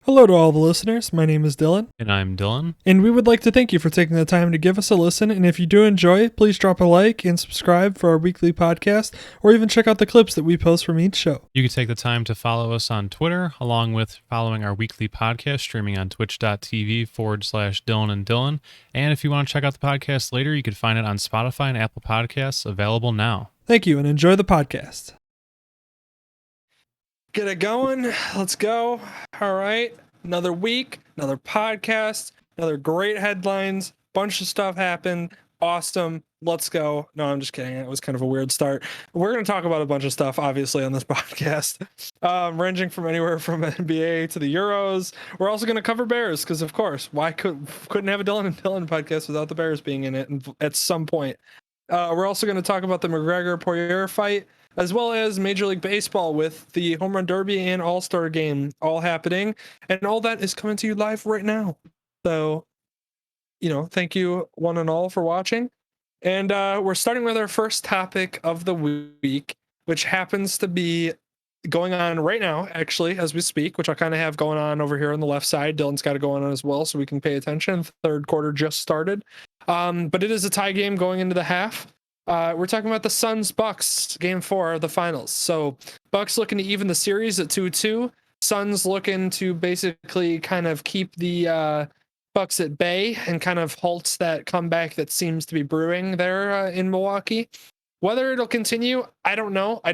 Hello to all the listeners. My name is Dylan, And I'm Dylan. and we would like to thank you for taking the time to give us a listen. And if you do enjoy, please drop a like and subscribe for our weekly podcast, or even check out the clips that we post from each show. You can take the time to follow us on Twitter, along with following our weekly podcast streaming on twitch.tv/Dylan and Dylan. And if you want to check out the podcast later, you can find it on Spotify and Apple Podcasts, available now. Thank you, and enjoy the podcast. Get it going. Let's go. All right. Another week, another podcast, another great headlines. Bunch of stuff happened. Awesome. Let's go. No, I'm just kidding. It was kind of a weird start. We're going to talk about a bunch of stuff, obviously, on this podcast, ranging from anywhere from NBA to the Euros. We're also going to cover Bears because, of course, why couldn't have a Dylan and Dylan podcast without the Bears being in it at some point. We're also going to talk about the McGregor-Poirier fight, as well as Major League Baseball with the Home Run Derby and All-Star Game all happening. And all that is coming to you live right now. So, thank you one and all for watching. And we're starting with our first topic of the week, which happens to be going on right now, actually, as we speak, which I kind of have going on over here on the left side. Dylan's got it going on as well, so we can pay attention. Third quarter just started. But it is a tie game going into the half. We're talking about the Suns-Bucks game 4 of the finals. So Bucks looking to even the series at 2-2. Suns looking to basically kind of keep the Bucks at bay and kind of halt that comeback that seems to be brewing there in Milwaukee. Whether it'll continue, I don't know. I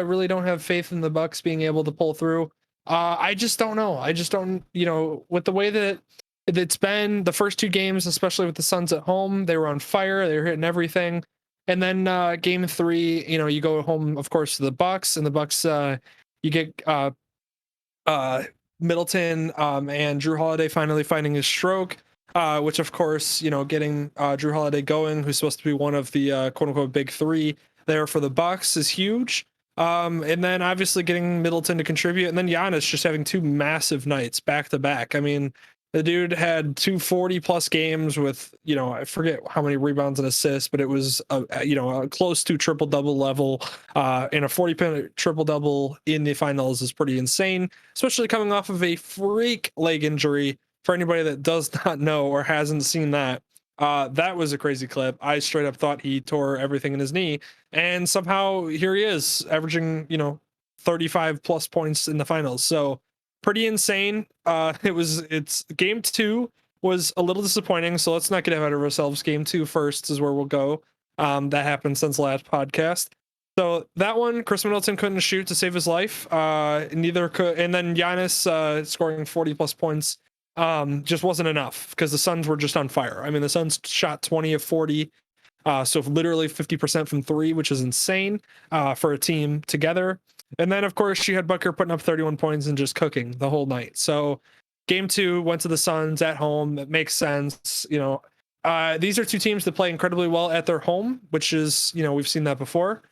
really don't have faith in the Bucks being able to pull through. I just don't know. I just don't, with the way that it's been the first two games, especially with the Suns at home, they were on fire. They were hitting everything. And then game 3, you go home, of course, to the Bucks, and the Bucks, you get Middleton and Drew Holiday finally finding his stroke, which, of course, getting Drew Holiday going, who's supposed to be one of the quote unquote big three there for the Bucks, is huge. And then obviously getting Middleton to contribute, and then Giannis just having two massive nights back to back. I mean, the dude had 240 plus games with, I forget how many rebounds and assists, but it was, a close to triple double level. And a 40-point triple double in the finals is pretty insane, especially coming off of a freak leg injury. For anybody that does not know or hasn't seen that, that was a crazy clip. I straight up thought he tore everything in his knee, and somehow here he is averaging, 35 plus points in the finals. So pretty insane. It's game 2 was a little disappointing, so let's not get ahead of ourselves. Game 2 first is where we'll go. That happened since the last podcast. So that one, Chris Middleton couldn't shoot to save his life. Neither could, and then Giannis scoring 40 plus points just wasn't enough because the Suns were just on fire. I mean, the Suns shot 20 of 40, so literally 50% from 3, which is insane for a team together. And then, of course, you had Booker putting up 31 points and just cooking the whole night. So game 2 went to the Suns at home. That makes sense. These are two teams that play incredibly well at their home, which is, we've seen that before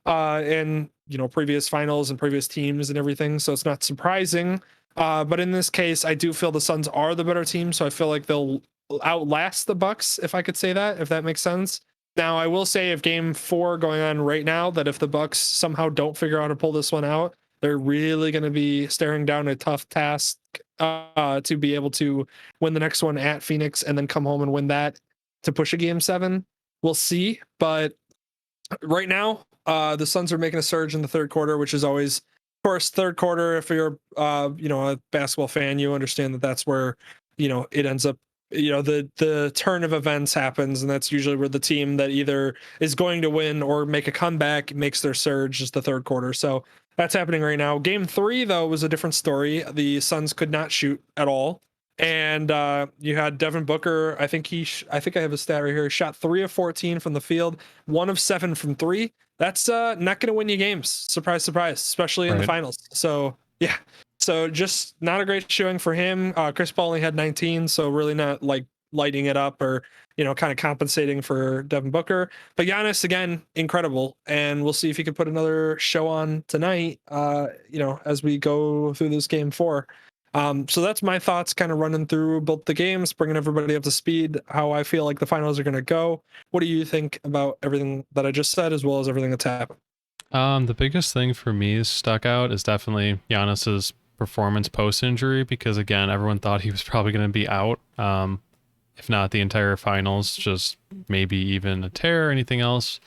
in, previous finals and previous teams and everything. So it's not surprising. But in this case, I do feel the Suns are the better team. So I feel like they'll outlast the Bucks, if I could say that, if that makes sense. Now, I will say, if game 4 going on right now, that if the Bucks somehow don't figure out how to pull this one out, they're really going to be staring down a tough task to be able to win the next one at Phoenix and then come home and win that to push a game 7. We'll see. But right now, the Suns are making a surge in the third quarter, which is always, of course, third quarter. If you're, a basketball fan, you understand that that's where, it ends up. The turn of events happens, and that's usually where the team that either is going to win or make a comeback makes their surge, is the third quarter. So that's happening right now. Game 3, though, was a different story. The Suns could not shoot at all, and you had Devin Booker. I think I have a stat right here. He shot 3 of 14 from the field, 1 of 7 from 3. That's not going to win you games. Surprise, surprise, especially in the finals. So yeah. So just not a great showing for him. Chris Paul only had 19, so really not like lighting it up or, kind of compensating for Devin Booker. But Giannis, again, incredible. And we'll see if he can put another show on tonight, as we go through this game 4. So that's my thoughts, kind of running through both the games, bringing everybody up to speed, how I feel like the finals are going to go. What do you think about everything that I just said, as well as everything that's happened? The biggest thing for me stuck out is definitely Giannis's performance post injury, because again, everyone thought he was probably going to be out, if not the entire finals, just maybe even a tear or anything else.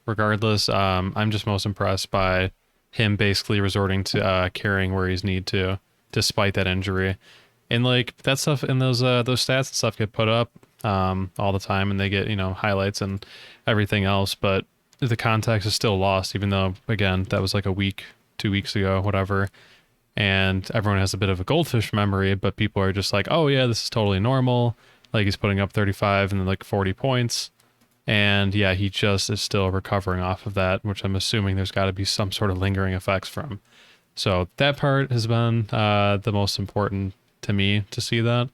Regardless, I'm just most impressed by him basically resorting to carrying where he's need to, despite that injury. And like that stuff and those stats and stuff get put up all the time, and they get, you know, highlights and everything else, but the context is still lost, even though again that was like a week, 2 weeks ago, whatever. And everyone has a bit of a goldfish memory, but people are just like, oh yeah, this is totally normal. Like he's putting up 35 and then like 40 points. And yeah, he just is still recovering off of that, which I'm assuming there's got to be some sort of lingering effects from. So that part has been the most important to me to see that.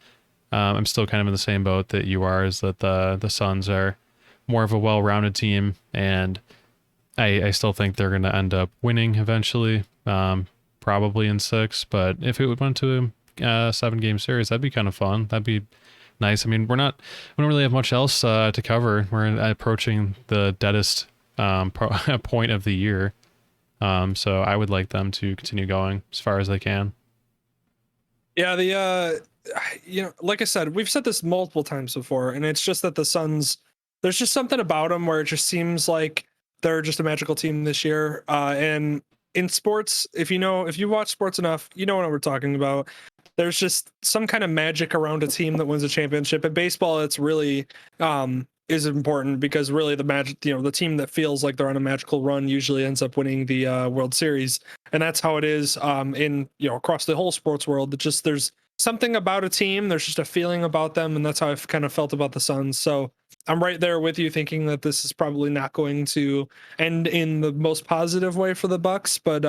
I'm still kind of in the same boat that you are, is that the Suns are more of a well-rounded team, and I still think they're going to end up winning eventually, probably in 6. But if it went to a 7-game series, that'd be kind of fun. That'd be nice. I mean, we don't really have much else to cover. We're approaching the deadest point of the year. So I would like them to continue going as far as they can. Yeah, you know, like I said, we've said this multiple times before, and it's just that the Suns, there's just something about them where it just seems like they're just a magical team this year. And in sports, if you watch sports enough, you know what we're talking about. There's just some kind of magic around a team that wins a championship. In baseball, it's really is important, because really the magic, you know, the team that feels like they're on a magical run usually ends up winning the World Series, and that's how it is in, you know, across the whole sports world. It just, there's something about a team, there's just a feeling about them, and that's how I've kind of felt about the Suns. So I'm right there with you, thinking that this is probably not going to end in the most positive way for the Bucks, but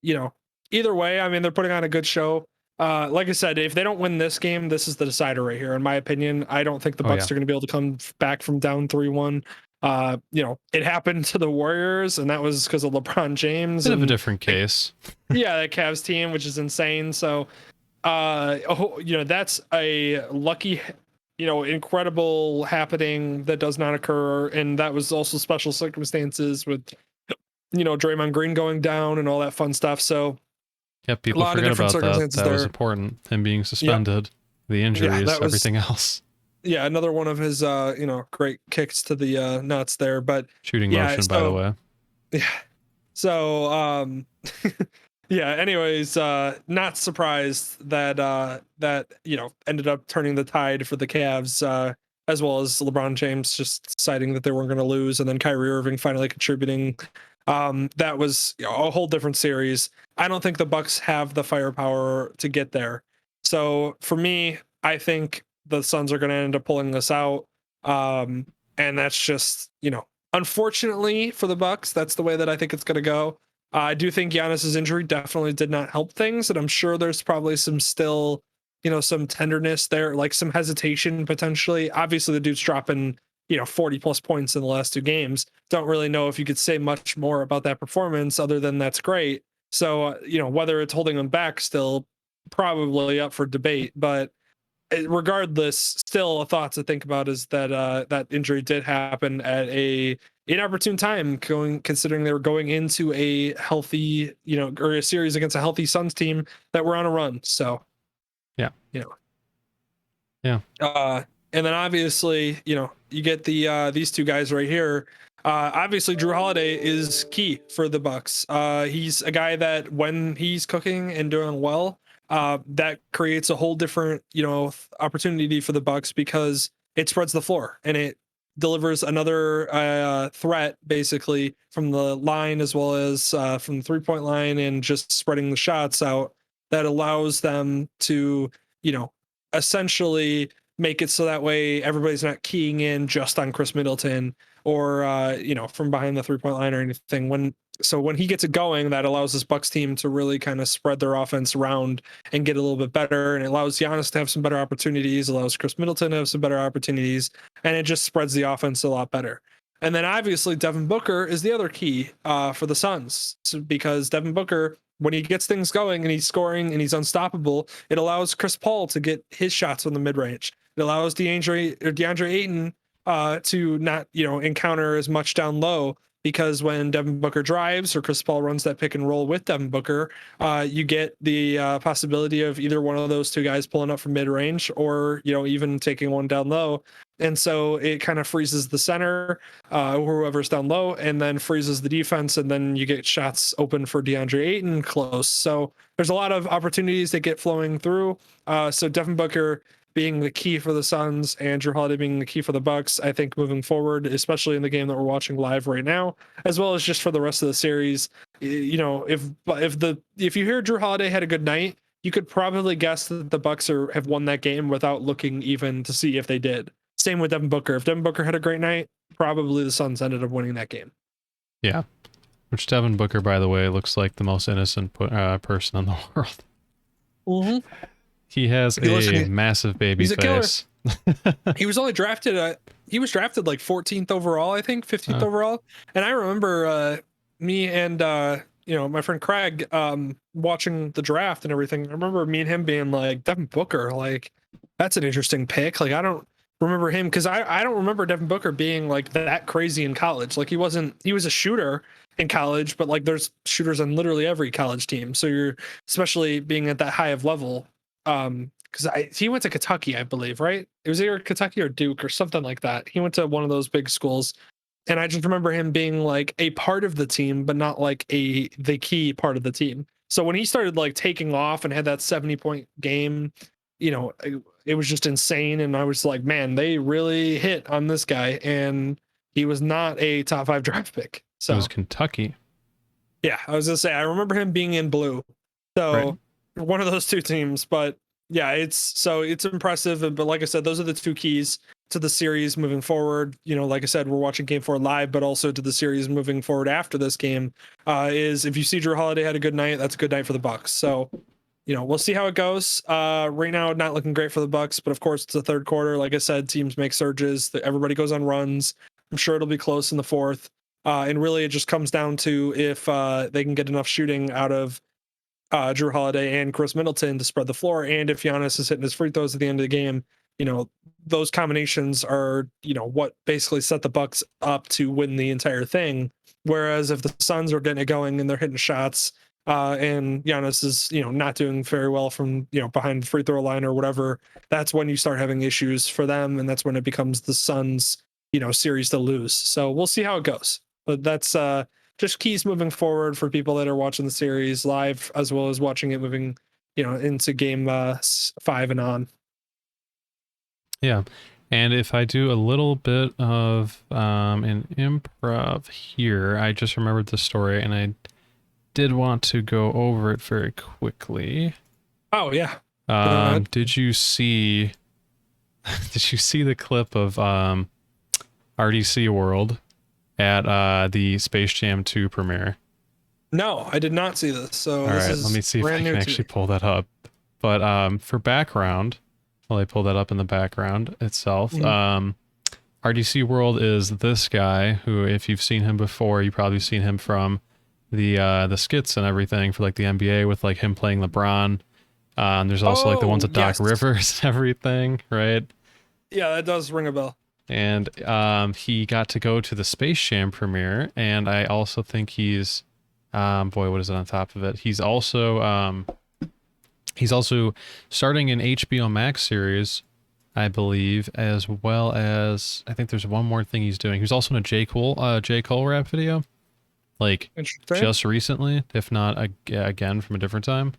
you know, either way, I mean, they're putting on a good show. Like I said, if they don't win this game, this is the decider right here, in my opinion. I don't think the Bucks are going to be able to come back from down 3-1. You know, it happened to the Warriors, and that was because of LeBron James. Bit of a different case. Yeah, that Cavs team, which is insane. So, you know, that's a lucky, you know, incredible happening that does not occur, and that was also special circumstances with, you know, Draymond Green going down and all that fun stuff. So. Yeah, people forget about that. That was important. Him being suspended, the injuries, everything else. Yeah, another one of his, you know, great kicks to the nuts there. But shooting motion, by the way. Yeah. So, yeah. Anyways, not surprised that that, you know, ended up turning the tide for the Cavs, as well as LeBron James just deciding that they weren't going to lose, and then Kyrie Irving finally contributing. That was, you know, a whole different series. I don't think the Bucks have the firepower to get there. So for me, I think the Suns are going to end up pulling this out. And that's just, you know, unfortunately for the Bucks, that's the way that I think it's going to go. I do think Giannis's injury definitely did not help things, and I'm sure there's probably some still, you know, some tenderness there, like some hesitation potentially. Obviously, the dude's dropping, you know, 40 plus points in the last 2 games. Don't really know if you could say much more about that performance other than that's great. So, you know, whether it's holding him back, still probably up for debate. But regardless, still a thought to think about is that that injury did happen at a inopportune time, considering they were going into a healthy, you know, or a series against a healthy Suns team that were on a run. So, yeah, you know, yeah. And then obviously, you know, you get the these 2 guys right here. Obviously, Drew Holiday is key for the Bucks. He's a guy that when he's cooking and doing well, that creates a whole different, you know, opportunity for the Bucks, because it spreads the floor and it delivers another threat basically from the line, as well as from the 3-point line, and just spreading the shots out that allows them to, you know, essentially make it so that way everybody's not keying in just on Chris Middleton or you know, from behind the 3-point line or anything. When he gets it going, that allows this Bucks team to really kind of spread their offense around and get a little bit better, and it allows Giannis to have some better opportunities, allows Chris Middleton to have some better opportunities, and it just spreads the offense a lot better. And then obviously Devin Booker is the other key for the Suns, because Devin Booker, when he gets things going and he's scoring and he's unstoppable, it allows Chris Paul to get his shots from the mid-range. It allows DeAndre Ayton to not, you know, encounter as much down low. because when Devin Booker drives or Chris Paul runs that pick and roll with Devin Booker, you get the possibility of either one of those two guys pulling up from mid range, or even taking one down low. And so it kind of freezes the center, whoever's down low, and then freezes the defense, and then you get shots open for DeAndre Ayton close. So there's a lot of opportunities that get flowing through. So Devin Booker being the key for the Suns and Jrue Holiday being the key for the Bucks, I think moving forward, especially in the game that we're watching live right now, as well as just for the rest of the series. If you hear Jrue Holiday had a good night, you could probably guess that the Bucks have won that game without looking even to see if they did. Same with Devin Booker. If Devin Booker had a great night, probably the Suns ended up winning that game. Yeah. Which Devin Booker, by the way, looks like the most innocent person in the world. Mm-hmm. He has a massive baby face. He was only drafted. He was drafted like 14th overall, I think, 15th overall. And I remember me and my friend Craig watching the draft and everything. I remember me and him being like, Devin Booker, like that's an interesting pick. Like I don't remember him because I don't remember Devin Booker being like that crazy in college. Like he was a shooter in college, but like there's shooters on literally every college team. So you're especially being at that high of level. Because he went to Kentucky, I believe, right? It was either Kentucky or Duke or something like that. He went to one of those big schools, and I just remember him being like a part of the team, but not like the key part of the team. So when he started like taking off and had that 70-point game, it was just insane. And I was like, man, they really hit on this guy, and he was not a top 5 draft pick. So it was Kentucky. Yeah, I was gonna say I remember him being in blue. So. Right. One of those two teams, but yeah, it's impressive. But like I said, those are the two keys to the series moving forward. Like I said, we're watching Game 4 live, but also to the series moving forward after this game. Is if you see Jrue Holiday had a good night, that's a good night for the Bucks. So, we'll see how it goes. Right now, not looking great for the Bucks, but of course it's the third quarter. Like I said, teams make surges. Everybody goes on runs. I'm sure it'll be close in the fourth. And really, it just comes down to if they can get enough shooting out of Jrue Holiday and Chris Middleton to spread the floor, and if Giannis is hitting his free throws at the end of the game, those combinations are what basically set the Bucks up to win the entire thing. Whereas if the Suns are getting it going and they're hitting shots, and Giannis is not doing very well from behind the free throw line or whatever, that's when you start having issues for them, and that's when it becomes the Suns series to lose. So we'll see how it goes, but that's just keys moving forward for people that are watching the series live, as well as watching it moving, into game 5 and on. Yeah. And if I do a little bit of an improv here, I just remembered the story and I did want to go over it very quickly. Oh yeah. Did you see the clip of RDC World at the Space Jam 2 premiere? No, I did not see this. So all right, let me see if I can actually pull that up. But for background, I pull that up in the background itself. Mm-hmm. RDC World is this guy who, if you've seen him before, you've probably seen him from the skits and everything for like the NBA with like him playing LeBron. There's also like the ones with Doc Rivers and everything, right? Yeah, that does ring a bell. And he got to go to the Space Jam premiere, and I also think he's what is it on top of it? He's also starting an HBO Max series, I believe, as well as I think there's one more thing he's doing. He was also in a J. Cole rap video, like just recently, if not again from a different time.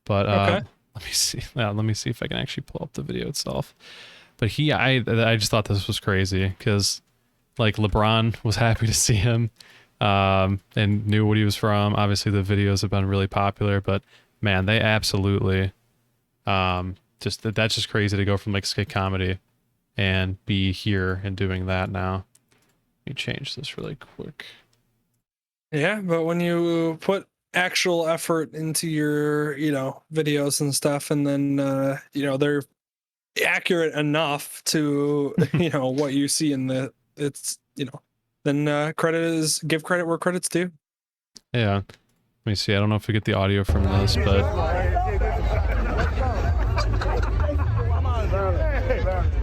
But okay. Let me see. Let me see if I can actually pull up the video itself. But I just thought this was crazy because like LeBron was happy to see him and knew what he was from. Obviously the videos have been really popular, but man, they absolutely that's just crazy to go from like skit comedy and be here and doing that now. Let me change this really quick. Yeah, but when you put actual effort into your videos and stuff, and then they're accurate enough to what you see in then give credit where credit's due. Yeah, let me see. I don't know if we get the audio from this, but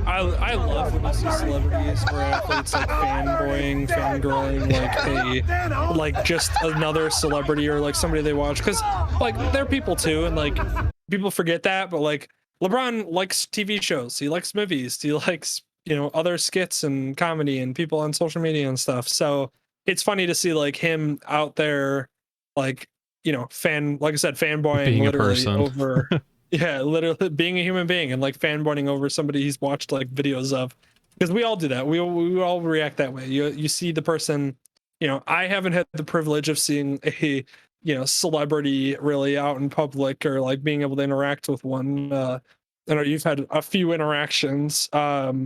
I I love when you see celebrities or athletes like fanboying, fangirling, like just another celebrity or like somebody they watch, because like they're people too, and like people forget that, but like LeBron likes TV shows, he likes movies, he likes other skits and comedy and people on social media and stuff. So it's funny to see like him out there, like like I said, fanboying Being a literally person. over. Yeah, literally being a human being and like fanboying over somebody he's watched like videos of, because we all do that. We all react that way. You see the person. I haven't had the privilege of seeing a celebrity really out in public or like being able to interact with one. I know you've had a few interactions. My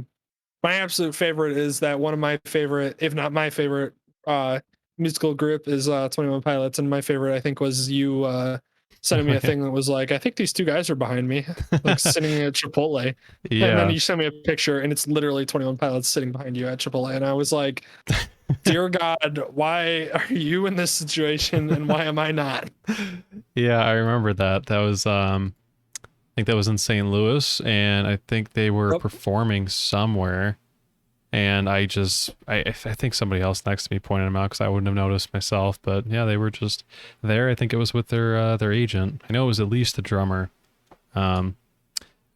absolute favorite is that one of my favorite, if not my favorite, uh, musical group is 21 Pilots, and my favorite I think was you sending me a thing that was like, I think these two guys are behind me, like sitting at Chipotle, and then Yeah. you sent me a picture, and it's literally 21 Pilots sitting behind you at Chipotle, and I was like, dear God, why are you in this situation, and why am I not? Yeah, I remember that. That was I think that was in St. Louis, and I think they were Yep. performing somewhere. And I think somebody else next to me pointed them out because I wouldn't have noticed myself. But yeah, they were just there. I think it was with their agent. I know it was at least the drummer. I don't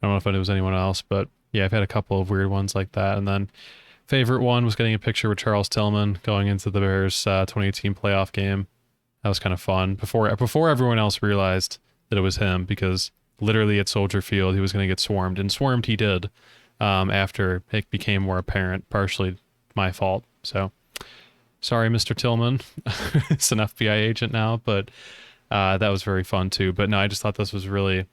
know if it was anyone else, but yeah, I've had a couple of weird ones like that. And then favorite one was getting a picture with Charles Tillman going into the Bears 2018 playoff game. That was kind of fun before everyone else realized that it was him, because literally at Soldier Field he was going to get swarmed, and swarmed he did. After it became more apparent, partially my fault. So sorry, Mr. Tillman. It's an FBI agent now, but that was very fun too. But no, I just thought this was very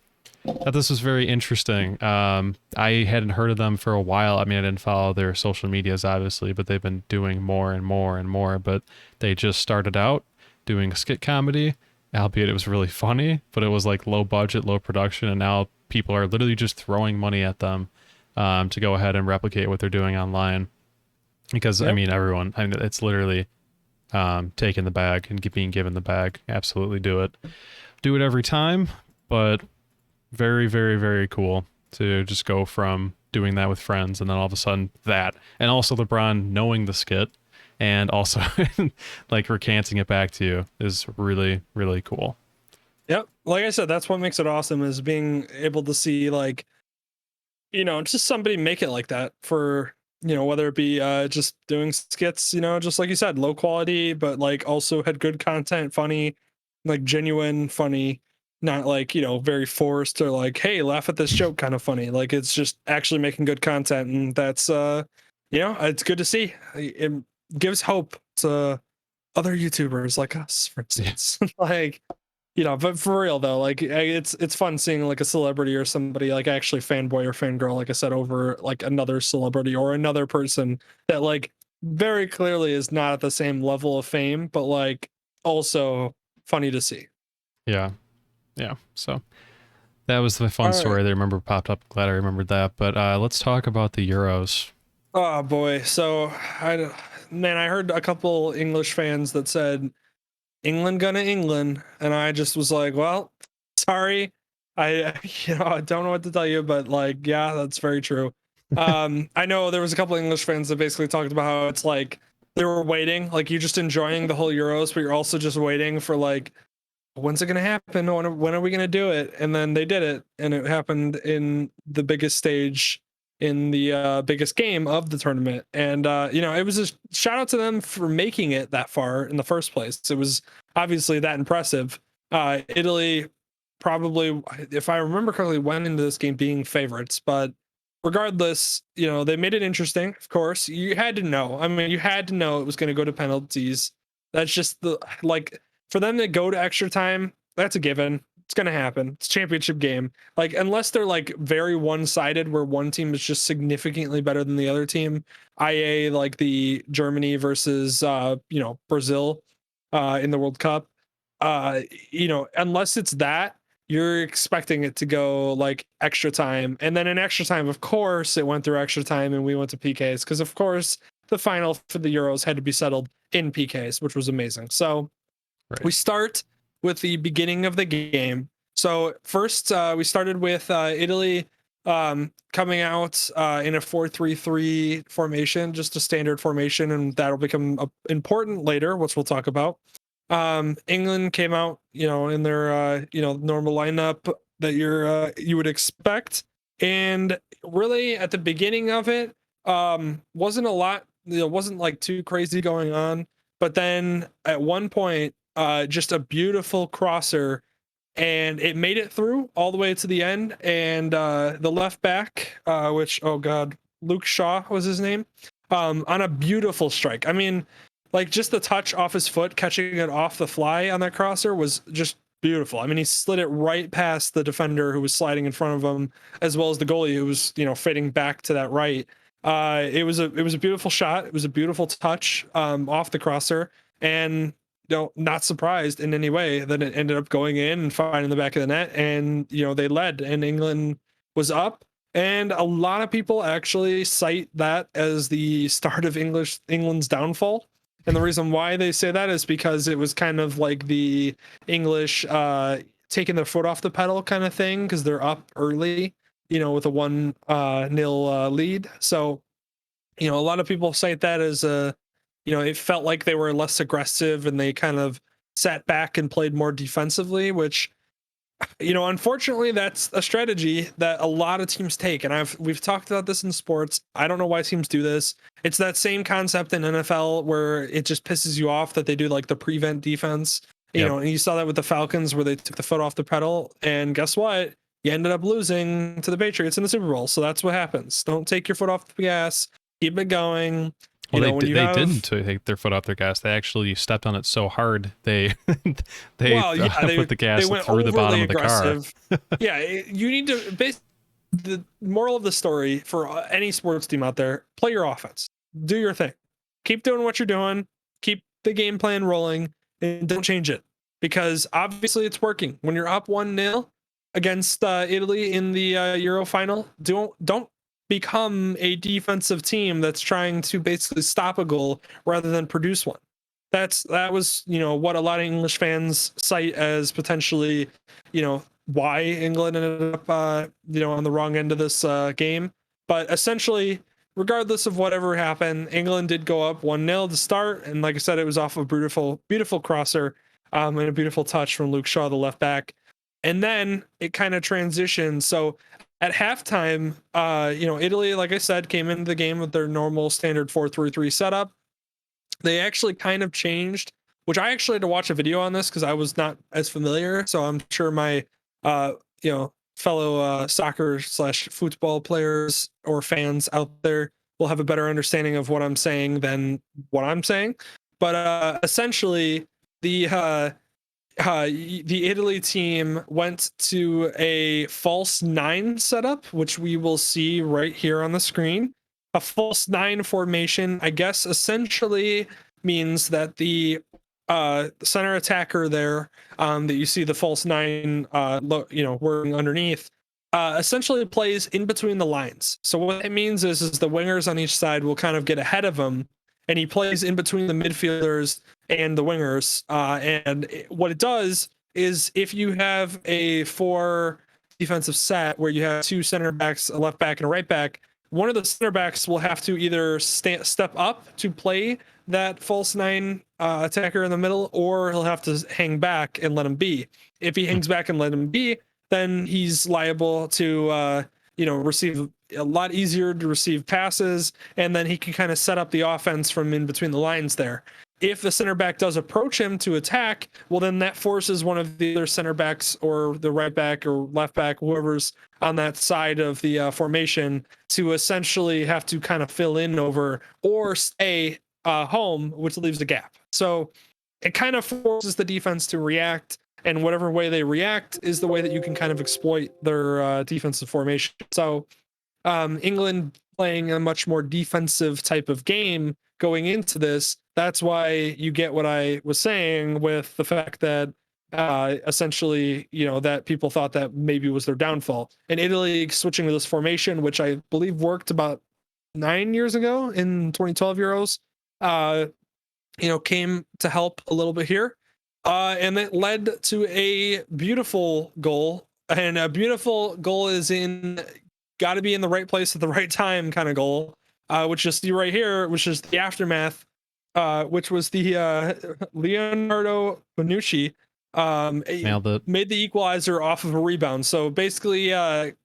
interesting. I hadn't heard of them for a while. I mean, I didn't follow their social medias, obviously, but they've been doing more and more and more. But they just started out doing skit comedy, albeit it was really funny, but it was like low budget, low production, and now people are literally just throwing money at them to go ahead and replicate what they're doing online. Because I Yep. mean, it's literally taking the bag and being given the bag. Absolutely do it every time. But very, very, very cool to just go from doing that with friends and then all of a sudden that, and also LeBron knowing the skit and also like recanting it back to you is really, really cool. Yep. Like I said, that's what makes it awesome, is being able to see like just somebody make it like that for, whether it be just doing skits, just like you said, low quality, but like also had good content, funny, like genuine funny, not like, very forced or like, hey, laugh at this joke kind of funny. Like it's just actually making good content. And that's, it's good to see. It gives hope to other YouTubers like us, for Yeah. instance. Like, but for real though, like it's fun seeing like a celebrity or somebody like actually fanboy or fangirl, like I said, over like another celebrity or another person that like very clearly is not at the same level of fame, but like also funny to see. Yeah. Yeah. So that was the fun All right. story that I remember popped up. Glad I remembered that. But let's talk about the Euros. Oh boy. So I heard a couple English fans that said England gonna England, and I just was like, well, sorry, I I don't know what to tell you, but like, yeah, that's very true. I know there was a couple English fans that basically talked about how it's like they were waiting, like you're just enjoying the whole Euros, but you're also just waiting for like, when's it gonna happen? When are we gonna do it? And then they did it, and it happened in the biggest stage, in the biggest game of the tournament. And it was a shout out to them for making it that far in the first place. It was obviously that impressive. Italy probably, if I remember correctly, went into this game being favorites, but regardless, they made it interesting. Of course, you had to know. I mean, you had to know it was going to go to penalties. That's just the like for them to go to extra time. That's a given. It's going to happen. It's a championship game. Like unless they're like very one-sided, where one team is just significantly better than the other team, IA like the Germany versus Brazil in the World Cup. Unless it's that, you're expecting it to go like extra time. And then in extra time, of course, it went through extra time and we went to PKs, because of course the final for the Euros had to be settled in PKs, which was amazing. So Right. we start with the beginning of the game. So first, we started with Italy coming out in a 4-3-3 formation, just a standard formation, and that'll become important later, which we'll talk about. England came out, in their normal lineup that you would expect, and really at the beginning of it, wasn't a lot, wasn't like too crazy going on, but then at one point, just a beautiful crosser, and it made it through all the way to the end, and the left back, which, oh god, Luke Shaw was his name, on a beautiful strike. I mean, like, just the touch off his foot, catching it off the fly on that crosser was just beautiful. I mean, he slid it right past the defender who was sliding in front of him, as well as the goalie who was, fading back to that right. It was a beautiful shot. It was a beautiful touch off the crosser, and not surprised in any way that it ended up going in and finding the back of the net, and they led, and England was up. And a lot of people actually cite that as the start of England's downfall. And the reason why they say that is because it was kind of like the English taking their foot off the pedal kind of thing, because they're up early, with a 1-0 lead. So, a lot of people cite that as it felt like they were less aggressive and they kind of sat back and played more defensively, which, unfortunately, that's a strategy that a lot of teams take. And we've talked about this in sports. I don't know why teams do this. It's that same concept in NFL where it just pisses you off that they do like the prevent defense, Yep. and you saw that with the Falcons where they took the foot off the pedal, and guess what? You ended up losing to the Patriots in the Super Bowl. So that's what happens. Don't take your foot off the gas. Keep it going. Well, they didn't take their foot off their gas. They actually stepped on it so hard they put the gas through the bottom of the car. Yeah, you need to. The moral of the story for any sports team out there: play your offense, do your thing, keep doing what you're doing, keep the game plan rolling, and don't change it, because obviously it's working. When you're up 1-0 against Italy in the Euro final, don't become a defensive team that's trying to basically stop a goal rather than produce one. That was what a lot of English fans cite as potentially why England ended up on the wrong end of this game. But essentially, regardless of whatever happened, England did go up 1-0 to start, and like I said, it was off a beautiful crosser and a beautiful touch from Luke Shaw, the left back. And then it kind of transitioned. So at halftime, Italy, like I said, came into the game with their normal standard 4-3-3 setup. They actually kind of changed, which I actually had to watch a video on this because I was not as familiar. So I'm sure my, fellow soccer/football players or fans out there will have a better understanding of what I'm saying than what I'm saying. But essentially, the Italy team went to a false 9 setup, which we will see right here on the screen. A false 9 formation, I guess, essentially means that the center attacker there, that you see the false 9, working underneath, essentially plays in between the lines. So what it means is the wingers on each side will kind of get ahead of him, and he plays in between the midfielders and the wingers. What it does is, if you have a 4 defensive set where you have 2 center backs, a left back and a right back, one of the center backs will have to either step up to play that false 9 attacker in the middle, or he'll have to hang back and let him be. If he hangs back and let him be, then he's liable to receive a lot easier to receive passes, and then he can kind of set up the offense from in between the lines there. If the center back does approach him to attack, well, then that forces one of the other center backs or the right back or left back, whoever's on that side of the formation, to essentially have to kind of fill in over or stay home, which leaves a gap. So it kind of forces the defense to react, and whatever way they react is the way that you can kind of exploit their defensive formation. So England playing a much more defensive type of game going into this. That's why you get what I was saying with the fact that essentially, that people thought that maybe was their downfall. And Italy switching to this formation, which I believe worked about 9 years ago in 2012 Euros, came to help a little bit here. And it led to a beautiful goal. And a beautiful goal is in got to be in the right place at the right time kind of goal, which you see right here, which is the aftermath, which was the Leonardo Bonucci Nailed it. made the equalizer off of a rebound. So basically,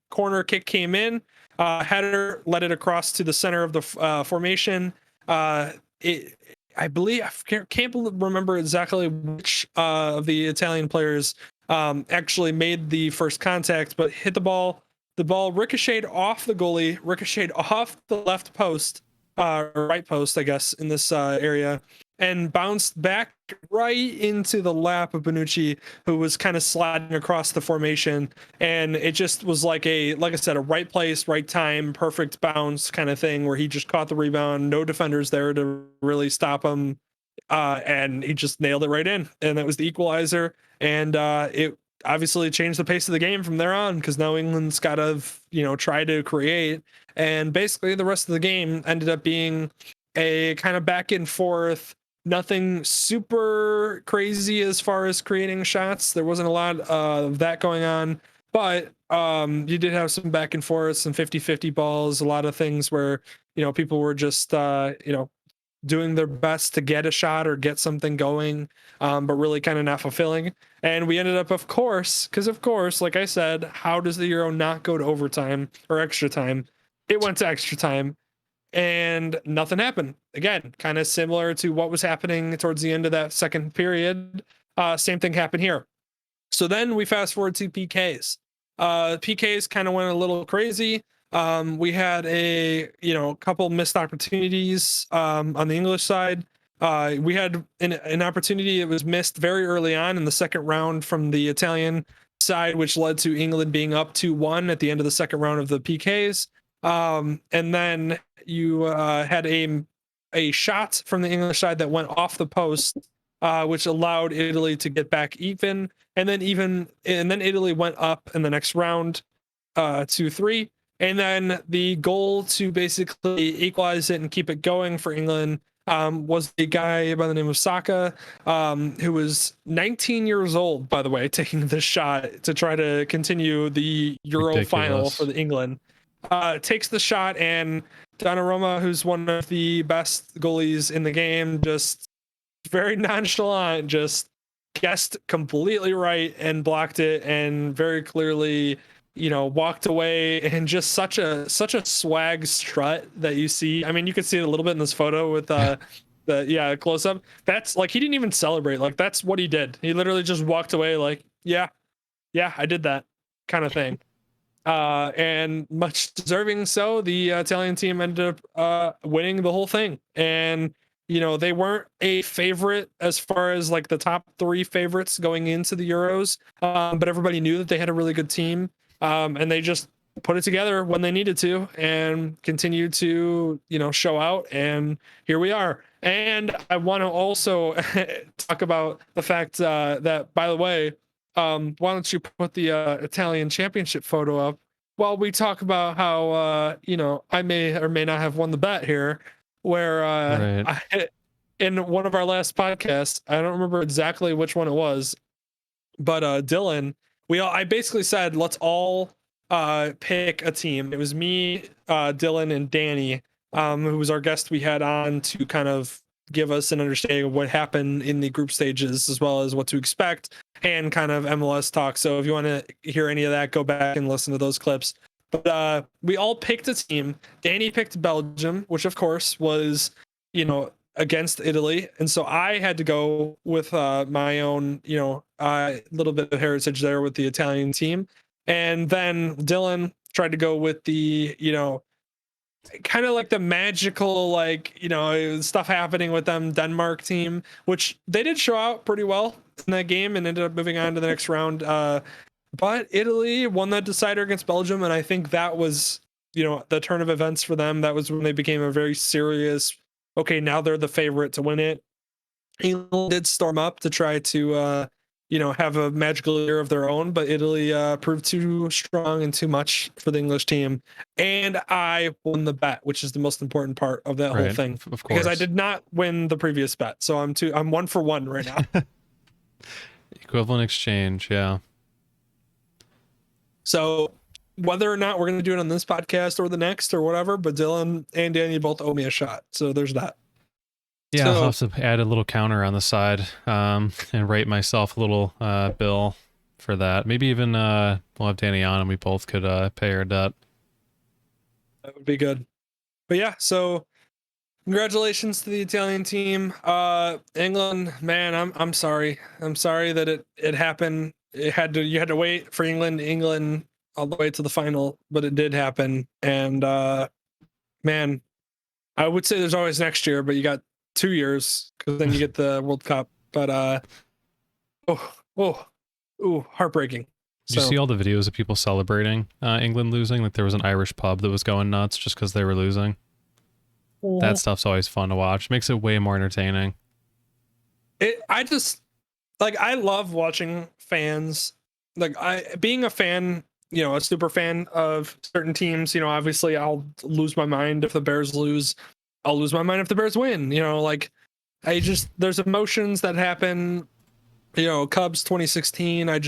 corner kick came in, header led it across to the center of the formation. It, I believe, can't remember exactly which of the Italian players actually made the first contact, but hit the ball. The ball ricocheted off the goalie, ricocheted off the left post, right post, I guess, in this area, and bounced back right into the lap of Bonucci, who was kind of sliding across the formation. And it just was like I said, a right place, right time, perfect bounce kind of thing, where he just caught the rebound, no defenders there to really stop him. And he just nailed it right in. And that was the equalizer. And it obviously changed the pace of the game from there on, because now England's got to, try to create. And basically the rest of the game ended up being a kind of back and forth, nothing super crazy as far as creating shots. There wasn't a lot of that going on, but you did have some back and forth, some 50-50 balls, a lot of things where, people were just, doing their best to get a shot or get something going, but really kind of not fulfilling. And we ended up, of course, like I said, how does the Euro not go to overtime or extra time? It went to extra time and nothing happened. Again, kind of similar to what was happening towards the end of that second period. Same thing happened here. So then we fast forward to PKs. PKs kind of went a little crazy. We had a couple missed opportunities on the English side. We had an opportunity that was missed very early on in the second round from the Italian side, which led to England being up 2-1 at the end of the second round of the PKs. And then you had a shot from the English side that went off the post, which allowed Italy to get back even. And then Italy went up in the next round, 2-3. And then the goal to basically equalize it and keep it going for England was a guy by the name of Saka, who was 19 years old, by the way, taking this shot to try to continue the Euro final for the England. Takes the shot, and Donnarumma, who's one of the best goalies in the game, just very nonchalant, just guessed completely right and blocked it, and very clearly walked away. And just such a swag strut that you see. I mean, you could see it a little bit in this photo with the close up. That's like, he didn't even celebrate. Like, that's what he did. He literally just walked away like, yeah, I did that kind of thing. And much deserving so. The Italian team ended up winning the whole thing. And they weren't a favorite as far as like the top 3 favorites going into the Euros, but everybody knew that they had a really good team. And they just put it together when they needed to and continued to, show out. And here we are. And I want to also talk about the fact that, by the way, why don't you put the Italian championship photo up while we talk about how, I may or may not have won the bet here, where in one of our last podcasts, I don't remember exactly which one it was, but Dylan, I basically said, let's all pick a team. It was me, Dylan, and Danny, who was our guest we had on to kind of give us an understanding of what happened in the group stages, as well as what to expect and kind of MLS talk. So if you want to hear any of that, go back and listen to those clips. But we all picked a team. Danny picked Belgium, which of course was, against Italy. And so I had to go with my own, little bit of heritage there with the Italian team. And then Dylan tried to go with the, kind of like the magical, stuff happening with them Denmark team, which they did show out pretty well in that game and ended up moving on to the next round. But Italy won that decider against Belgium, and I think that was, the turn of events for them. That was when they became a very serious, okay, now they're the favorite to win it. England did storm up to try to, have a magical year of their own, but Italy proved too strong and too much for the English team. And I won the bet, which is the most important part of that whole thing. Of course. Because I did not win the previous bet. So I'm 1-for-1 right now. Equivalent exchange, yeah. So whether or not we're going to do it on this podcast or the next or whatever, but Dylan and Danny both owe me a shot. So there's that. Yeah, So, I'll have to add a little counter on the side, and write myself a little bill for that. Maybe even we'll have Danny on and we both could pay our debt. that would be good. But yeah, so congratulations to the Italian team. England, man, I'm sorry. I'm sorry that it happened. You had to wait for England all the way to the final, but it did happen. And man, I would say there's always next year, but you got 2 years because then you get the World Cup. But heartbreaking. Did you see all the videos of people celebrating England losing? Like there was an Irish pub that was going nuts just because they were losing. That stuff's always fun to watch. Makes it way more entertaining. I just like, I love watching fans. Like, being a fan, you know, a super fan of certain teams, you know, obviously I'll lose my mind if the Bears lose. I'll lose my mind if the Bears win. You know, like, there's emotions that happen. You know, Cubs 2016, I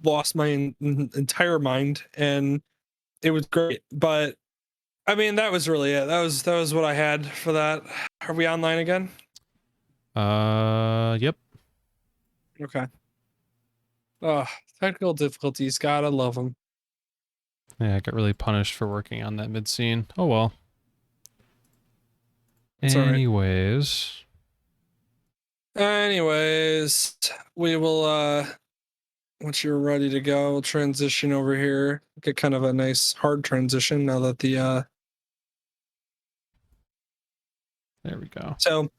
lost my entire mind, and it was great. But I mean, that was really it. That was what I had for that. Are we online again? Yep. Okay. Oh, technical difficulties. Gotta love them. Yeah, I got really punished for working on that mid scene. Oh well. It's all right. Anyways, we will once you're ready to go, we'll transition over here. Get kind of a nice hard transition now that the there we go. So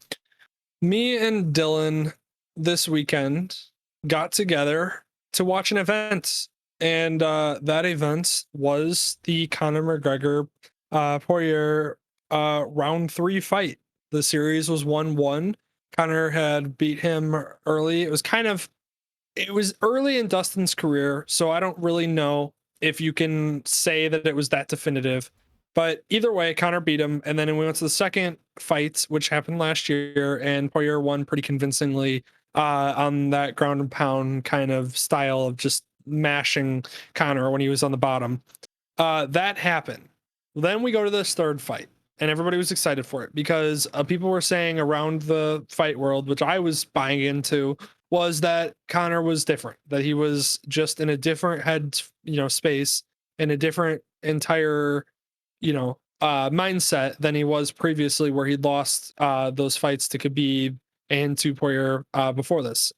me and Dylan this weekend got together to watch an event, and that event was the Conor McGregor Poirier round 3 fight. The series was 1-1. Conor had beat him early. It was early in Dustin's career, so I don't really know if you can say that it was that definitive. But either way, Conor beat him, and then we went to the second fight, which happened last year, and Poirier won pretty convincingly on that ground and pound kind of style of just mashing Conor when he was on the bottom. That happened. Then we go to this third fight, and everybody was excited for it because people were saying around the fight world, which I was buying into, was that Conor was different, that he was just in a different head, space, in a different entire, mindset than he was previously, where he'd lost those fights to Khabib and to Poirier before this.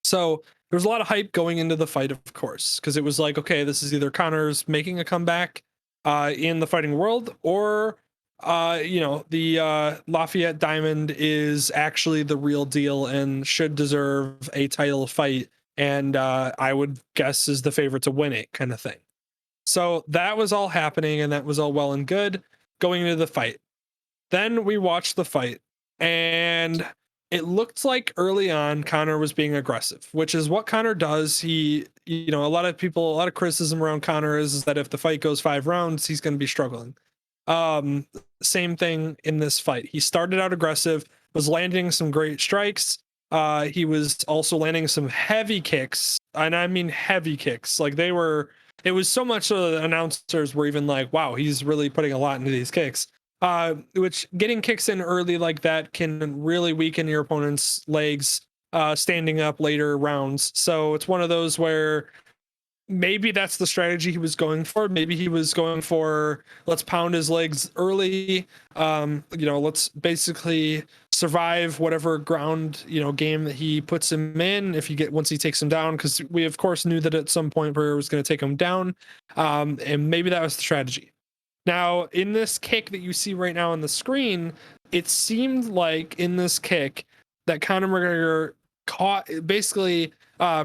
So there was a lot of hype going into the fight, of course, because it was like, okay, this is either Conor's making a comeback in the fighting world, or the Lafayette Diamond is actually the real deal and should deserve a title fight, and I would guess is the favorite to win it, kind of thing. So that was all happening, and that was all well and good going into the fight. Then we watched the fight, and it looked like early on Conor was being aggressive, which is what Conor does. He, a lot of criticism around Conor is that if the fight goes 5 rounds, he's going to be struggling. Same thing in this fight. He started out aggressive, was landing some great strikes. He was also landing some heavy kicks, and I mean heavy kicks. Like it was so much so that the announcers were even like, wow, he's really putting a lot into these kicks. Which getting kicks in early like that can really weaken your opponent's legs standing up later rounds. So it's one of those where maybe that's the strategy he was going for. Maybe he was going for, let's pound his legs early. Let's basically survive whatever ground, game that he puts him in once he takes him down. Because we of course knew that at some point Poirier was going to take him down. And maybe that was the strategy. Now, in this kick that you see right now on the screen, it seemed like in this kick that Conor McGregor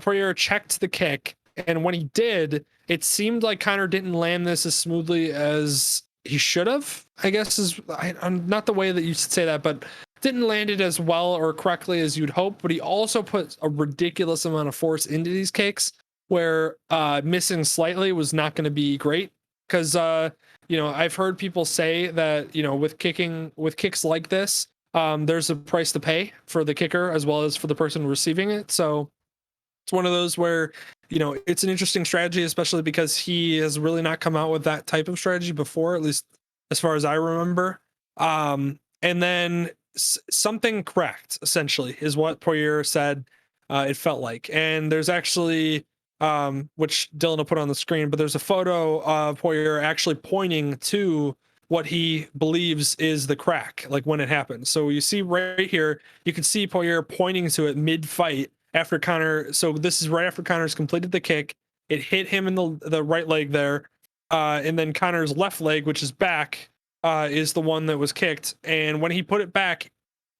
Poirier checked the kick, and when he did, it seemed like Conor didn't land this as smoothly as he should have, I guess I'm not the way that you should say that, but didn't land it as well or correctly as you'd hope. But he also put a ridiculous amount of force into these kicks, where missing slightly was not going to be great. Because I've heard people say that with kicks like this, there's a price to pay for the kicker as well as for the person receiving it. So It's one of those where, it's an interesting strategy, especially because he has really not come out with that type of strategy before, at least as far as I remember. And then something cracked, essentially, is what Poirier said. It felt like, and there's actually, which Dylan will put on the screen, but there's a photo of Poirier actually pointing to what he believes is the crack, like when it happened. So you see right here, you can see Poirier pointing to it mid-fight after Conor. So this is right after Conor's completed the kick. It hit him in the right leg there, and then Conor's left leg, which is back, is the one that was kicked. And when he put it back,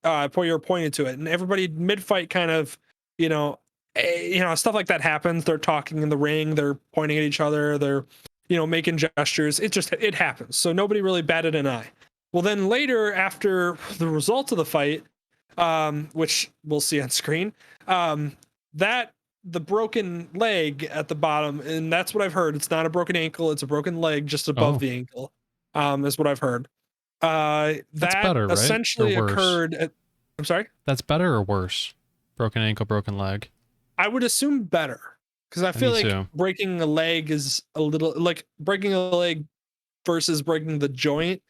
Poirier pointed to it, and everybody mid-fight kind of, stuff like that happens. They're talking in the ring, they're pointing at each other, they're making gestures. It happens. So nobody really batted an eye. Well, then later, after the result of the fight, which we'll see on screen, that the broken leg at the bottom, and that's what I've heard. It's not a broken ankle; it's a broken leg just above the ankle. Is what I've heard. That's that better, right? essentially Or worse? occurred. I'm sorry. That's better or worse? Broken ankle, broken leg. I would assume better, because I feel like too. breaking a leg is a little like breaking a leg versus breaking the joint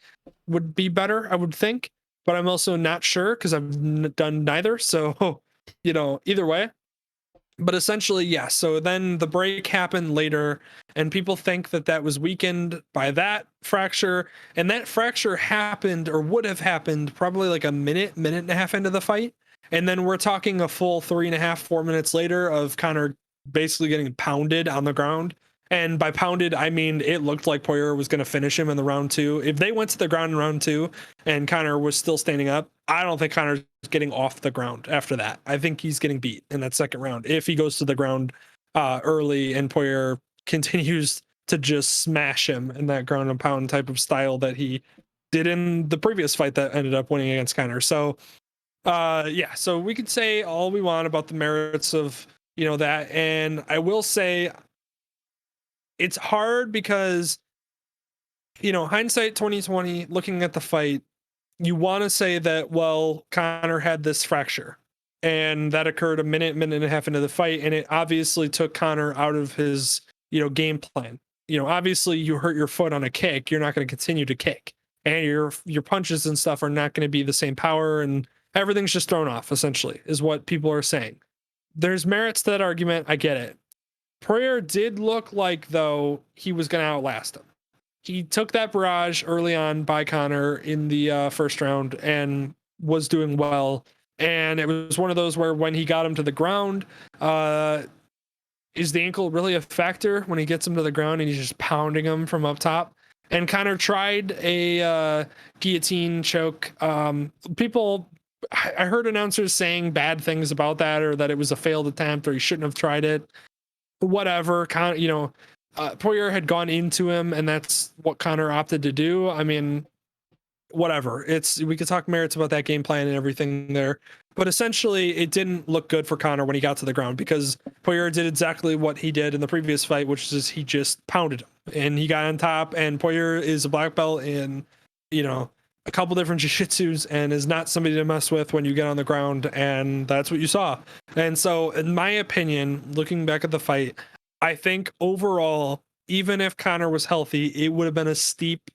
would be better, I would think. But I'm also not sure because I've done neither. So, either way. But essentially, yes. So then the break happened later, and people think that that was weakened by that fracture. And that fracture happened, or would have happened, probably like a minute and a half into the fight. And then we're talking a full 3.5, 4 minutes later of Conor basically getting pounded on the ground. And by pounded, I mean it looked like Poirier was going to finish him in the round two. If they went to the ground in round two and Conor was still standing up, I don't think Conor's getting off the ground after that. I think he's getting beat in that second round if he goes to the ground early and Poirier continues to just smash him in that ground and pound type of style that he did in the previous fight that ended up winning against Conor. So, so we could say all we want about the merits of that, and I will say it's hard because hindsight 2020, looking at the fight, you want to say that, well, Conor had this fracture and that occurred a minute and a half into the fight, and it obviously took Conor out of his game plan. Obviously you hurt your foot on a kick, you're not going to continue to kick, and your punches and stuff are not going to be the same power, and everything's just thrown off, essentially, is what people are saying. There's merits to that argument. I get it. Poirier did look like, though, he was going to outlast him. He took that barrage early on by Conor in the first round and was doing well. And it was one of those where when he got him to the ground, is the ankle really a factor when he gets him to the ground and he's just pounding him from up top? And Conor tried a guillotine choke. I heard announcers saying bad things about that, or that it was a failed attempt, or he shouldn't have tried it. Whatever. Poirier had gone into him, and that's what Conor opted to do. I mean, whatever. We could talk merits about that game plan and everything there, but essentially it didn't look good for Conor when he got to the ground, because Poirier did exactly what he did in the previous fight, which is he just pounded him and he got on top. And Poirier is a black belt in a couple different jiu-jitsus and is not somebody to mess with when you get on the ground, and that's what you saw. And so, in my opinion, looking back at the fight, I think overall, even if Conor was healthy, it would have been a steep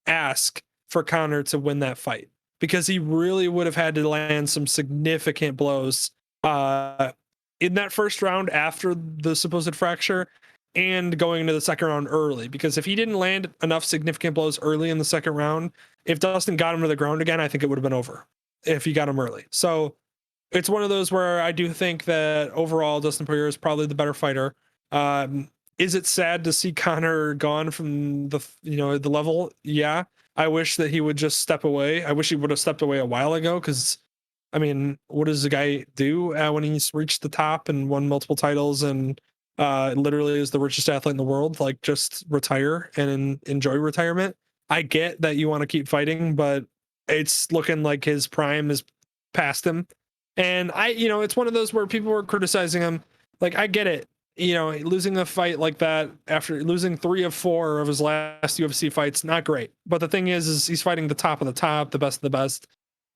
ask for Conor to win that fight, because he really would have had to land some significant blows in that first round after the supposed fracture, and going into the second round early. Because if he didn't land enough significant blows early in the second round, if Dustin got him to the ground again, I think it would have been over if he got him early. So it's one of those where I do think that overall Dustin Poirier is probably the better fighter. Is it sad to see Conor gone from the the level? Yeah. I wish that he would just step away. I wish he would have stepped away a while ago, because I mean, what does the guy do when he's reached the top and won multiple titles and literally is the richest athlete in the world? Like, just retire and enjoy retirement. I get that you want to keep fighting, but it's looking like his prime is past him. And it's one of those where people were criticizing him. Like, I get it. Losing a fight like that after losing 3 of 4 of his last UFC fights, not great. But the thing is he's fighting the top of the top, the best of the best.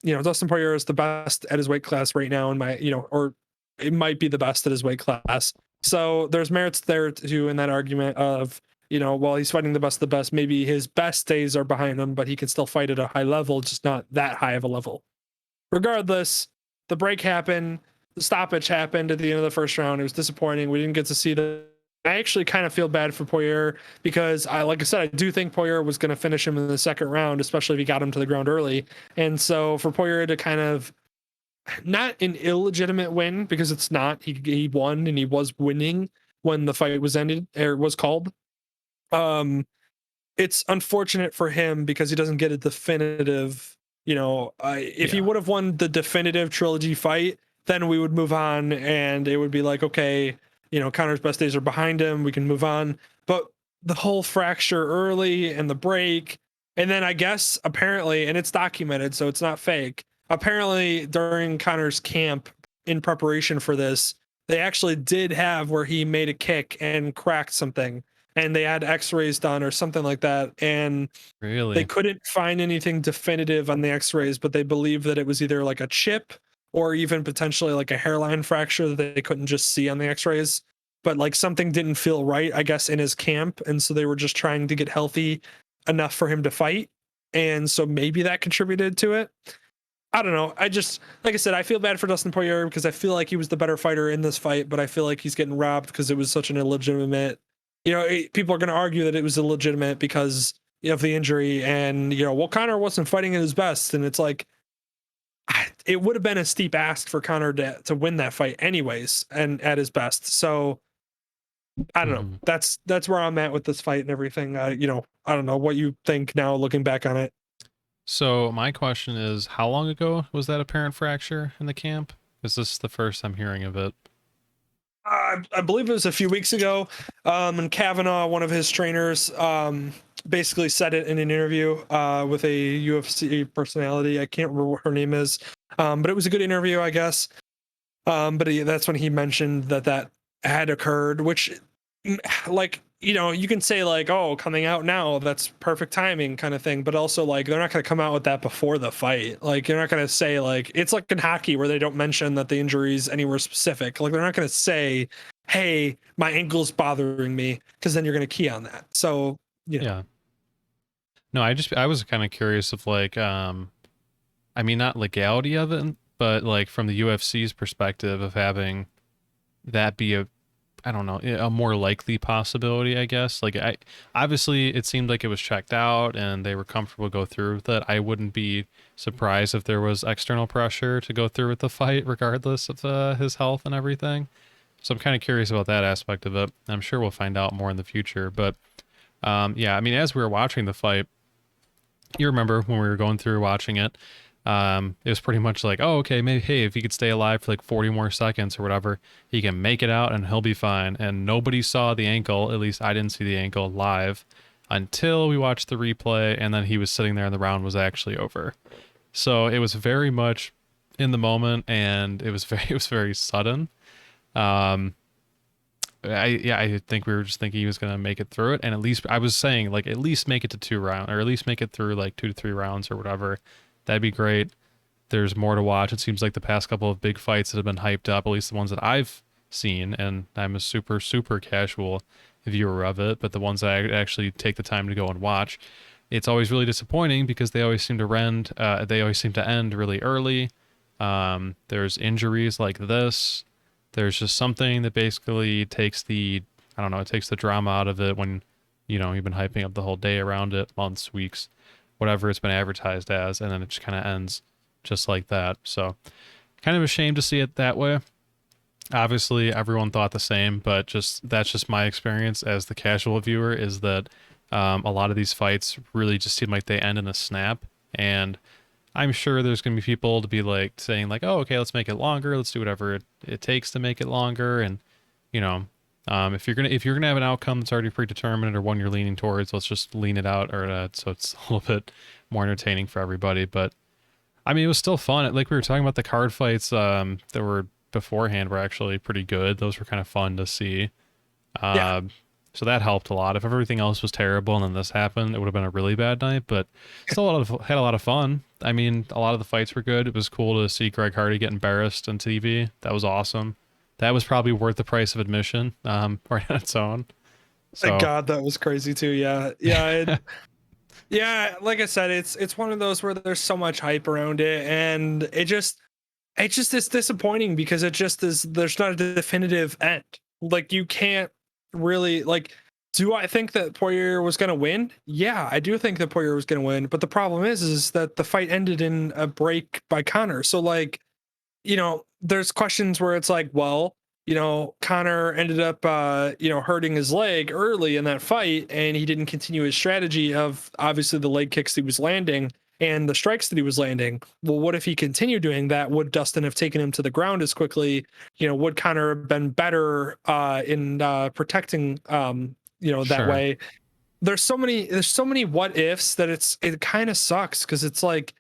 Dustin Poirier is the best at his weight class right now in my, or it might be the best at his weight class. So there's merits there too in that argument of, while he's fighting the best of the best, maybe his best days are behind him, but he can still fight at a high level, just not that high of a level. Regardless, the break happened, the stoppage happened at the end of the first round. It was disappointing. We didn't get to see the. I actually kind of feel bad for Poirier because like I said, I do think Poirier was going to finish him in the second round, especially if he got him to the ground early. And so for Poirier to kind of, not an illegitimate win, because it's not, he won and he was winning when the fight was ended or was called. It's unfortunate for him because he doesn't get a definitive, if he would have won the definitive trilogy fight, then we would move on and it would be like, okay, Conor's best days are behind him, we can move on. But the whole fracture early and the break, and then I guess apparently, and it's documented, so it's not fake, apparently during Conor's camp in preparation for this, they actually did have where he made a kick and cracked something, and they had x-rays done or something like that, and Really? they couldn't find anything definitive on the x-rays, but they believe that it was either like a chip or even potentially like a hairline fracture that they couldn't just see on the x-rays. But like something didn't feel right, I guess, in his camp, and so they were just trying to get healthy enough for him to fight, and so maybe that contributed to it. I don't know. I just, like I said, I feel bad for Dustin Poirier because I feel like he was the better fighter in this fight, but I feel like he's getting robbed because it was such an illegitimate. People are going to argue that it was illegitimate because of the injury, and well, Conor wasn't fighting at his best, and it's like it would have been a steep ask for Conor to win that fight anyways, and at his best. So I don't know. That's where I'm at with this fight and everything. I don't know what you think now looking back on it. So my question is, how long ago was that apparent fracture in the camp? Is this the first I'm hearing of it? I believe it was a few weeks ago. And Kavanaugh, one of his trainers, basically said it in an interview with a UFC personality. I can't remember what her name is, but it was a good interview, I guess. But that's when he mentioned that had occurred, which, like, you can say like, oh, coming out now, that's perfect timing kind of thing. But also like, they're not going to come out with that before the fight. Like, you're not going to say like, it's like in hockey where they don't mention that the injury's anywhere specific. Like, they're not going to say, hey, my ankle's bothering me, because then you're going to key on that. So, Yeah. No, I was kind of curious of like, I mean, not legality of it, but like from the UFC's perspective of having that be I don't know, a more likely possibility, I guess. Like, obviously it seemed like it was checked out and they were comfortable to go through with it. I wouldn't be surprised if there was external pressure to go through with the fight, regardless of his health and everything. So I'm kind of curious about that aspect of it. I'm sure we'll find out more in the future. But yeah, I mean, as we were watching the fight, you remember when we were going through watching it, it was pretty much like, oh, okay, maybe, hey, if he could stay alive for like 40 more seconds or whatever, he can make it out and he'll be fine. And nobody saw the ankle, at least I didn't see the ankle live until we watched the replay, and then he was sitting there and the round was actually over. So it was very much in the moment, and it was very sudden. I think we were just thinking he was gonna make it through it, and at least I was saying like at least make it to 2 rounds, or at least make it through like 2 to 3 rounds or whatever. That'd be great. There's more to watch. It seems like the past couple of big fights that have been hyped up, at least the ones that I've seen, and I'm a super casual viewer of it, but the ones that I actually take the time to go and watch, it's always really disappointing because they always seem to end really early. There's injuries like this. There's just something that basically takes the drama out of it when, you've been hyping up the whole day around it, months, weeks, whatever it's been advertised as, and then it just kind of ends just like that. So kind of a shame to see it that way. Obviously, everyone thought the same, but that's just my experience as the casual viewer, is that a lot of these fights really just seem like they end in a snap, and I'm sure there's going to be people to be like saying like, oh, okay, let's make it longer. Let's do whatever it takes to make it longer. And, if you're going to have an outcome that's already predetermined or one you're leaning towards, let's just lean it out, or so it's a little bit more entertaining for everybody. But I mean, it was still fun. Like we were talking about, the card fights that were beforehand were actually pretty good. Those were kind of fun to see. Yeah. So that helped a lot. If everything else was terrible and then this happened, it would have been a really bad night, but still had a lot of fun. I mean, a lot of the fights were good. It was cool to see Greg Hardy get embarrassed on TV. That was awesome. that was probably worth the price of admission, right on its own. Thank So God, that was crazy too. Yeah. Like I said, it's one of those where there's so much hype around it, and it just is disappointing because it just is. There's not a definitive end. Like you can't really like. Do I think that Poirier was going to win? Yeah, I do think that Poirier was going to win. But the problem is that the fight ended in a break by Connor. So like, there's questions where it's like, well, Connor ended up, hurting his leg early in that fight, and he didn't continue his strategy of obviously the leg kicks he was landing and the strikes that he was landing. Well, what if he continued doing that? Would Dustin have taken him to the ground as quickly? Would Connor have been better in protecting, that sure, way? There's so many what ifs that it kind of sucks because it's like,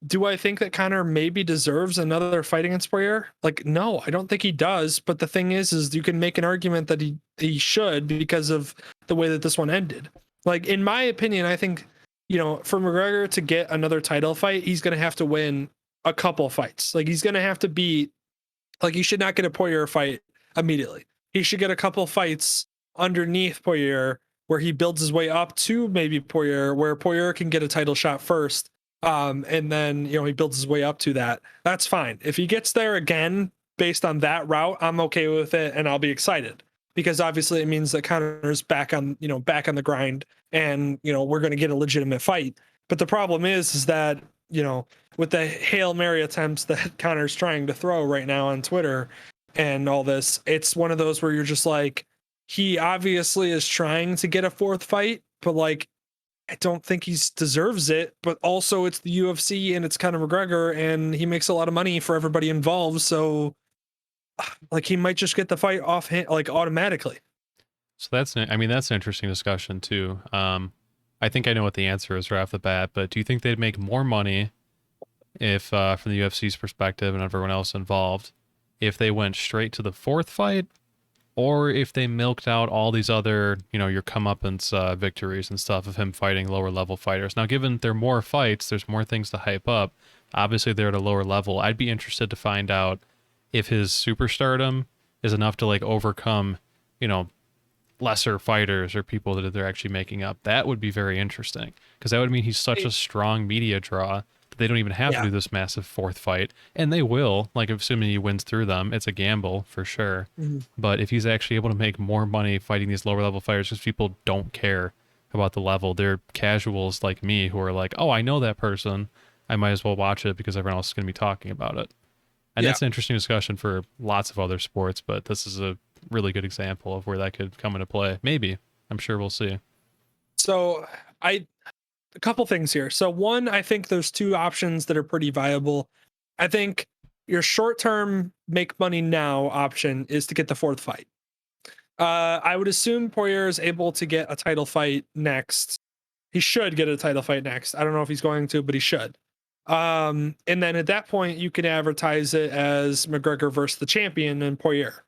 do I think that Connor maybe deserves another fight against Poirier? Like, no, I don't think he does. But the thing is you can make an argument that he should because of the way that this one ended. Like, in my opinion, I think, for McGregor to get another title fight, he's going to have to win a couple fights. Like, he's going to have to beat, like, he should not get a Poirier fight immediately. He should get a couple fights underneath Poirier where he builds his way up to maybe Poirier, where Poirier can get a title shot first. And then, he builds his way up to that. That's fine. If he gets there again based on that route, I'm okay with it and I'll be excited because obviously it means that Connor's back on the grind and, we're going to get a legitimate fight. But the problem is that, with the Hail Mary attempts that Connor's trying to throw right now on Twitter and all this, it's one of those where you're just like, he obviously is trying to get a fourth fight, but like, I don't think he deserves it, but also it's the UFC and it's Conor McGregor and he makes a lot of money for everybody involved. So like he might just get the fight off like automatically. so that's an interesting discussion too. I think I know what the answer is right off the bat, but do you think they'd make more money if, from the UFC's perspective and everyone else involved, if they went straight to the fourth fight, or if they milked out all these other, your comeuppance victories and stuff of him fighting lower level fighters? Now, given there are more fights, there's more things to hype up. Obviously, they're at a lower level. I'd be interested to find out if his superstardom is enough to like overcome, lesser fighters or people that they're actually making up. That would be very interesting because that would mean he's such a strong media draw that they don't even have to do this massive fourth fight. And they will, like, assuming he wins through them. It's a gamble for sure. Mhm. But if he's actually able to make more money fighting these lower level fighters because people don't care about the level, they're casuals like me who are like, oh, I know that person. I might as well watch it because everyone else is going to be talking about it. And that's an interesting discussion for lots of other sports, but this is a really good example of where that could come into play. Maybe. I'm sure we'll see. So a couple things here. So one, I think there's two options that are pretty viable. I think your short-term make money now option is to get the fourth fight. I would assume Poirier is able to get a title fight next. He should get a title fight next. I don't know if he's going to, but he should. And then at that point, you can advertise it as McGregor versus the champion and Poirier.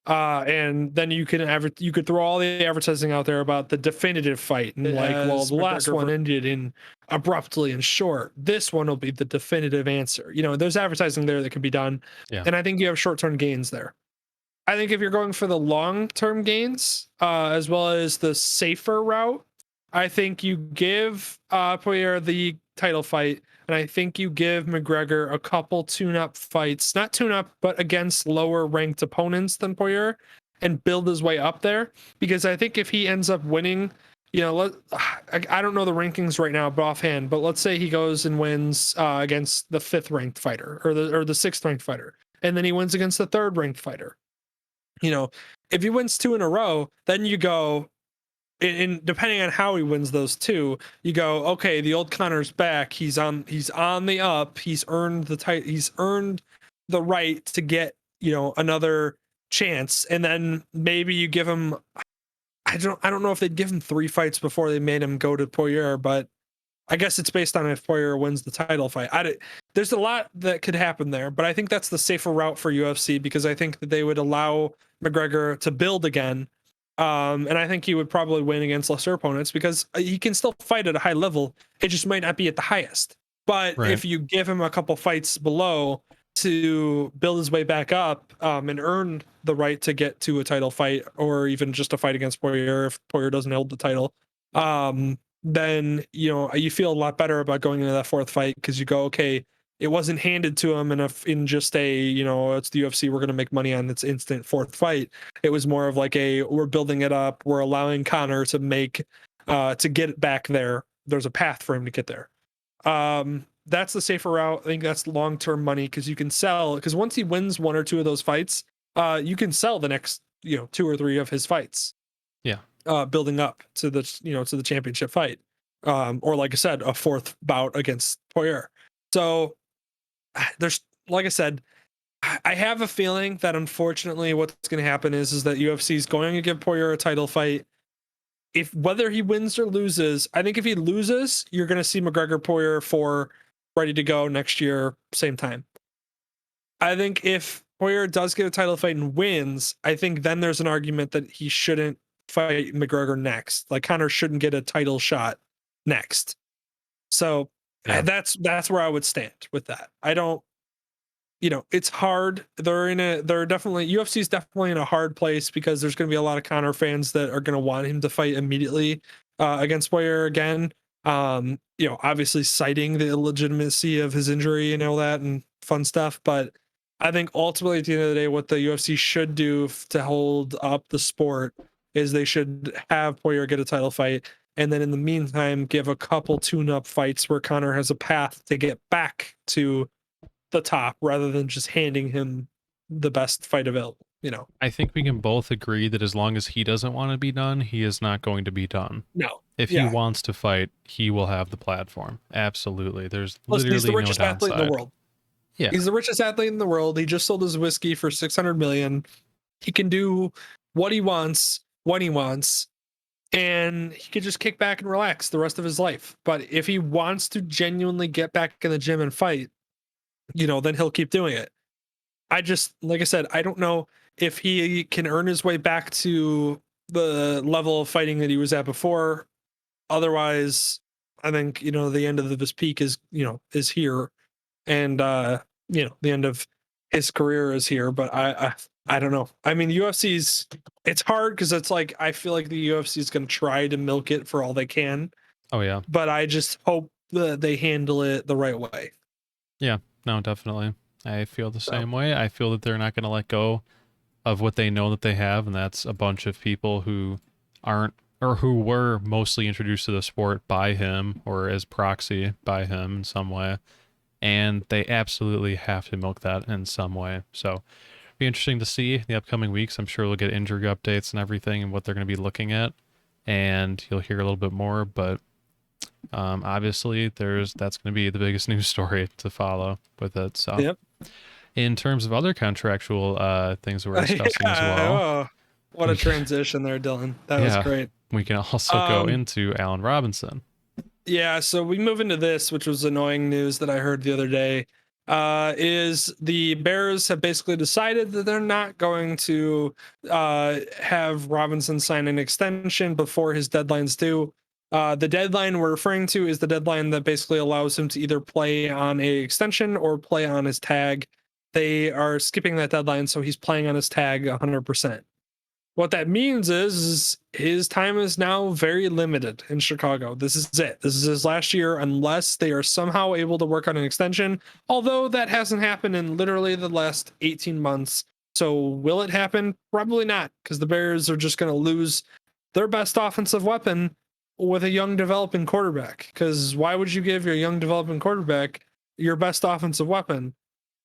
And then you could throw all the advertising out there about the definitive fight and like, well, the last one ended in abruptly and short. This one will be the definitive answer. There's advertising there that can be done. Yeah. And I think you have short-term gains there. I think if you're going for the long-term gains, as well as the safer route, I think you give Poirier the title fight, and I think you give McGregor a couple tune-up fights, not tune-up, but against lower-ranked opponents than Poirier, and build his way up there. Because I think if he ends up winning, I don't know the rankings right now, but offhand, but let's say he goes and wins against the fifth-ranked fighter or the sixth-ranked fighter, and then he wins against the third-ranked fighter. If he wins two in a row, then you go, in depending on how he wins those two, you go, okay, the old Connor's back. He's on the up. He's earned he's earned the right to get, another chance. And then maybe you give him, I don't know if they'd give him 3 fights before they made him go to Poirier, but I guess it's based on if Poirier wins the title fight. There's a lot that could happen there, but I think that's the safer route for UFC because I think that they would allow McGregor to build again. And I think he would probably win against lesser opponents because he can still fight at a high level. It just might not be at the highest. But Right. if you give him a couple fights below, to build his way back up and earn the right to get to a title fight, or even just a fight against Poirier if Poirier doesn't hold the title, then you feel a lot better about going into that fourth fight, because you go, okay, it wasn't handed to him in just a it's the UFC, we're going to make money on its instant fourth fight. It was more of like we're building it up, we're allowing Conor to get back there. There's a path for him to get there. That's the safer route. I think that's long-term money, because you can sell, because once he wins one or two of those fights, you can sell the next, two or three of his fights. Yeah. Building up to the championship fight. Or like I said, a fourth bout against Poirier. So there's, like I said, I have a feeling that unfortunately what's going to happen is that UFC is going to give Poirier a title fight. If whether he wins or loses, I think if he loses, you're going to see McGregor Poirier 4 ready to go next year, same time. I think if Poirier does get a title fight and wins, I think then there's an argument that he shouldn't fight McGregor next. Like Conor shouldn't get a title shot next. So that's where I would stand with that. I don't, it's hard. They're definitely, UFC is definitely in a hard place, because there's going to be a lot of Conor fans that are going to want him to fight immediately against Poirier again. Obviously citing the illegitimacy of his injury and all that and fun stuff. But I think ultimately at the end of the day, what the UFC should do to hold up the sport is they should have Poirier get a title fight, and then in the meantime give a couple tune-up fights where Conor has a path to get back to the top, rather than just handing him the best fight available. I think we can both agree that as long as he doesn't want to be done, he is not going to be done. No. If he wants to fight, he will have the platform. Absolutely. There's Listen, literally he's the richest no athlete in the world. Yeah. He's the richest athlete in the world. He just sold his whiskey for $600 million. He can do what he wants when he wants, and he could just kick back and relax the rest of his life. But if he wants to genuinely get back in the gym and fight, then he'll keep doing it. I just, like I said, I don't know if he can earn his way back to the level of fighting that he was at before. Otherwise, I think, the end of his peak is here. And, the end of his career is here. But I don't know. I mean, UFC's, it's hard, because it's like, I feel like the UFC is going to try to milk it for all they can. Oh, yeah. But I just hope that they handle it the right way. Yeah, no, definitely. I feel the same way. I feel that they're not going to let go of what they know that they have, and that's a bunch of people who aren't, or who were mostly introduced to the sport by him or as proxy by him in some way. And they absolutely have to milk that in some way. So be interesting to see the upcoming weeks. I'm sure we'll get injury updates and everything and what they're going to be looking at, and you'll hear a little bit more. But obviously that's going to be the biggest news story to follow with it. So in terms of other contractual things that we're discussing as well. Oh, what a transition there, Dylan. That was great. We can also go into Allen Robinson. Yeah, so we move into this, which was annoying news that I heard the other day. Is the Bears have basically decided that they're not going to have Robinson sign an extension before his deadline's due. The deadline we're referring to is the deadline that basically allows him to either play on a extension or play on his tag. They are skipping that deadline, so he's playing on his tag 100%. What that means is his time is now very limited in Chicago. This is it. This is his last year, unless they are somehow able to work on an extension, although that hasn't happened in literally the last 18 months. So will it happen? Probably not, because the Bears are just going to lose their best offensive weapon with a young developing quarterback. Because why would you give your young developing quarterback your best offensive weapon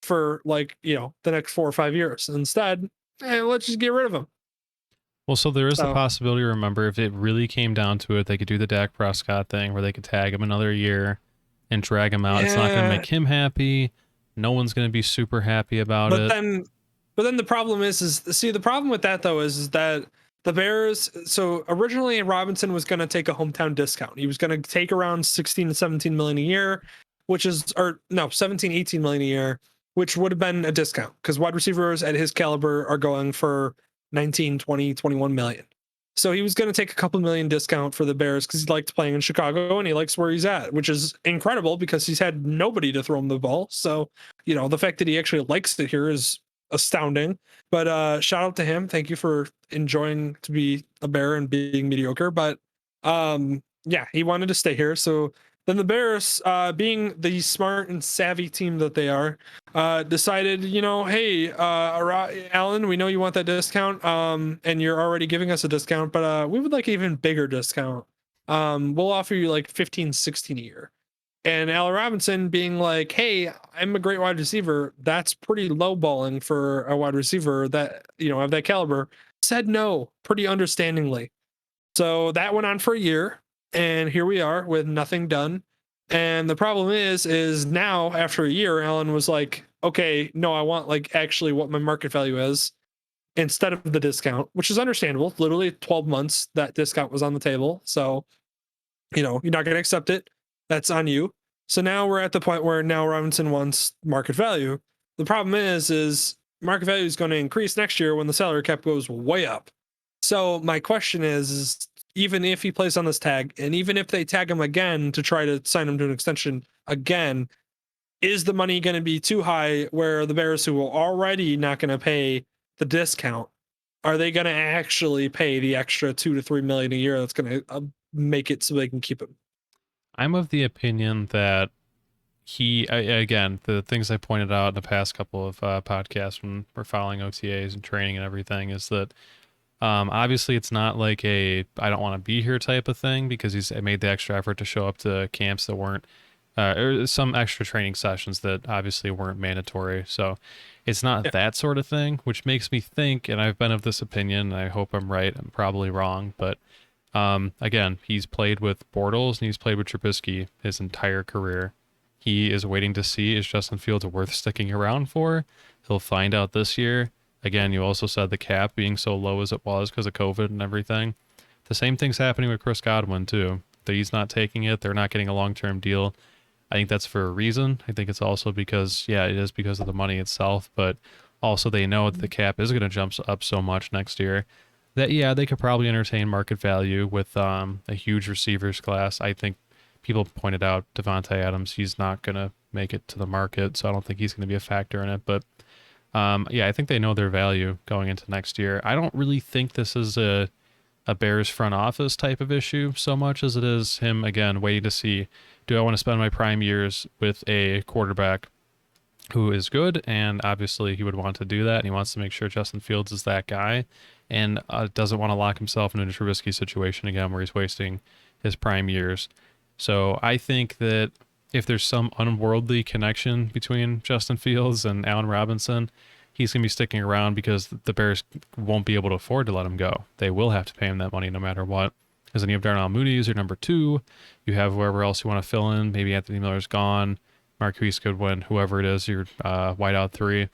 for the next 4 or 5 years? Instead, let's just get rid of him. Well, so there is the possibility, remember, if it really came down to it, they could do the Dak Prescott thing where they could tag him another year and drag him out. Yeah. It's not going to make him happy. No one's going to be super happy about it. But then the problem is the problem with that, though, is that the Bears, so originally Robinson was going to take a hometown discount. He was going to take around 16 to 17 million a year, 17, 18 million a year, which would have been a discount, because wide receivers at his caliber are going for 19, 20, 21 million. So he was going to take a couple million discount for the Bears because he liked playing in Chicago and he likes where he's at, which is incredible because he's had nobody to throw him the ball. So, the fact that he actually likes it here is astounding. But shout out to him. Thank you for enjoying to be a Bear and being mediocre. But yeah, he wanted to stay here. So then the Bears, being the smart and savvy team that they are, decided, hey, Alan, we know you want that discount, and you're already giving us a discount, but we would like an even bigger discount. We'll offer you like 15, 16 a year. And Allen Robinson being like, hey, I'm a great wide receiver. That's pretty lowballing for a wide receiver that, of that caliber, said no pretty understandingly. So that went on for a year, and here we are with nothing done. And the problem is now after a year, Alan was like, okay, no, I want like actually what my market value is instead of the discount, which is understandable. Literally 12 months that discount was on the table. So, you're not going to accept it. That's on you. So now we're at the point where now Robinson wants market value. The problem is market value is going to increase next year when the salary cap goes way up. So my question is even if he plays on this tag, and even if they tag him again to try to sign him to an extension again, is the money going to be too high where the Bears, who are already not going to pay the discount, are they going to actually pay the extra 2 to 3 million a year that's going to make it so they can keep him? I'm of the opinion that again, the things I pointed out in the past couple of podcasts when we're following OTAs and training and everything is that obviously it's not like a I don't want to be here type of thing because he's made the extra effort to show up to camps that weren't or some extra training sessions that obviously weren't mandatory. So it's not that sort of thing, which makes me think, and I've been of this opinion, and I hope I'm right, I'm probably wrong, but again, he's played with Bortles and he's played with Trubisky his entire career. He is waiting to see is Justin Fields worth sticking around for. He'll find out this year. Again, you also said the cap being so low as it was because of COVID and everything. The same thing's happening with Chris Godwin too. He's not taking it. They're not getting a long-term deal. I think that's for a reason. I think it's also because, it is because of the money itself, but also they know that the cap is going to jump up so much next year that, they could probably entertain market value with a huge receivers class. I think people pointed out Devontae Adams, he's not going to make it to the market, so I don't think he's going to be a factor in it. But I think they know their value going into next year. I don't really think this is a Bears front office type of issue so much as it is him, again, waiting to see, do I want to spend my prime years with a quarterback who is good? And obviously he would want to do that, and he wants to make sure Justin Fields is that guy and doesn't want to lock himself into a Trubisky situation again where he's wasting his prime years. So I think that if there's some unworldly connection between Justin Fields and Allen Robinson, he's going to be sticking around because the Bears won't be able to afford to let him go. They will have to pay him that money no matter what. Because then you have Darnell Mooney as your number 2. You have whoever else you want to fill in. Maybe Anthony Miller's gone. Marquise Goodwin, whoever it is, your wideout 3.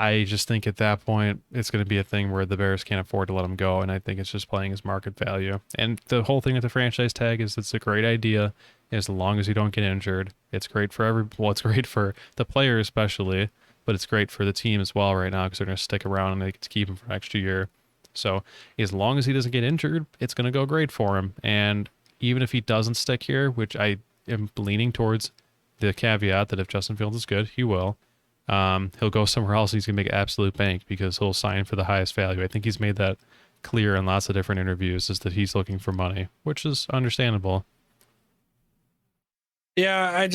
I just think at that point, it's going to be a thing where the Bears can't afford to let him go, and I think it's just playing his market value. And the whole thing with the franchise tag is it's a great idea as long as you don't get injured. It's great for it's great for the player especially, but it's great for the team as well right now because they're going to stick around and they get to keep him for an extra year. So as long as he doesn't get injured, it's going to go great for him. And even if he doesn't stick here, which I am leaning towards the caveat that if Justin Fields is good, he will. He'll go somewhere else. He's going to make absolute bank because he'll sign for the highest value. I think he's made that clear in lots of different interviews is that he's looking for money, which is understandable. Yeah,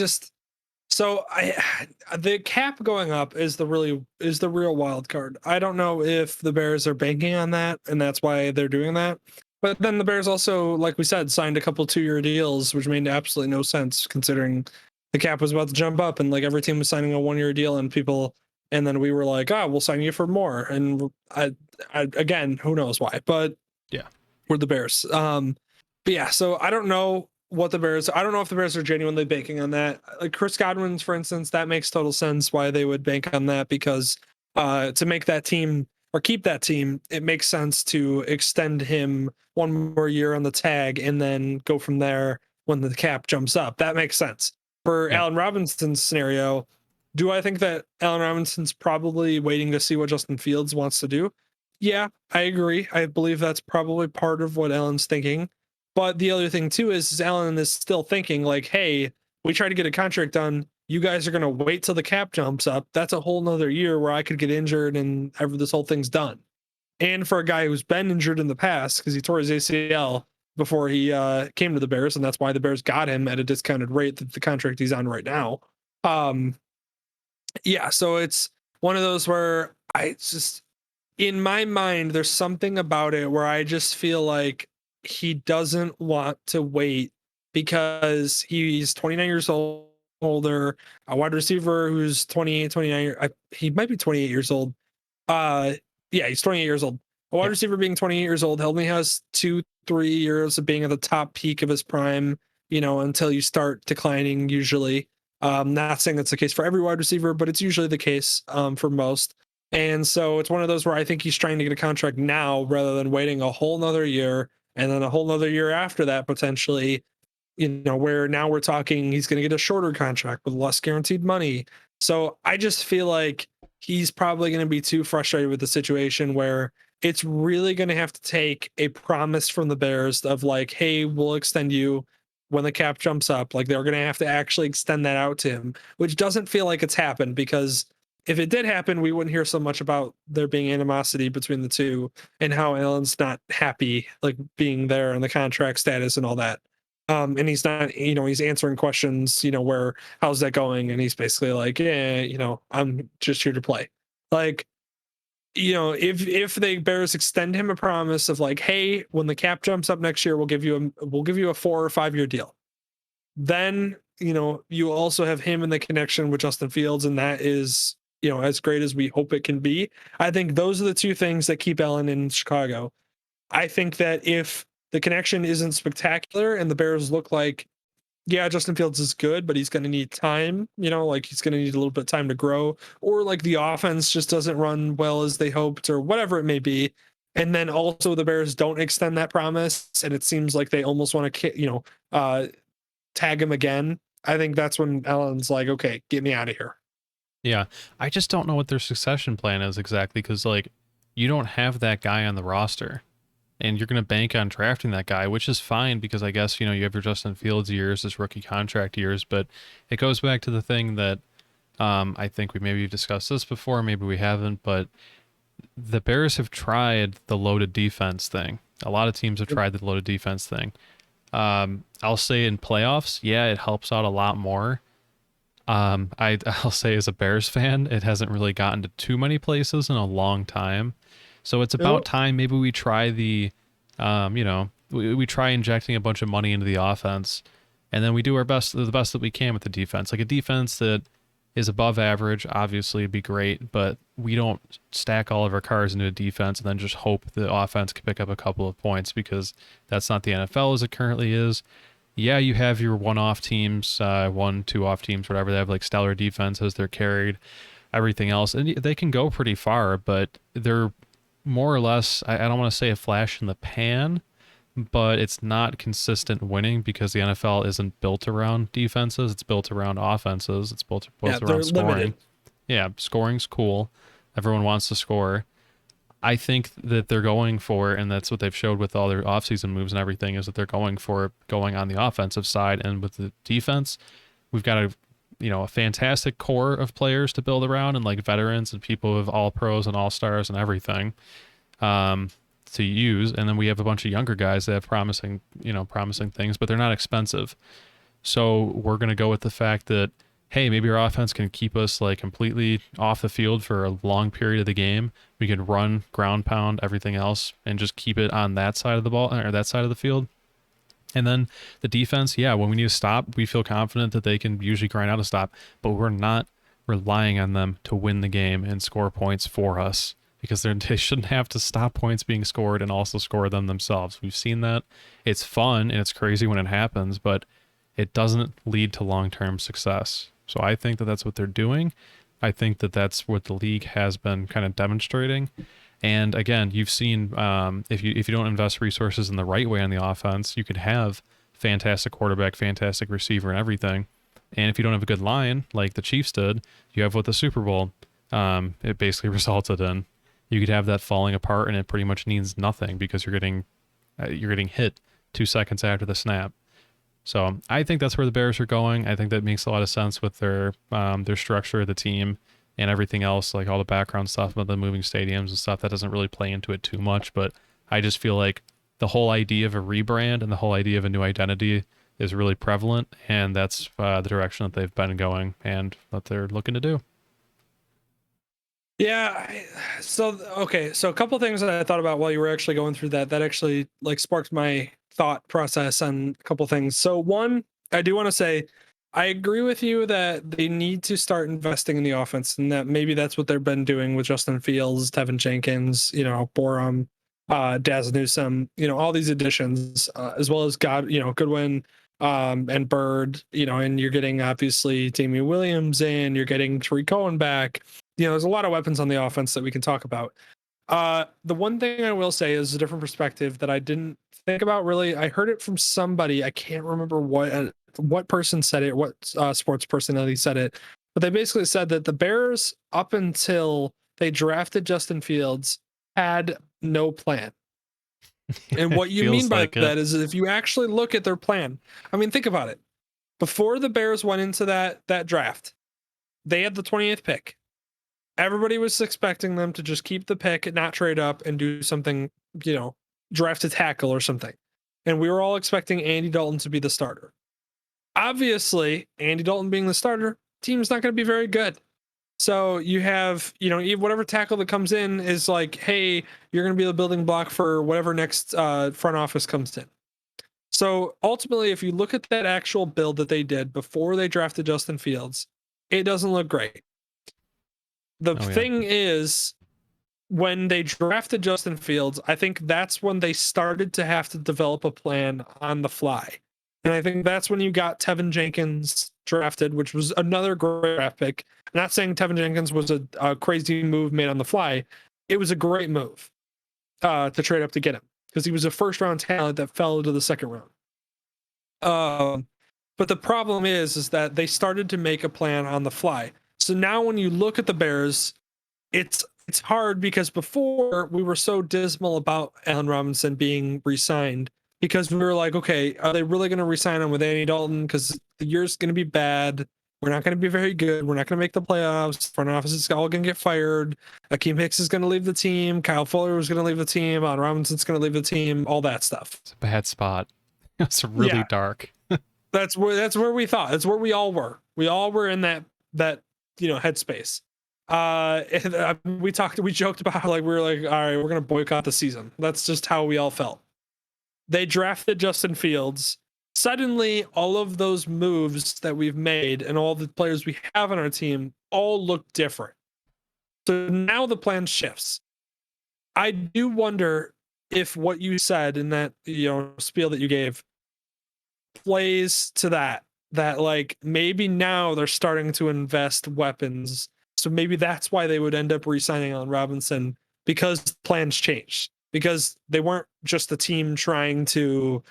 the cap going up is the real wild card. I don't know if the Bears are banking on that and that's why they're doing that. But then the Bears also, like we said, signed a couple 2-year deals, which made absolutely no sense considering the cap was about to jump up and like every team was signing a 1-year deal and then we were like, we'll sign you for more. And I again, who knows why, but yeah, we're the Bears. But yeah, so I don't know if the Bears are genuinely banking on that. Like Chris Godwin's, for instance, that makes total sense why they would bank on that because to make that team or keep that team, it makes sense to extend him 1 more year on the tag and then go from there when the cap jumps up. That makes sense. For Allen Robinson's scenario, do I think that Allen Robinson's probably waiting to see what Justin Fields wants to do? Yeah, I agree. I believe that's probably part of what Allen's thinking. But the other thing too is Allen is still thinking like, hey, we try to get a contract done. You guys are gonna wait till the cap jumps up. That's a whole nother year where I could get injured and this whole thing's done. And for a guy who's been injured in the past, because he tore his ACL before he came to the Bears, and that's why the Bears got him at a discounted rate, the contract he's on right now. Um, yeah, so it's one of those where I just, in my mind, there's something about it where I just feel like he doesn't want to wait because he's 29 years old, older, a wide receiver who's 28, 29. He might be 28 years old. uh, yeah, he's 28 years old. A wide Yeah. receiver being 28 years old, he only has 2, 3 years of being at the top peak of his prime, until you start declining usually. Not saying that's the case for every wide receiver, but it's usually the case for most. And so it's one of those where I think he's trying to get a contract now rather than waiting a whole nother year and then a whole nother year after that potentially, where now we're talking he's going to get a shorter contract with less guaranteed money. So I just feel like he's probably going to be too frustrated with the situation where it's really going to have to take a promise from the Bears of like, hey, we'll extend you when the cap jumps up. Like they're going to have to actually extend that out to him, which doesn't feel like it's happened because if it did happen, we wouldn't hear so much about there being animosity between the two and how Allen's not happy, like being there and the contract status and all that. And he's not, he's answering questions, where how's that going? And he's basically like, yeah, I'm just here to play. Like, if the Bears extend him a promise of like, hey, when the cap jumps up next year, we'll give you a 4 or 5 year deal. Then, you also have him in the connection with Justin Fields, and that is, as great as we hope it can be. I think those are the two things that keep Allen in Chicago. I think that if the connection isn't spectacular and the Bears look like, yeah, Justin Fields is good, but he's going to need time, like he's going to need a little bit of time to grow, or like the offense just doesn't run well as they hoped, or whatever it may be. And then also the Bears don't extend that promise, and it seems like they almost want to, tag him again. I think that's when Allen's like, okay, get me out of here. Yeah. I just don't know what their succession plan is exactly because, like, you don't have that guy on the roster and you're going to bank on drafting that guy, which is fine because I guess, you have your Justin Fields years, his rookie contract years, but it goes back to the thing that I think we maybe discussed this before, maybe we haven't, but the Bears have tried the loaded defense thing. A lot of teams have tried the loaded defense thing. I'll say in playoffs, yeah, it helps out a lot more. I'll say as a Bears fan, it hasn't really gotten to too many places in a long time. So it's about time maybe we try we try injecting a bunch of money into the offense, and then we do the best that we can with the defense. Like a defense that is above average, obviously would be great, but we don't stack all of our cards into a defense and then just hope the offense can pick up a couple of points because that's not the NFL as it currently is. Yeah, you have your one-off teams, 1, 2 off teams, whatever. They have like stellar defenses. They're carried, everything else, and they can go pretty far. But they're more or less, I don't want to say a flash in the pan, but it's not consistent winning because the NFL isn't built around defenses. It's built around offenses. It's built Yeah, around they're scoring. limited. Yeah, scoring's cool. Everyone wants to score. I think that they're going for, and that's what they've showed with all their offseason moves and everything, is that they're going for going on the offensive side. And with the defense, we've got a fantastic core of players to build around and like veterans and people with all pros and all stars and everything to use. And then we have a bunch of younger guys that have promising things, but they're not expensive. So we're going to go with the fact that, hey, maybe our offense can keep us like completely off the field for a long period of the game. We can run, ground pound, everything else, and just keep it on that side of the ball or that side of the field. And then the defense, yeah, when we need to stop, we feel confident that they can usually grind out a stop, but we're not relying on them to win the game and score points for us because they shouldn't have to stop points being scored and also score them themselves. We've seen that. It's fun and it's crazy when it happens, but it doesn't lead to long-term success. So I think that that's what they're doing. I think that that's what the league has been kind of demonstrating. And again, you've seen if you don't invest resources in the right way on the offense, you could have fantastic quarterback, fantastic receiver, and everything. And if you don't have a good line, like the Chiefs did, you have what the Super Bowl it basically resulted in. you could have that falling apart and it pretty much means nothing because you're getting hit 2 seconds after the snap. So I think that's where the Bears are going. I think that makes a lot of sense with their structure of the team and everything else, like all the background stuff about the moving stadiums and stuff. That doesn't really play into it too much, but I just feel like the whole idea of a rebrand and the whole idea of a new identity is really prevalent, and that's the direction that they've been going and what they're looking to do. Yeah. So a couple things that I thought about while you were actually going through that actually like sparked my thought process on a couple things. So one, I do want to say I agree with you that they need to start investing in the offense, and that maybe that's what they've been doing with Justin Fields, Tevin Jenkins, Borum, Daz Newsome, all these additions, as well as Goodwin, and Bird, and you're getting obviously Damian Williams in, you're getting Tariq Cohen back. There's a lot of weapons on the offense that we can talk about. The one thing I will say is a different perspective that I didn't think about really. I heard it from somebody. I can't remember what person said it, what sports personality said it, but they basically said that the Bears, up until they drafted Justin Fields, had no plan. And what you mean by that is if you actually look at their plan, I mean, think about it. Before the Bears went into that draft, they had the 28th pick. Everybody was expecting them to just keep the pick, not trade up, and do something, draft a tackle or something. And we were all expecting Andy Dalton to be the starter. Obviously, Andy Dalton being the starter, team's not going to be very good. So you have, whatever tackle that comes in is like, hey, you're going to be the building block for whatever next front office comes in. So ultimately, if you look at that actual build that they did before they drafted Justin Fields, it doesn't look great. The thing is, when they drafted Justin Fields, I think that's when they started to have to develop a plan on the fly. And I think that's when you got Tevin Jenkins drafted, which was another great draft pick. I'm not saying Tevin Jenkins was a crazy move made on the fly. It was a great move to trade up to get him because he was a first-round talent that fell into the second round. But the problem is that they started to make a plan on the fly. So now when you look at the Bears, it's hard because before we were so dismal about Allen Robinson being re-signed because we were like, okay, are they really going to re-sign him with Andy Dalton? Because the year's going to be bad. We're not going to be very good. We're not going to make the playoffs. Front office is all going to get fired. Akeem Hicks is going to leave the team. Kyle Fuller was going to leave the team. Allen Robinson's going to leave the team. All that stuff. It's a bad spot. It's really dark. That's where we thought. That's where we all were. We all were in that headspace. We joked about how, like, we were like, all right, we're gonna boycott the season. That's just how we all felt. They drafted Justin Fields. Suddenly, all of those moves that we've made and all the players we have on our team all look different. So now the plan shifts. I do wonder if what you said in that spiel that you gave plays to that like maybe now they're starting to invest weapons. So maybe that's why they would end up re-signing Allen Robinson, because plans changed, because they weren't just a team trying to,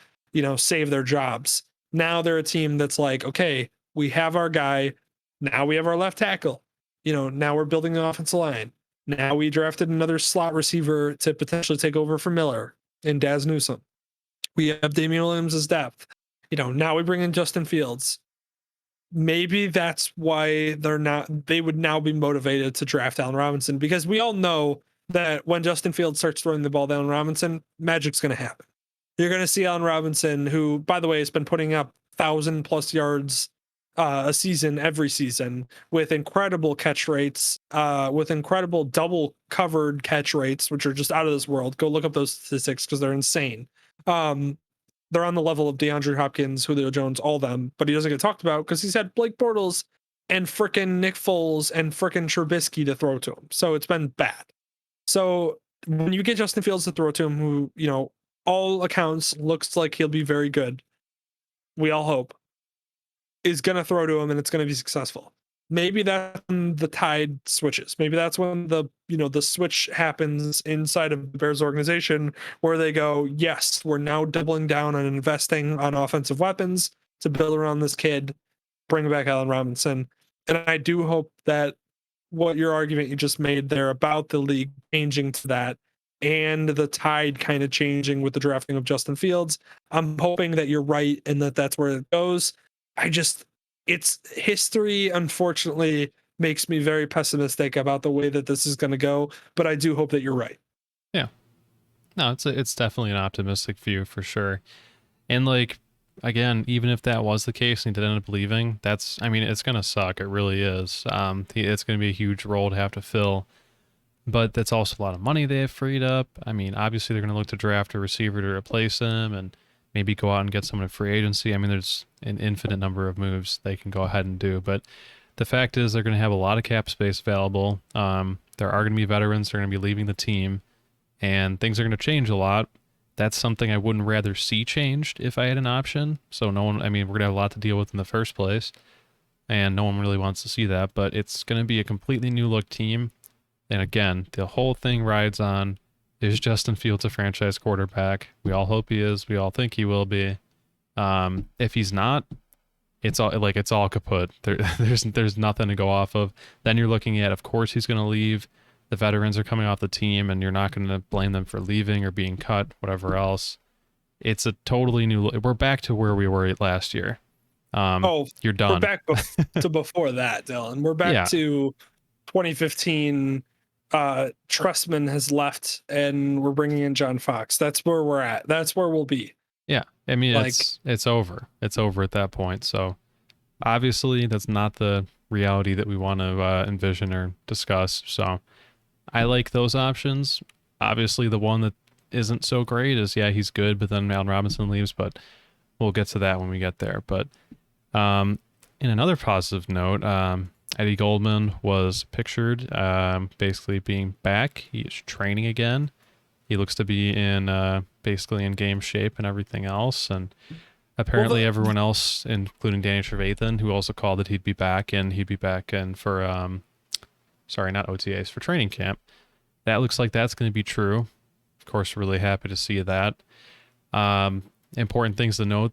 save their jobs. Now they're a team that's like, okay, we have our guy. Now we have our left tackle. Now we're building the offensive line. Now we drafted another slot receiver to potentially take over for Miller and Daz Newsome. We have Damian Williams as depth. Now we bring in Justin Fields. Maybe that's why they would now be motivated to draft Allen Robinson, because we all know that when Justin Fields starts throwing the ball to Allen Robinson, magic's going to happen. You're going to see Allen Robinson, who, by the way, has been putting up 1,000+ yards a season, every season, with incredible catch rates, with incredible double covered catch rates, which are just out of this world. Go look up those statistics because they're insane. They're on the level of DeAndre Hopkins, Julio Jones, all them, but he doesn't get talked about because he's had Blake Bortles and frickin' Nick Foles and frickin' Trubisky to throw to him. So it's been bad. So when you get Justin Fields to throw to him, who, all accounts looks like he'll be very good, we all hope, is going to throw to him and it's going to be successful. Maybe that's when the tide switches. Maybe that's when the switch happens inside of the Bears organization, where they go, yes, we're now doubling down on investing on offensive weapons to build around this kid, bring back Allen Robinson. And I do hope that what your argument you just made there about the league changing to that and the tide kind of changing with the drafting of Justin Fields. I'm hoping that you're right and that that's where it goes. I just, it's history, unfortunately, makes me very pessimistic about the way that this is going to go. But I do hope that you're right. Yeah. No, it's definitely an optimistic view for sure. And like, again, even if that was the case and he did end up leaving, I mean, it's gonna suck. It really is. It's gonna be a huge role to have to fill, but that's also a lot of money they have freed up. I mean, obviously they're gonna look to draft a receiver to replace him and maybe go out and get someone in free agency. I mean, there's an infinite number of moves they can go ahead and do, but the fact is they're gonna have a lot of cap space available. There are gonna be veterans that are gonna be leaving the team, and things are gonna change a lot. That's something I wouldn't rather see changed if I had an option. So no one, I mean, we're gonna have a lot to deal with in the first place, and no one really wants to see that, but it's gonna be a completely new look team. And again, the whole thing rides on, is Justin Fields a franchise quarterback? We all hope he is. We all think he will be. If he's not, it's all kaput. There's nothing to go off of. Then you're looking at, of course, he's gonna leave. The veterans are coming off the team, and you're not going to blame them for leaving or being cut, whatever else. It's a totally new. We're back to where we were last year. You're done. We're back to before that, Dylan. We're back to 2015. Trustman has left, and we're bringing in John Fox. That's where we're at. That's where we'll be. Yeah, I mean, it's over. It's over at that point. So obviously, that's not the reality that we want to envision or discuss. So I like those options. Obviously, the one that isn't so great is, he's good, but then Allen Robinson leaves, but we'll get to that when we get there. But in another positive note, Eddie Goldman was pictured basically being back. He's training again. He looks to be basically in game shape and everything else. And apparently everyone else, including Danny Trevathan, who also called that he'd be back, and he'd be back in for not OTAs, for training camp. That looks like that's going to be true. Of course, really happy to see that. Important things to note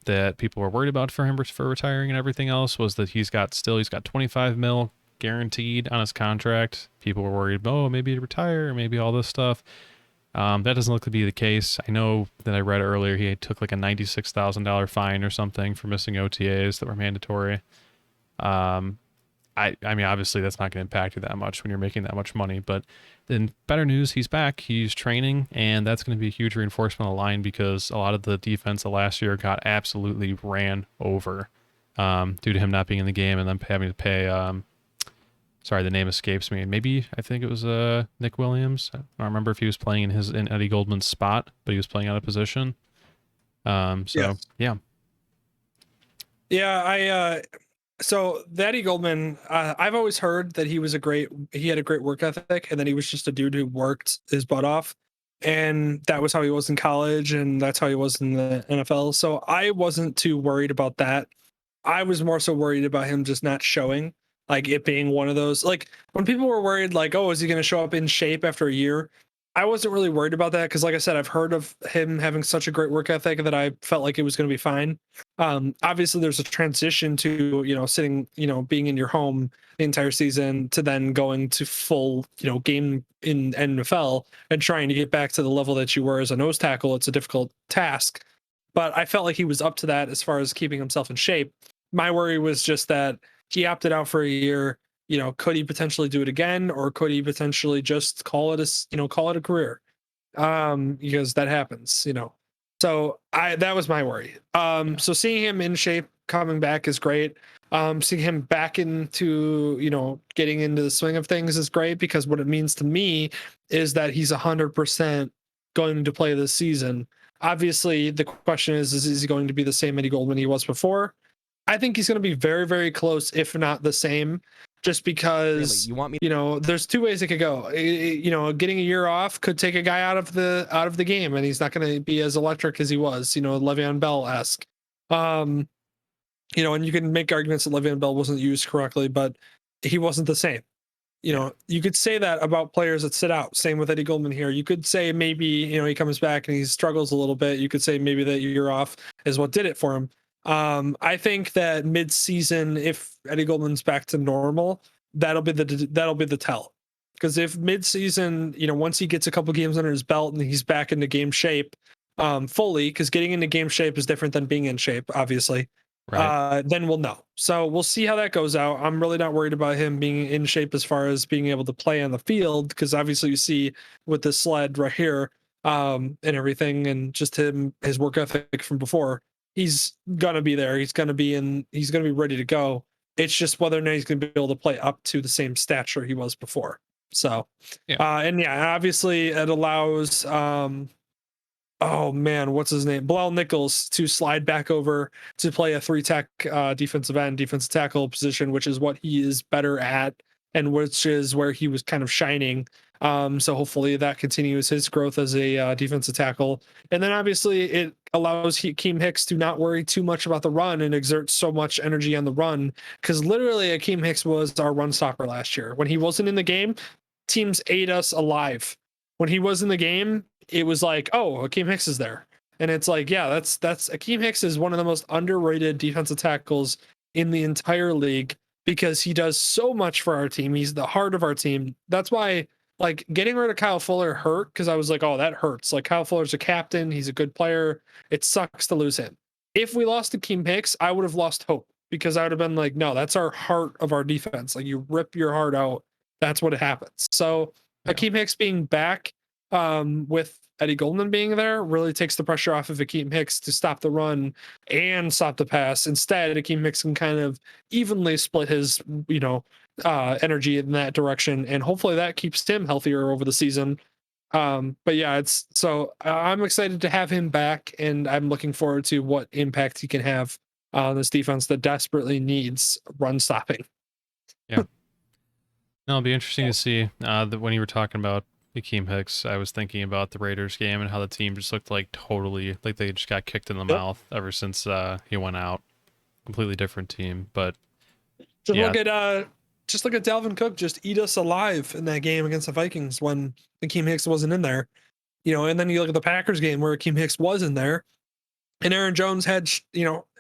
that people were worried about for him for retiring and everything else was that he's got 25 mil guaranteed on his contract. People were worried, maybe he'd retire, maybe all this stuff. That doesn't look to be the case. I know that I read earlier he took like a $96,000 fine or something for missing OTAs that were mandatory. I mean, obviously that's not going to impact you that much when you're making that much money, but then better news, he's back, he's training, and that's going to be a huge reinforcement of the line because a lot of the defense of last year got absolutely ran over due to him not being in the game and then having to pay, the name escapes me. Maybe, I think it was Nick Williams. I don't remember if he was playing in Eddie Goldman's spot, but he was playing out of position. Yes. Yeah. Yeah, so Eddie Goldman, I've always heard that he had a great work ethic, and that he was just a dude who worked his butt off, and that was how he was in college, and that's how he was in the NFL. So I wasn't too worried about that. I was more so worried about him just not showing, like it being one of those, like when people were worried, like, oh, is he going to show up in shape after a year? I wasn't really worried about that because, like I said, I've heard of him having such a great work ethic that I felt like it was going to be fine. Obviously, there's a transition to sitting, being in your home the entire season to then going to full, game in NFL and trying to get back to the level that you were as a nose tackle. It's a difficult task, but I felt like he was up to that as far as keeping himself in shape. My worry was just that he opted out for a year. Could he potentially do it again, or could he potentially just call it a career? Because that happens, So that was my worry. So seeing him in shape, coming back is great. Seeing him back into, getting into the swing of things is great, because what it means to me is that he's 100% going to play this season. Obviously, the question is he going to be the same Eddie Goldman he was before? I think he's going to be very, very close, if not the same. Just because, Really? You want me there's two ways it could go. Getting a year off could take a guy out of the game, and he's not going to be as electric as he was, Le'Veon Bell-esque. And you can make arguments that Le'Veon Bell wasn't used correctly, but he wasn't the same. You could say that about players that sit out. Same with Eddie Goldman here. You could say maybe, he comes back and he struggles a little bit. You could say maybe that year off is what did it for him. I think that mid-season, if Eddie Goldman's back to normal, that'll be the tell. Because if midseason, once he gets a couple games under his belt and he's back into game shape, fully, because getting into game shape is different than being in shape, obviously. Right. Then we'll know. So we'll see how that goes out. I'm really not worried about him being in shape as far as being able to play on the field, because obviously you see with the sled right here, and everything, and just his work ethic from before, he's gonna be there. He's gonna be ready to go. It's just whether or not he's gonna be able to play up to the same stature he was before. So, Yeah. and yeah, obviously it allows oh man, what's his name? Bilal Nichols to slide back over to play a three tech defensive end, defensive tackle position, which is what he is better at, and which is where he was kind of shining. So hopefully that continues his growth as a defensive tackle. And then obviously it allows Akeem Hicks to not worry too much about the run and exert so much energy on the run, because literally Akeem Hicks was our run stopper last year. When he wasn't in the game, teams ate us alive. When he was in the game, it was like, oh, Akeem Hicks is there. And it's like, yeah, that's Akeem Hicks is one of the most underrated defensive tackles in the entire league, because he does so much for our team. He's the heart of our team. That's why, like, getting rid of Kyle Fuller hurt, because I was like, oh, that hurts. Like, Kyle Fuller's a captain. He's a good player. It sucks to lose him. If we lost Akeem Hicks, I would have lost hope, because I would have been like, no, that's our heart of our defense. Like, you rip your heart out, that's what happens. So Yeah. Akeem Hicks being back, with Eddie Goldman being there, really takes the pressure off of Akeem Hicks to stop the run and stop the pass. Instead, Akeem Hicks can kind of evenly split his, energy in that direction, and hopefully that keeps him healthier over the season. But yeah, it's so I'm excited to have him back, and I'm looking forward to what impact he can have on this defense that desperately needs run stopping. Yeah. No, it'll be interesting to see. That when you were talking about Akeem Hicks, I was thinking about the Raiders game and how the team just looked like totally like they just got kicked in the Yep. mouth ever since he went out. Completely different team, but Just yeah. look at Dalvin Cook just eat us alive in that game against the Vikings when Akeem Hicks wasn't in there. And then you look at the Packers game where Akeem Hicks was in there, and Aaron Jones had,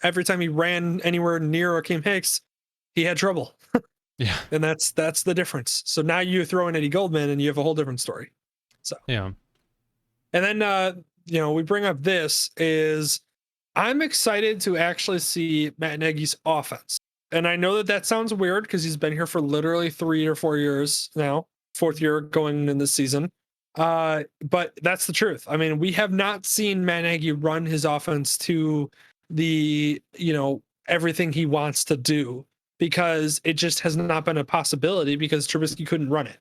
every time he ran anywhere near Akeem Hicks, he had trouble. Yeah. And that's the difference. So now you throw in Eddie Goldman and you have a whole different story. So Yeah. and then we bring up this is I'm excited to actually see Matt Nagy's offense. And I know that sounds weird because he's been here for literally 3 or 4 years now, fourth year going in this season. But that's the truth. I mean, we have not seen Matt Nagy run his offense to the, everything he wants to do, because it just has not been a possibility because Trubisky couldn't run it.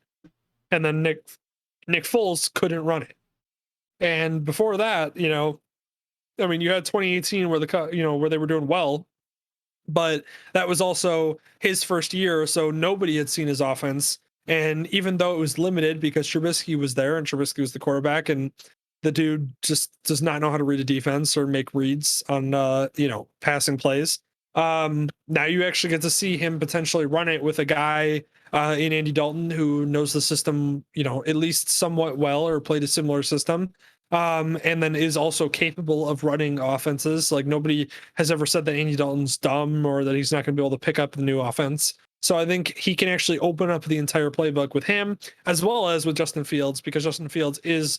And then Nick Foles couldn't run it. And before that, I mean, you had 2018 where where they were doing well, but that was also his first year, so nobody had seen his offense. And even though it was limited because Trubisky was there and Trubisky was the quarterback, and the dude just does not know how to read a defense or make reads on passing plays. Now you actually get to see him potentially run it with a guy in Andy Dalton who knows the system, at least somewhat well, or played a similar system. And then is also capable of running offenses. Like, nobody has ever said that Andy Dalton's dumb or that he's not going to be able to pick up the new offense. So I think he can actually open up the entire playbook with him, as well as with Justin Fields, because Justin Fields is,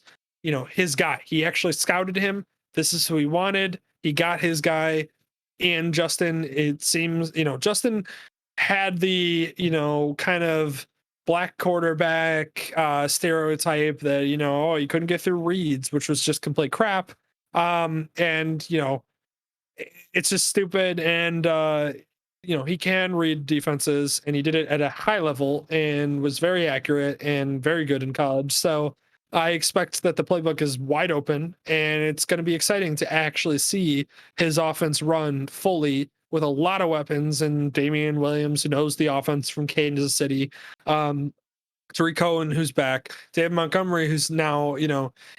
his guy. He actually scouted him. This is who he wanted. He got his guy. And Justin, it seems, Justin had the, kind of black quarterback stereotype that, oh, you couldn't get through reads, which was just complete crap. And, it's just stupid. And, he can read defenses, and he did it at a high level and was very accurate and very good in college. So I expect that the playbook is wide open, and it's going to be exciting to actually see his offense run fully with a lot of weapons, and Damian Williams, who knows the offense from Kansas City, Tariq Cohen, who's back, David Montgomery, who's now,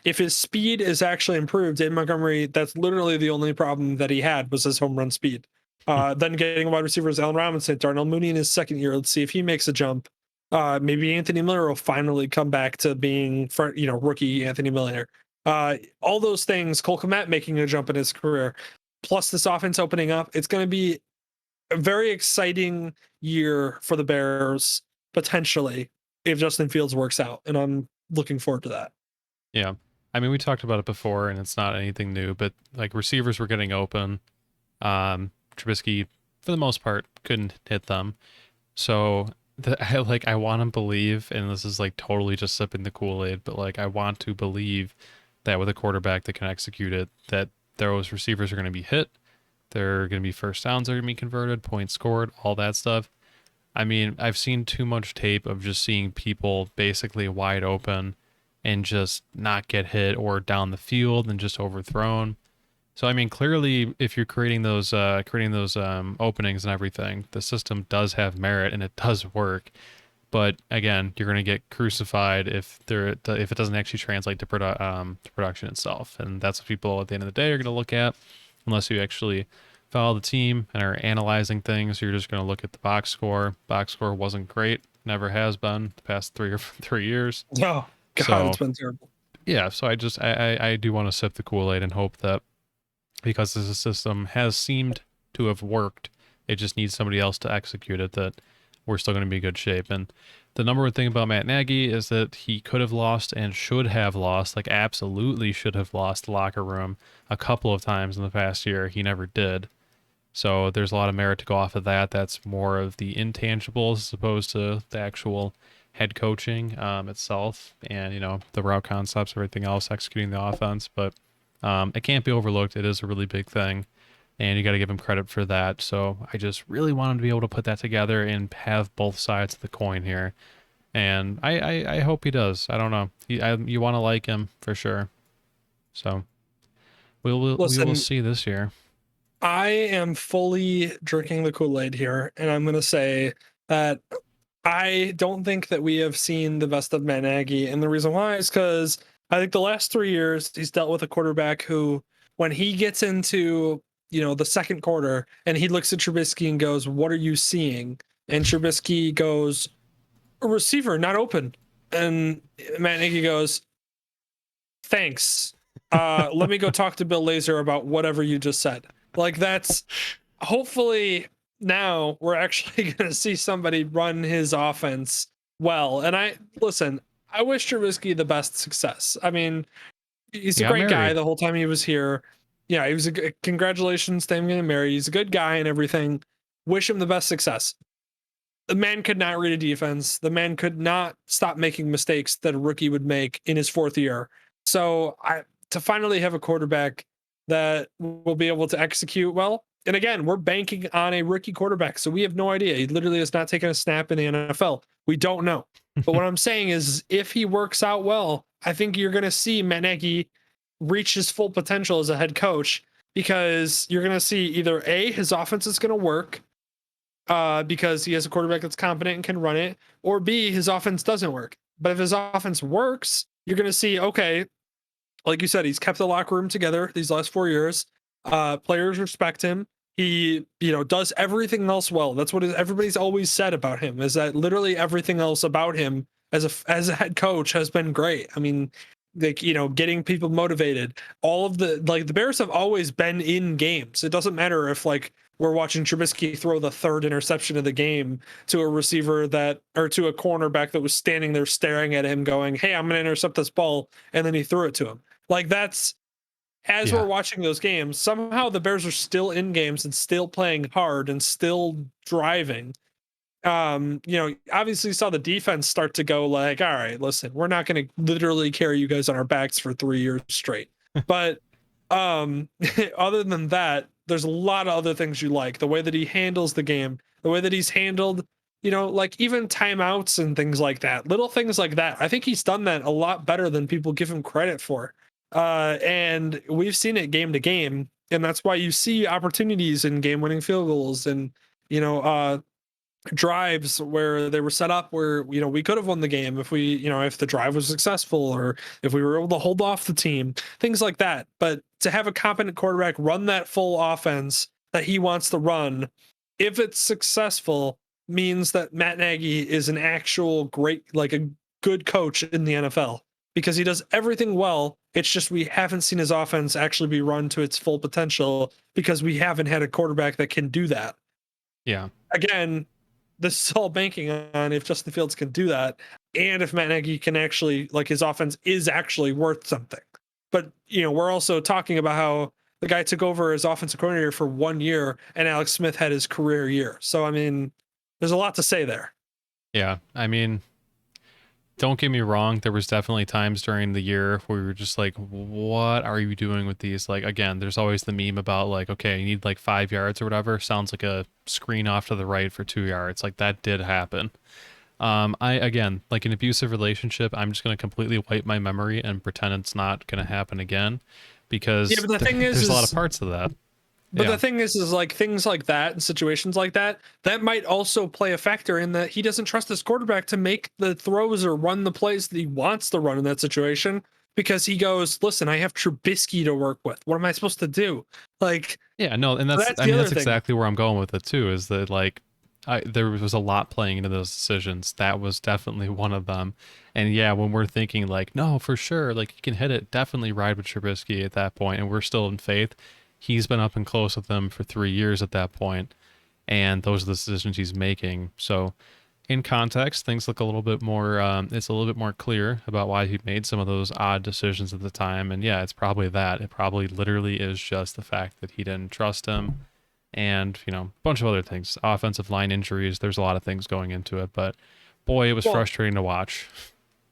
if his speed is actually improved, David Montgomery, that's literally the only problem that he had was his home run speed. Then getting wide receivers, Allen Robinson, Darnell Mooney in his second year. Let's see if he makes a jump. Maybe Anthony Miller will finally come back to being, rookie Anthony Miller. All those things, Cole Kmet making a jump in his career, plus this offense opening up. It's going to be a very exciting year for the Bears, potentially if Justin Fields works out, and I'm looking forward to that. Yeah. I mean, we talked about it before, and it's not anything new, but like receivers were getting open. Trubisky, for the most part, couldn't hit them. So I want to believe, and this is like totally just sipping the Kool-Aid, but like I want to believe that with a quarterback that can execute it, that those receivers are going to be hit. They're going to be first downs are going to be converted, points scored, all that stuff. I mean, I've seen too much tape of just seeing people basically wide open and just not get hit or down the field and just overthrown. So I mean, clearly, if you're creating those openings and everything, the system does have merit and it does work. But again, you're going to get crucified if it doesn't actually translate to production itself, and that's what people at the end of the day are going to look at, unless you actually follow the team and are analyzing things. You're just going to look at the box score. Box score wasn't great, never has been the past 3 years. Oh God, So it's been terrible. yeah, so I do want to sip the Kool-Aid and hope that because the system has seemed to have worked, it just needs somebody else to execute it, that we're still going to be in good shape. And the number one thing about Matt Nagy is that he could have lost and should have lost, like absolutely should have lost the locker room a couple of times in the past year. He never did. So there's a lot of merit to go off of that. That's more of the intangibles as opposed to the actual head coaching itself, and the route concepts, everything else, executing the offense. But it can't be overlooked. It is a really big thing, and you got to give him credit for that. So I just really want him to be able to put that together and have both sides of the coin here. And I hope he does. I don't know. You want to like him for sure. So we will Listen, see this year. I am fully drinking the Kool-Aid here, and I'm going to say that I don't think that we have seen the best of Matt Nagy, and the reason why is because I think the last 3 years he's dealt with a quarterback who, when he gets into the second quarter and he looks at Trubisky and goes, "What are you seeing?" And Trubisky goes, "A receiver not open," and Matt Nagy goes, "Thanks. Let me go talk to Bill Lazor about whatever you just said." Like that's hopefully now we're actually going to see somebody run his offense well. And I wish Trubisky the best success. I mean, he's He a got great guy married. the whole time he was here. Yeah, he was congratulations to him getting married. He's a good guy and everything. Wish him the best success. The man could not read a defense. The man could not stop making mistakes that a rookie would make in his fourth year. So to finally have a quarterback that will be able to execute well. And again, we're banking on a rookie quarterback, so we have no idea. He literally has not taken a snap in the NFL. We don't know. But what I'm saying is, if he works out well, I think you're going to see Matt Nagy reach his full potential as a head coach, because you're going to see either A, his offense is going to work, because he has a quarterback that's competent and can run it, or B, his offense doesn't work. But if his offense works, you're going to see, okay, like you said, he's kept the locker room together these last 4 years. Players respect him. He, does everything else well. That's what everybody's always said about him, is that literally everything else about him as a head coach has been great. I mean, like, getting people motivated. All of the Bears have always been in games. It doesn't matter if we're watching Trubisky throw the third interception of the game to a receiver or to a cornerback that was standing there staring at him going, "Hey, I'm going to intercept this ball." And then he threw it to him. That's, as Yeah. we're watching those games, somehow the Bears are still in games and still playing hard and still driving. Obviously saw the defense start to go like, "All right, listen, we're not going to literally carry you guys on our backs for 3 years straight." But other than that, there's a lot of other things you like. The way that he handles the game, the way that he's handled, even timeouts and things like that, little things like that. I think he's done that a lot better than people give him credit for. And we've seen it game to game, and that's why you see opportunities in game-winning field goals and drives where they were set up where we could have won the game if if the drive was successful, or if we were able to hold off the team, things like that. But to have a competent quarterback run that full offense that he wants to run, if it's successful, means that Matt Nagy is an actual great, a good coach in the NFL, because he does everything well. It's just we haven't seen his offense actually be run to its full potential because we haven't had a quarterback that can do that. Yeah. Again, this is all banking on if Justin Fields can do that, and if Matt Nagy can actually, like, his offense is actually worth something. But we're also talking about how the guy took over as offensive coordinator for 1 year, and Alex Smith had his career year. So I mean, there's a lot to say there. Yeah, I mean, don't get me wrong, there was definitely times during the year where we were just like, what are you doing with these? Like, again, there's always the meme about like, okay, you need like 5 yards or whatever. Sounds like a screen off to the right for 2 yards. Like, that did happen. I, again, like an abusive relationship, I'm just going to completely wipe my memory and pretend it's not going to happen again, Yeah, because but the thing there's a lot of is parts of that. But Yeah. the thing is like things like that and situations like that, that might also play a factor in that he doesn't trust his quarterback to make the throws or run the plays that he wants to run in that situation because he goes, listen, I have Trubisky to work with. What am I supposed to do? Like, Yeah, no, and so that's, that's I the mean, other that's thing. exactly where I'm going with it too, is that like, there was a lot playing into those decisions. That was definitely one of them. And yeah, when we're thinking like, no, for sure, like you can hit it, definitely ride with Trubisky at that point, and we're still in faith. He's been up and close with them for 3 years at that point, and those are the decisions he's making. So in context, things look a little bit more, it's a little bit more clear about why he made some of those odd decisions at the time. And yeah, it's probably that. It probably literally is just the fact that he didn't trust him, and, a bunch of other things. Offensive line injuries, there's a lot of things going into it, but boy, it was Well, frustrating to watch.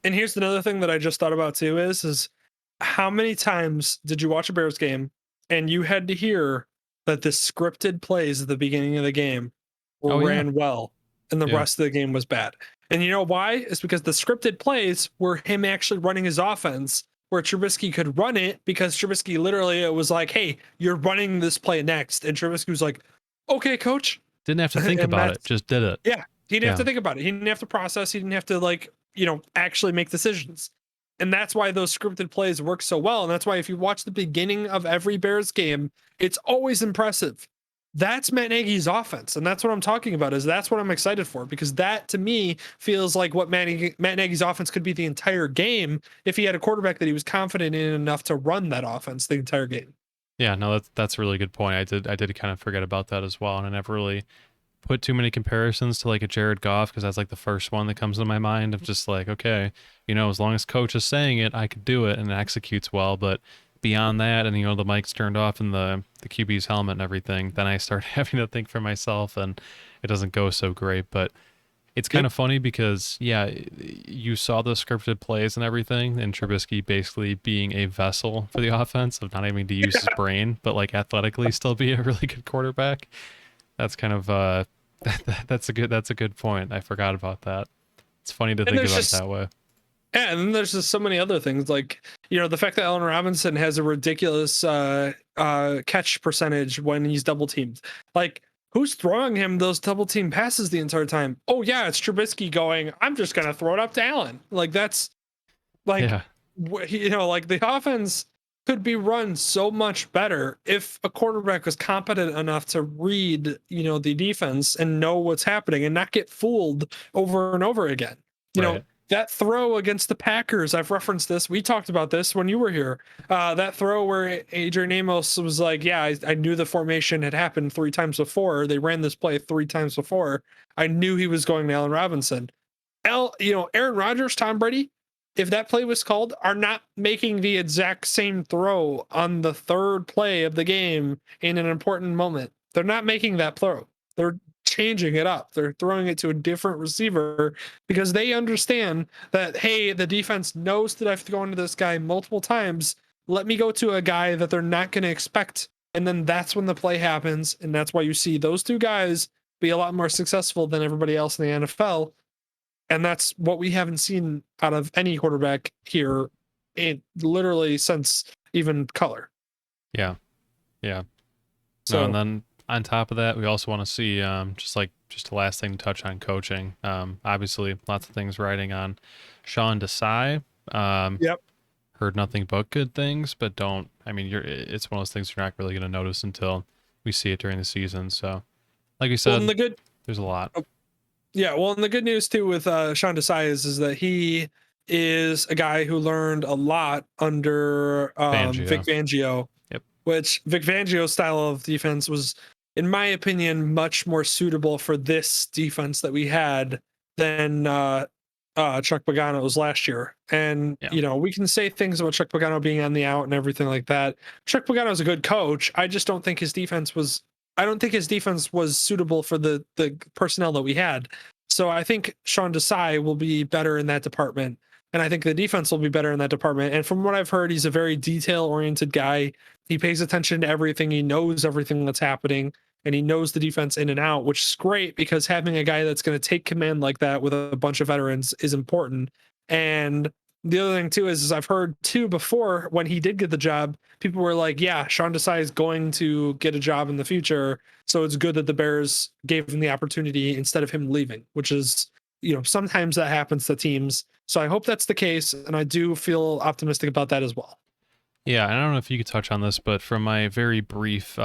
and here's another thing that I just thought about too is how many times did you watch a Bears game and you had to hear that the scripted plays at the beginning of the game were Oh yeah. ran well and the Yeah. rest of the game was bad? And you know why? It's because the scripted plays were him actually running his offense where Trubisky could run it because Trubisky literally it was like, hey, you're running this play next. And Trubisky was like, okay, coach. Didn't have to think And about it, that's, just did it. yeah, he didn't have Yeah. to think about it. He didn't have to process. He didn't have to like, actually make decisions. And that's why those scripted plays work so well. And that's why if you watch the beginning of every Bears game, it's always impressive. That's Matt Nagy's offense. And that's what I'm talking about is that's what I'm excited for because that to me feels like what Matt Nagy's offense could be the entire game if he had a quarterback that he was confident in enough to run that offense the entire game. Yeah, no, that's a really good point. I did kind of forget about that as well, and I never really put too many comparisons to like a Jared Goff, because that's like the first one that comes to my mind of just like, okay, as long as coach is saying it, I could do it, and it executes well. But beyond that, and the mic's turned off in the QB's helmet and everything, then I start having to think for myself, and it doesn't go so great. But it's kind Yep. of funny because, yeah, you saw the scripted plays and everything, and Trubisky basically being a vessel for the offense of not having to use his brain, but like athletically still be a really good quarterback. That's kind of that's a good point. I forgot about that. It's funny to And think there's about it just that way. Yeah, and then there's just so many other things like the fact that Allen Robinson has a ridiculous catch percentage when he's double teamed. Like, who's throwing him those double team passes the entire time? Oh yeah, it's Trubisky going, I'm just gonna throw it up to Allen. Like that's like Yeah, like the offense could be run so much better if a quarterback was competent enough to read the defense and know what's happening and not get fooled over and over again. you know right. that throw against the Packers, I've referenced this, we talked about this when you were here, that throw where Adrian Amos was like, yeah, I knew the formation had happened 3 times before, they ran this play 3 times before, I knew he was going to Allen Robinson. Aaron Rodgers, Tom Brady, if that play was called, are not making the exact same throw on the third play of the game in an important moment. They're not making that throw. They're changing it up. They're throwing it to a different receiver because they understand that, hey, the defense knows that I have to go into this guy multiple times. Let me go to a guy that they're not going to expect. And then that's when the play happens. And that's why you see those two guys be a lot more successful than everybody else in the NFL, and that's what we haven't seen out of any quarterback here in literally since even Color. Yeah, yeah. No, and So then on top of that, we also want to see just the last thing to touch on coaching. Obviously, lots of things riding on Sean Desai. yep. Heard nothing but good things, but don't. I mean, it's one of those things you're not really going to notice until we see it during the season. So, like you Well, said, and the good there's a lot. yeah, well, and the good news too with Sean Desai is that he is a guy who learned a lot under Vic Fangio. Fangio, Yep. which Vic Fangio's style of defense was in my opinion, much more suitable for this defense that we had than Chuck Pagano's last year. And Yeah. you know, we can say things about Chuck Pagano being on the out and everything like that. Chuck Pagano is a good coach. I just don't think his defense was. I don't think his defense was suitable for the personnel that we had. So I think Sean Desai will be better in that department, and I think the defense will be better in that department. And from what I've heard, he's a very detail oriented guy. He pays attention to everything. He knows everything that's happening, and he knows the defense in and out, which is great because having a guy that's going to take command like that with a bunch of veterans is important. And the other thing too is I've heard too before when he did get the job, people were like, "Yeah, Sean Desai is going to get a job in the future, so it's good that the Bears gave him the opportunity instead of him leaving," which is, you know, sometimes that happens to teams. So I hope that's the case, and I do feel optimistic about that as well. Yeah, I don't know if you could touch on this, but from my very brief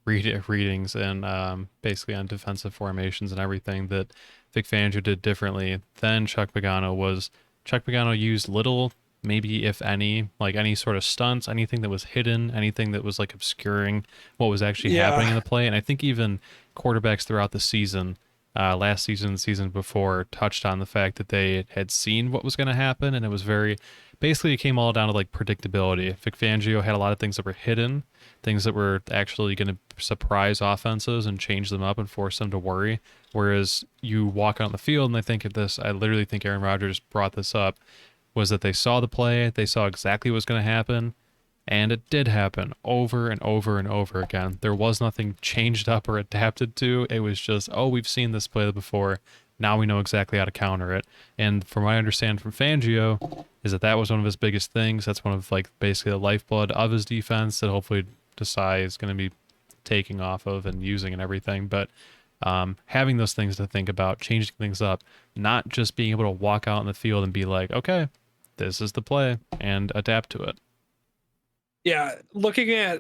readings and basically on defensive formations and everything that Vic Fangio did differently than Chuck Pagano was Chuck Pagano used little, maybe if any, like any sort of stunts, anything that was hidden, anything that was like obscuring what was actually happening in Yeah, the play. And I think even quarterbacks throughout the season, last season, season before, touched on the fact that they had seen what was going to happen, and it was very basically it came all down to like predictability. Vic Fangio had a lot of things that were hidden, things that were actually going to surprise offenses and change them up and force them to worry. Whereas you walk out on the field, and I think of this, I literally think Aaron Rodgers brought this up, was that they saw the play, they saw exactly what was going to happen, and it did happen over and over and over again. There was nothing changed up or adapted to. It was just, oh, we've seen this play before. Now we know exactly how to counter it. And from what I understand from Fangio, is that that was one of his biggest things. That's one of like basically the lifeblood of his defense that hopefully Desai is going to be taking off of and using and everything. But having those things to think about, changing things up, not just being able to walk out in the field and be like, okay, this is the play and adapt to it. yeah. Looking at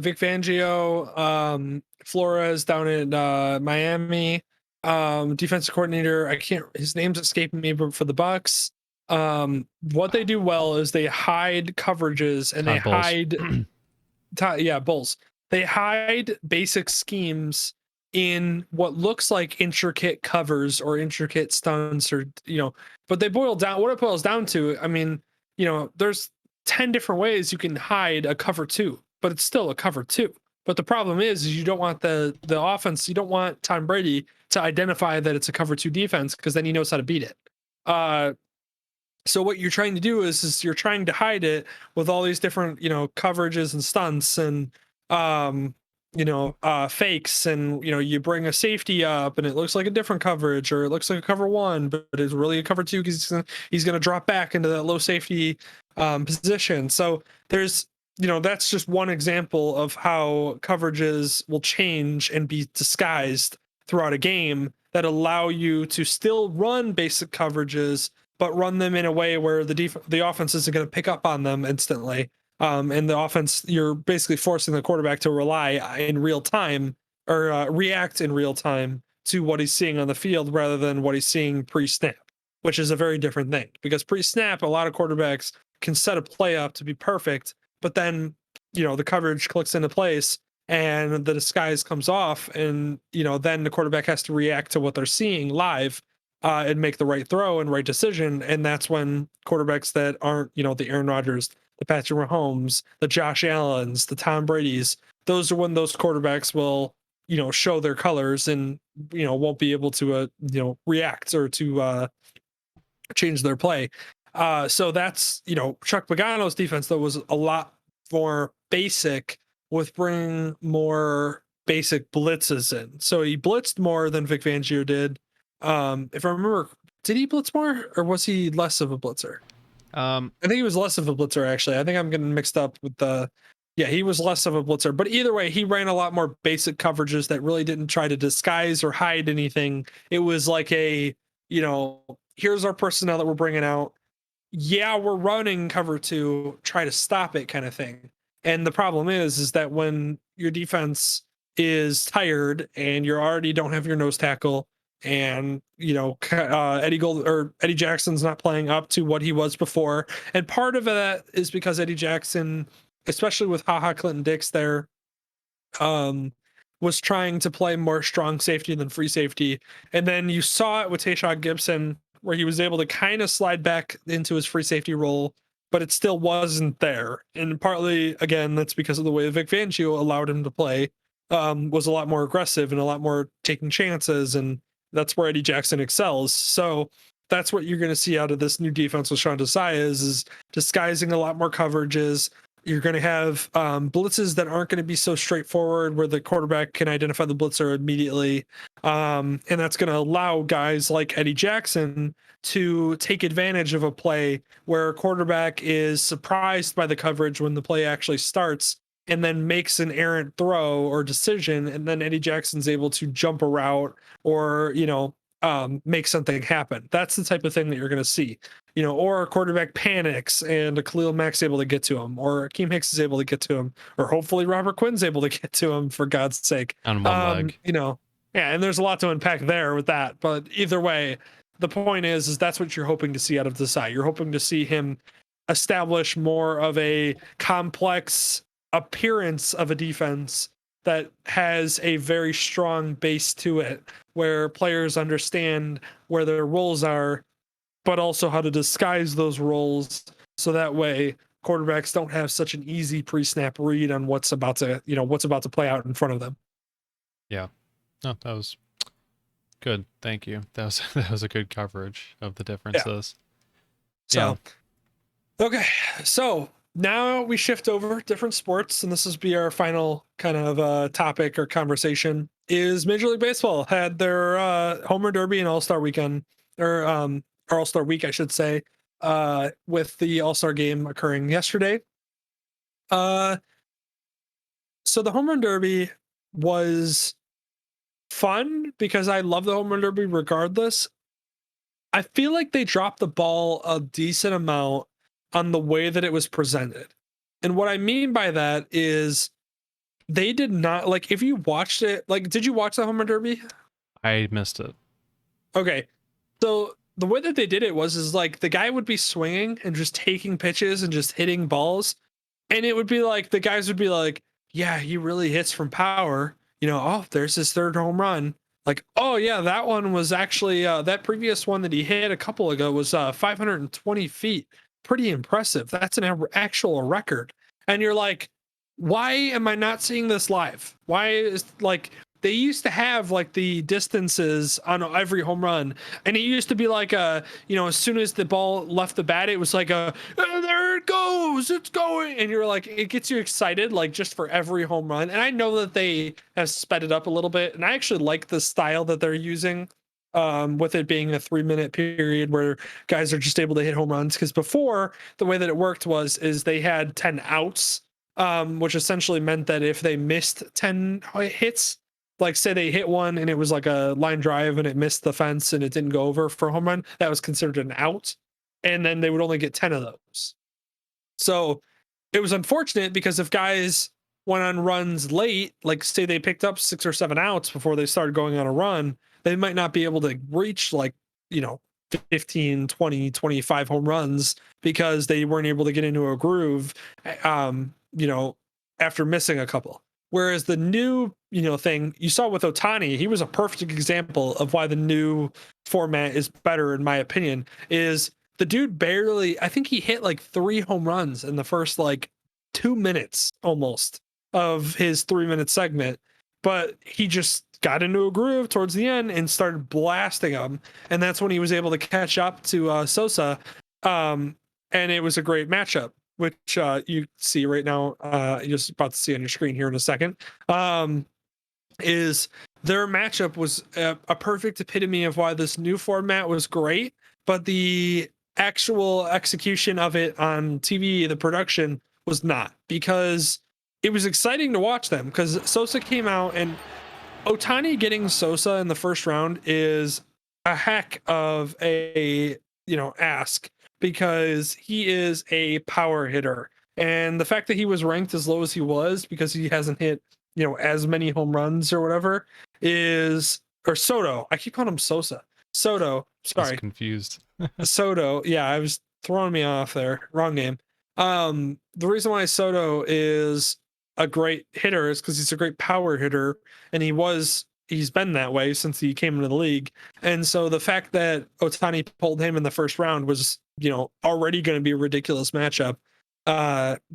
Vic Fangio, Flores down in Miami, defensive coordinator. I can't. His name's escaping me, but for the Bucks, what they do well is they hide coverages and they Todd Bowles. hide yeah, Bulls. They hide basic schemes in what looks like intricate covers or intricate stunts or but they boil down what it boils down to. I mean, there's 10 different ways you can hide a cover two, but it's still a cover two. But the problem is you don't want the offense, you don't want Tom Brady to identify that it's a cover two defense because then he knows how to beat it. Uh so what you're trying to do is you're trying to hide it with all these different coverages and stunts and fakes, and you bring a safety up and it looks like a different coverage, or it looks like a cover one but it's really a cover two because he's going to drop back into that low safety position. So there's that's just one example of how coverages will change and be disguised throughout a game that allow you to still run basic coverages but run them in a way where the offense isn't going to pick up on them instantly. And the offense, you're basically forcing the quarterback to rely in real time or react in real time to what he's seeing on the field rather than what he's seeing pre-snap, which is a very different thing. Because pre-snap, a lot of quarterbacks can set a play up to be perfect, but then the coverage clicks into place and the disguise comes off, and then the quarterback has to react to what they're seeing live and make the right throw and right decision. And that's when quarterbacks that aren't, the Aaron Rodgers, the Patrick Mahomes, the Josh Allens, the Tom Brady's, those are when those quarterbacks will, show their colors and, won't be able to, react or to change their play. So that's, Chuck Pagano's defense, though, was a lot more basic with bringing more basic blitzes in. So he blitzed more than Vic Fangio did. If I remember, did he blitz more or was he less of a blitzer? Um, I think he was less of a blitzer, actually. I think I'm getting mixed up with yeah, he was less of a blitzer. But either way, he ran a lot more basic coverages that really didn't try to disguise or hide anything. It was like here's our personnel that we're bringing out. Yeah, we're running cover two, try to stop it kind of thing. And the problem is that when your defense is tired and you already don't have your nose tackle, and Eddie Jackson's not playing up to what he was before, and part of that is because Eddie Jackson, especially with HaHa Clinton Dix there, um was trying to play more strong safety than free safety. And then you saw it with Tayshaun Gibson, where he was able to kind of slide back into his free safety role, but it still wasn't there. And partly, again, that's because of the way Vic Fangio allowed him to play, was a lot more aggressive and a lot more taking chances. And that's where Eddie Jackson excels. So that's what you're going to see out of this new defense with Sean Desai is disguising a lot more coverages. You're going to have blitzes that aren't going to be so straightforward where the quarterback can identify the blitzer immediately. And that's going to allow guys like Eddie Jackson to take advantage of a play where a quarterback is surprised by the coverage when the play actually starts and then makes an errant throw or decision. And then Eddie Jackson's able to jump a route or, make something happen. That's the type of thing that you're going to see, or a quarterback panics and a Khalil Mack's able to get to him, or Akeem Hicks is able to get to him, or hopefully Robert Quinn's able to get to him, for God's sake. On one leg. Yeah, and there's a lot to unpack there with that. But either way, the point is that's what you're hoping to see out of Desai. You're hoping to see him establish more of a complex appearance of a defense that has a very strong base to it, where players understand where their roles are, but also how to disguise those roles so that way quarterbacks don't have such an easy pre-snap read on what's about to play out in front of them. Yeah. No, that was good. Thank you. That was a good coverage of the differences. So, okay. So now we shift over different sports, and this will be our final kind of topic or conversation. Is Major League Baseball had their Home Run Derby and All-Star weekend, or All-Star week, I should say, with the All-Star game occurring yesterday. So the Home Run Derby was fun because I love the Home Run Derby regardless. I feel like they dropped the ball a decent amount on the way that it was presented. And what I mean by that is they did not, like, if you watched it, like, did you watch the Home Run Derby? I missed it. Okay. So the way that they did it is like the guy would be swinging and just taking pitches and just hitting balls. And it would be like, the guys would be like, yeah, he really hits from power. Oh, there's his third home run. Like, oh yeah, that one was actually that previous one that he hit a couple ago was 520 feet. Pretty impressive. That's an actual record. And you're like, why am I not seeing this live? Why is, like, they used to have like the distances on every home run, and it used to be like as soon as the ball left the bat, it was like there it goes, it's going, and you're like, it gets you excited like just for every home run. And I know that they have sped it up a little bit, and I actually like the style that they're using, with it being a 3-minute period where guys are just able to hit home runs. Because before, the way that it worked is they had 10 outs, which essentially meant that if they missed 10 hits, like say they hit one and it was like a line drive and it missed the fence and it didn't go over for a home run, that was considered an out. And then they would only get 10 of those. So it was unfortunate because if guys went on runs late, like say they picked up 6 or 7 outs before they started going on a run, they might not be able to reach 15, 20, 25 home runs because they weren't able to get into a groove, after missing a couple. Whereas the new, thing you saw with Ohtani, he was a perfect example of why the new format is better, in my opinion, is the dude barely, I think he hit like 3 home runs in the first 2 minutes almost of his 3-minute segment, but he just got into a groove towards the end and started blasting them. And that's when he was able to catch up to Sosa. And it was a great matchup, which you see right now, you're just about to see on your screen here in a second, is their matchup was a perfect epitome of why this new format was great, but the actual execution of it on TV, the production, was not, because it was exciting to watch them because Sosa came out, and Ohtani getting Sosa in the first round is a heck of a ask, because he is a power hitter. And the fact that he was ranked as low as he was because he hasn't hit, as many home runs or whatever or Soto. I keep calling him Sosa. Soto. Sorry. I was confused. Soto. Yeah, I was throwing me off there. Wrong name. The reason why Soto is a great hitter is because he's a great power hitter, and he's been that way since he came into the league. And so the fact that Otani pulled him in the first round was, already going to be a ridiculous matchup.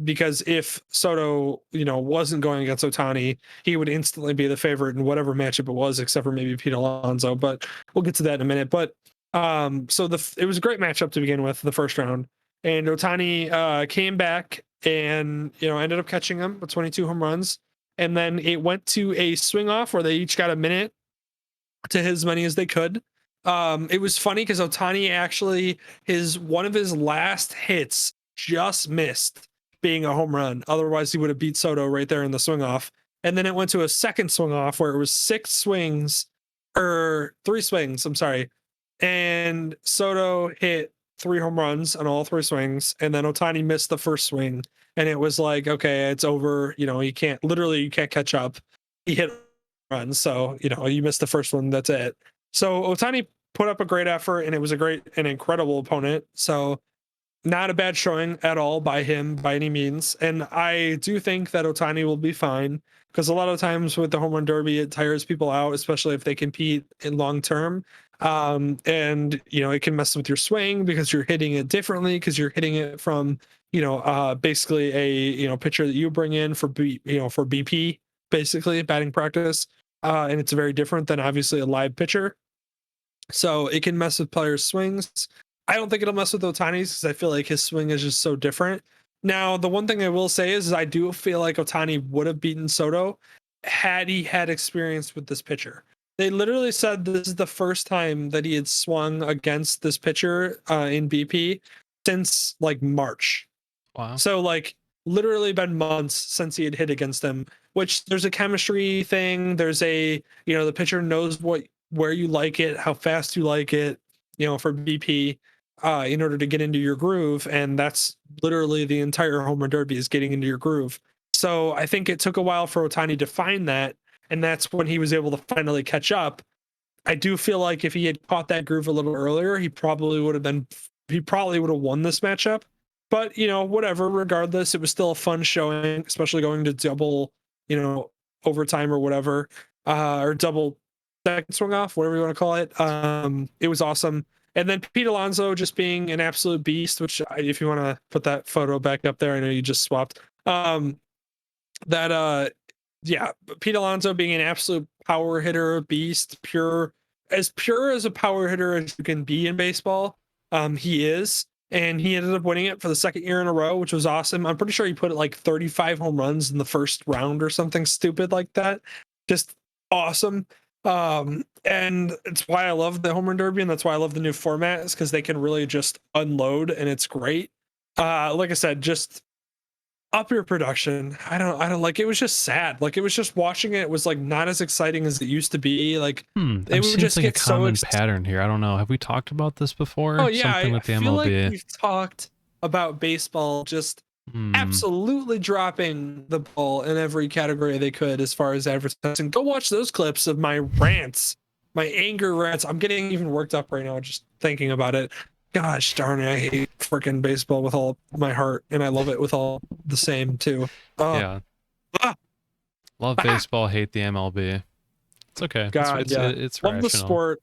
Because if Soto, wasn't going against Otani, he would instantly be the favorite in whatever matchup it was, except for maybe Pete Alonso. But we'll get to that in a minute. But so it was a great matchup to begin with, the first round, and Otani came back and ended up catching him with 22 home runs, and then it went to a swing off where they each got a minute to hit as many as they could. It was funny because Otani actually one of his last hits just missed being a home run. Otherwise, he would have beat Soto right there in the swing off. And then it went to a second swing off where it was three swings. I'm sorry. And Soto hit 3 home runs on all 3 swings. And then Otani missed the first swing. And it was like, okay, it's over. You can't catch up. He hit runs. So, you missed the first one. That's it. So Otani put up a great effort, and it was an incredible opponent. So not a bad showing at all by him by any means. And I do think that Otani will be fine, because a lot of times with the home run derby, it tires people out, especially if they compete in long term. And it can mess with your swing because you're hitting it differently, because you're hitting it from, basically a, pitcher that you bring in for for BP, basically batting practice. And it's very different than obviously a live pitcher. So it can mess with players' swings. I don't think it'll mess with Otani's, because I feel like his swing is just so different. Now, the one thing I will say is I do feel like Otani would have beaten Soto had he had experience with this pitcher. They literally said this is the first time that he had swung against this pitcher in BP since like March. Wow. So like literally been months since he had hit against him, which there's a chemistry thing. There's the pitcher knows where you like it, how fast you like it, for BP, in order to get into your groove. And that's literally the entire home run derby, is getting into your groove. So I think it took a while for Otani to find that. And that's when he was able to finally catch up. I do feel like if he had caught that groove a little earlier, he probably would have won this matchup. But, whatever, regardless, it was still a fun showing, especially going to double, overtime or whatever, or double second swing off, whatever you want to call it. It was awesome. And then Pete Alonso just being an absolute beast, which if you want to put that photo back up there, I know you just swapped. Pete Alonso being an absolute power hitter, beast, pure as a power hitter as you can be in baseball. He is. And he ended up winning it for the second year in a row, which was awesome. I'm pretty sure he put like 35 home runs in the first round or something stupid like that. Just awesome. And it's why I love the home run derby, and that's why I love the new format, is because they can really just unload, and it's great. Like I said, just up your production. I don't like, it was just sad. Like, it was just watching it was like not as exciting as it used to be. Like I'm they would seeing just like a get so common pattern here. I don't know. Have we talked about this before? Oh yeah, Something with the I feel like MLB. we've talked about baseball just Hmm. absolutely dropping the ball in every category they could as far as advertising. Go watch those clips of my rants, my anger rants. I'm getting even worked up right now just thinking about it. Gosh darn it, I hate freaking baseball with all my heart, and I love it with all the same too. Yeah. Ah, Love ah, baseball, hate the MLB. It's okay. God, yeah. It's Love the rational. sport.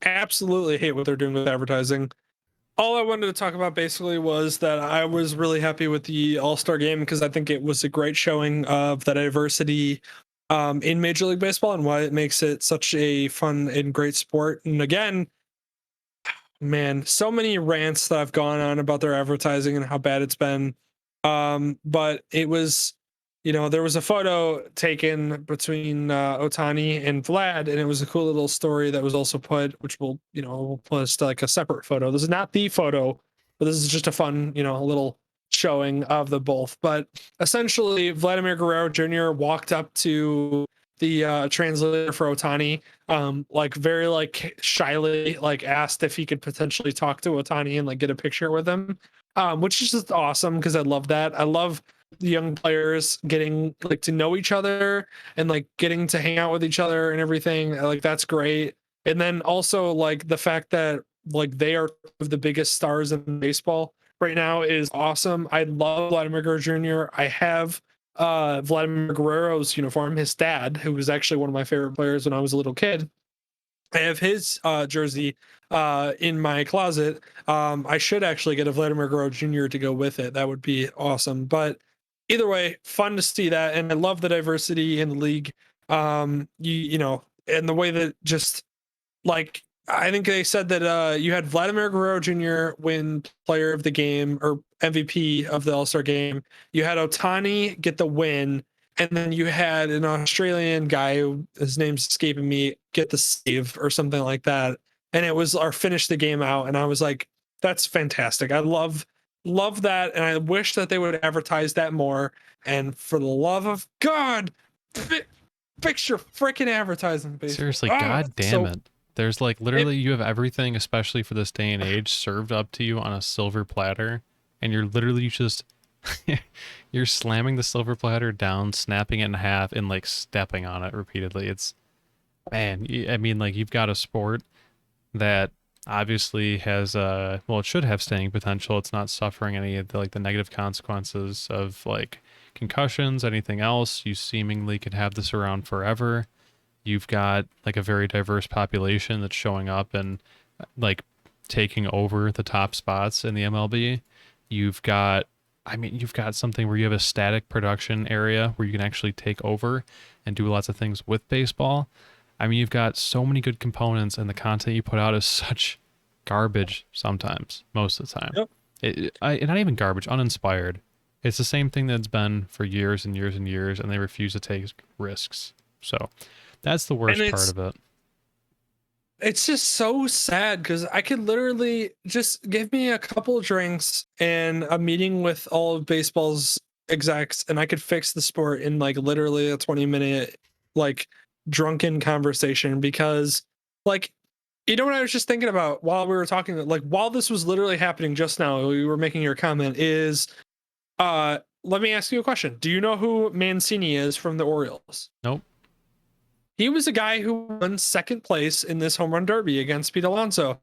Absolutely hate what they're doing with advertising. All I wanted to talk about basically was that I was really happy with the All-Star game, because I think it was a great showing of the diversity in Major League Baseball, and why it makes it such a fun and great sport. And again, man, so many rants that I've gone on about their advertising and how bad it's been. But it was, there was a photo taken between Otani and Vlad, and it was a cool little story that was also put, which we'll post like a separate photo. This is not the photo, but this is just a fun, little showing of the both. But essentially, Vladimir Guerrero Jr. walked up to the translator for Otani, like very like shyly, like asked if he could potentially talk to Otani and like get a picture with him, which is just awesome, because I love that. I love the young players getting like to know each other and like getting to hang out with each other and everything. Like, that's great. And then also like the fact that like they are the biggest stars in baseball right now is awesome. I love Vladimir Guerrero Jr. I have Vladimir Guerrero's uniform. His dad, who was actually one of my favorite players when I was a little kid, I have his jersey in my closet. I should actually get a Vladimir Guerrero Jr. to go with it. That would be awesome. But either way, fun to see that, and I love the diversity in the league. You know, and the way that just like I think they said that you had Vladimir Guerrero Jr. win Player of the Game or MVP of the All Star Game. You had Otani get the win, and then you had an Australian guy who his name's escaping me get the save or something like that. And it was our finish the game out, and I was like, "That's fantastic! I love that, and I wish that they would advertise that more. And for the love of God, fix your freaking advertising, baseball. Seriously, Ah, god damn it. There's like literally you have everything, especially for this day and age, served up to you on a silver platter, and you're literally just you're slamming the silver platter down, snapping it in half, and like stepping on it repeatedly. It's man, I mean, like you've got a sport that obviously has well, it should have staying potential. It's not suffering any of the like the negative consequences of like concussions, anything else. You seemingly could have this around forever. You've got like a very diverse population that's showing up and like taking over the top spots in the MLB. You've got, I mean, you've got something where you have a static production area where you can actually take over and do lots of things with baseball. I mean, you've got so many good components, and the content you put out is such garbage sometimes, most of the time. Yep. Not even garbage, uninspired. It's the same thing that's been for years and years and years, and they refuse to take risks. So that's the worst part of it. It's just so sad because I could literally just give me a couple of drinks and a meeting with all of baseball's execs, and I could fix the sport in like literally a 20-minute like drunken conversation. Because like, you know what I was just thinking about while we were talking, like while this was literally happening just now, we were making your comment is let me ask you a question. Do you know who Mancini is from the Orioles? Nope. He was a guy who won second place in this home run derby against Pete Alonso.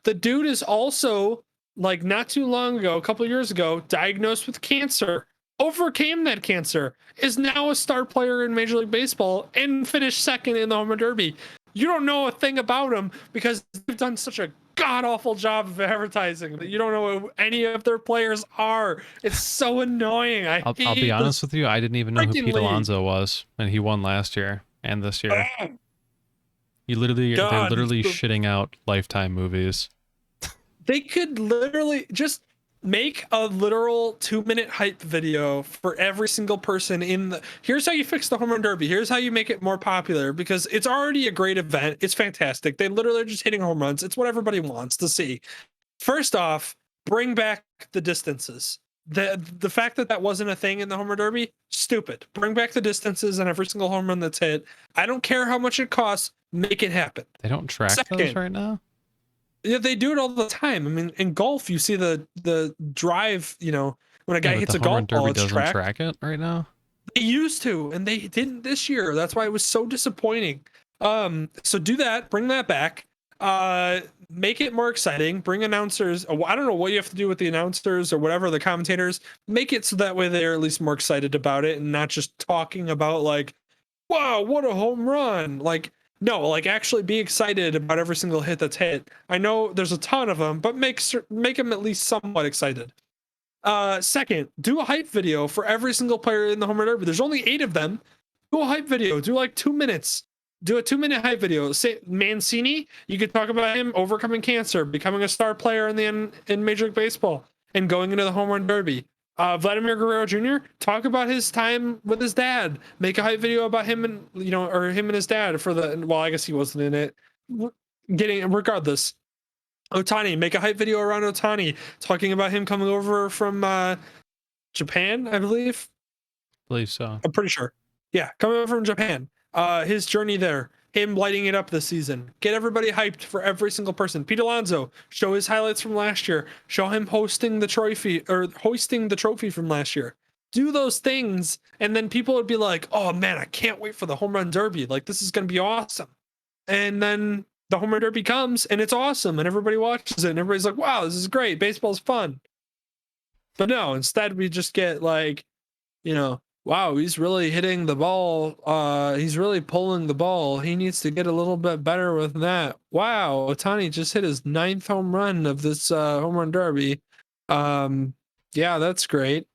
The dude is also, like, not too long ago, a couple of years ago, diagnosed with cancer, overcame that cancer, is now a star player in Major League Baseball, and finished second in the home run derby. You don't know a thing about him because they've done such a god awful job of advertising that you don't know who any of their players are. It's so annoying. I'll be honest with you, I didn't even know who Pete Alonso was, and he won last year and this year. They're literally shitting out Lifetime movies. They could literally just make a literal 2-minute hype video for every single person in the. Here's how you fix the home run derby. Here's how you make it more popular, because it's already a great event. It's fantastic. They literally are just hitting home runs. It's what everybody wants to see. First off, bring back the distances. The fact that that wasn't a thing in the home run derby, stupid. Bring back the distances on every single home run that's hit. I don't care how much it costs. Make it happen. They don't track those right now? Yeah, they do it all the time. I mean, in golf, you see the drive, you know, when a guy hits a golf ball, it's doesn't track it right now. They used to, and they didn't this year. That's why it was so disappointing. So do that, bring that back. Make it more exciting. Bring announcers. I don't know what you have to do with the announcers or whatever, the commentators. Make it so that way they're at least more excited about it and not just talking about like, wow, what a home run. Like, no, like actually be excited about every single hit that's hit. I know there's a ton of them, but make them at least somewhat excited. Second, do a hype video for every single player in the home run derby. There's only 8 of them. Do a hype video. Do like 2 minutes. Do a 2-minute hype video. Say Mancini, you could talk about him overcoming cancer, becoming a star player in Major League Baseball, and going into the home run derby. Vladimir Guerrero Jr., talk about his time with his dad. Make a hype video about him and him and his dad for the. Well, I guess he wasn't in it. Regardless. Otani, make a hype video around Otani, talking about him coming over from Japan, I believe. So. I'm pretty sure. Yeah, coming over from Japan. His journey there, him lighting it up this season. Get everybody hyped for every single person. Pete Alonso, show his highlights from last year. Show him hoisting the trophy from last year. Do those things, and then people would be like, "Oh man, I can't wait for the home run derby. Like this is gonna be awesome." And then the home run derby comes, and it's awesome, and everybody watches it, and everybody's like, "Wow, this is great. Baseball's fun." But no, instead we just get like, wow, he's really hitting the ball. He's really pulling the ball. He needs to get a little bit better with that. Wow, Otani just hit his 9th home run of this home run derby. Yeah, that's great.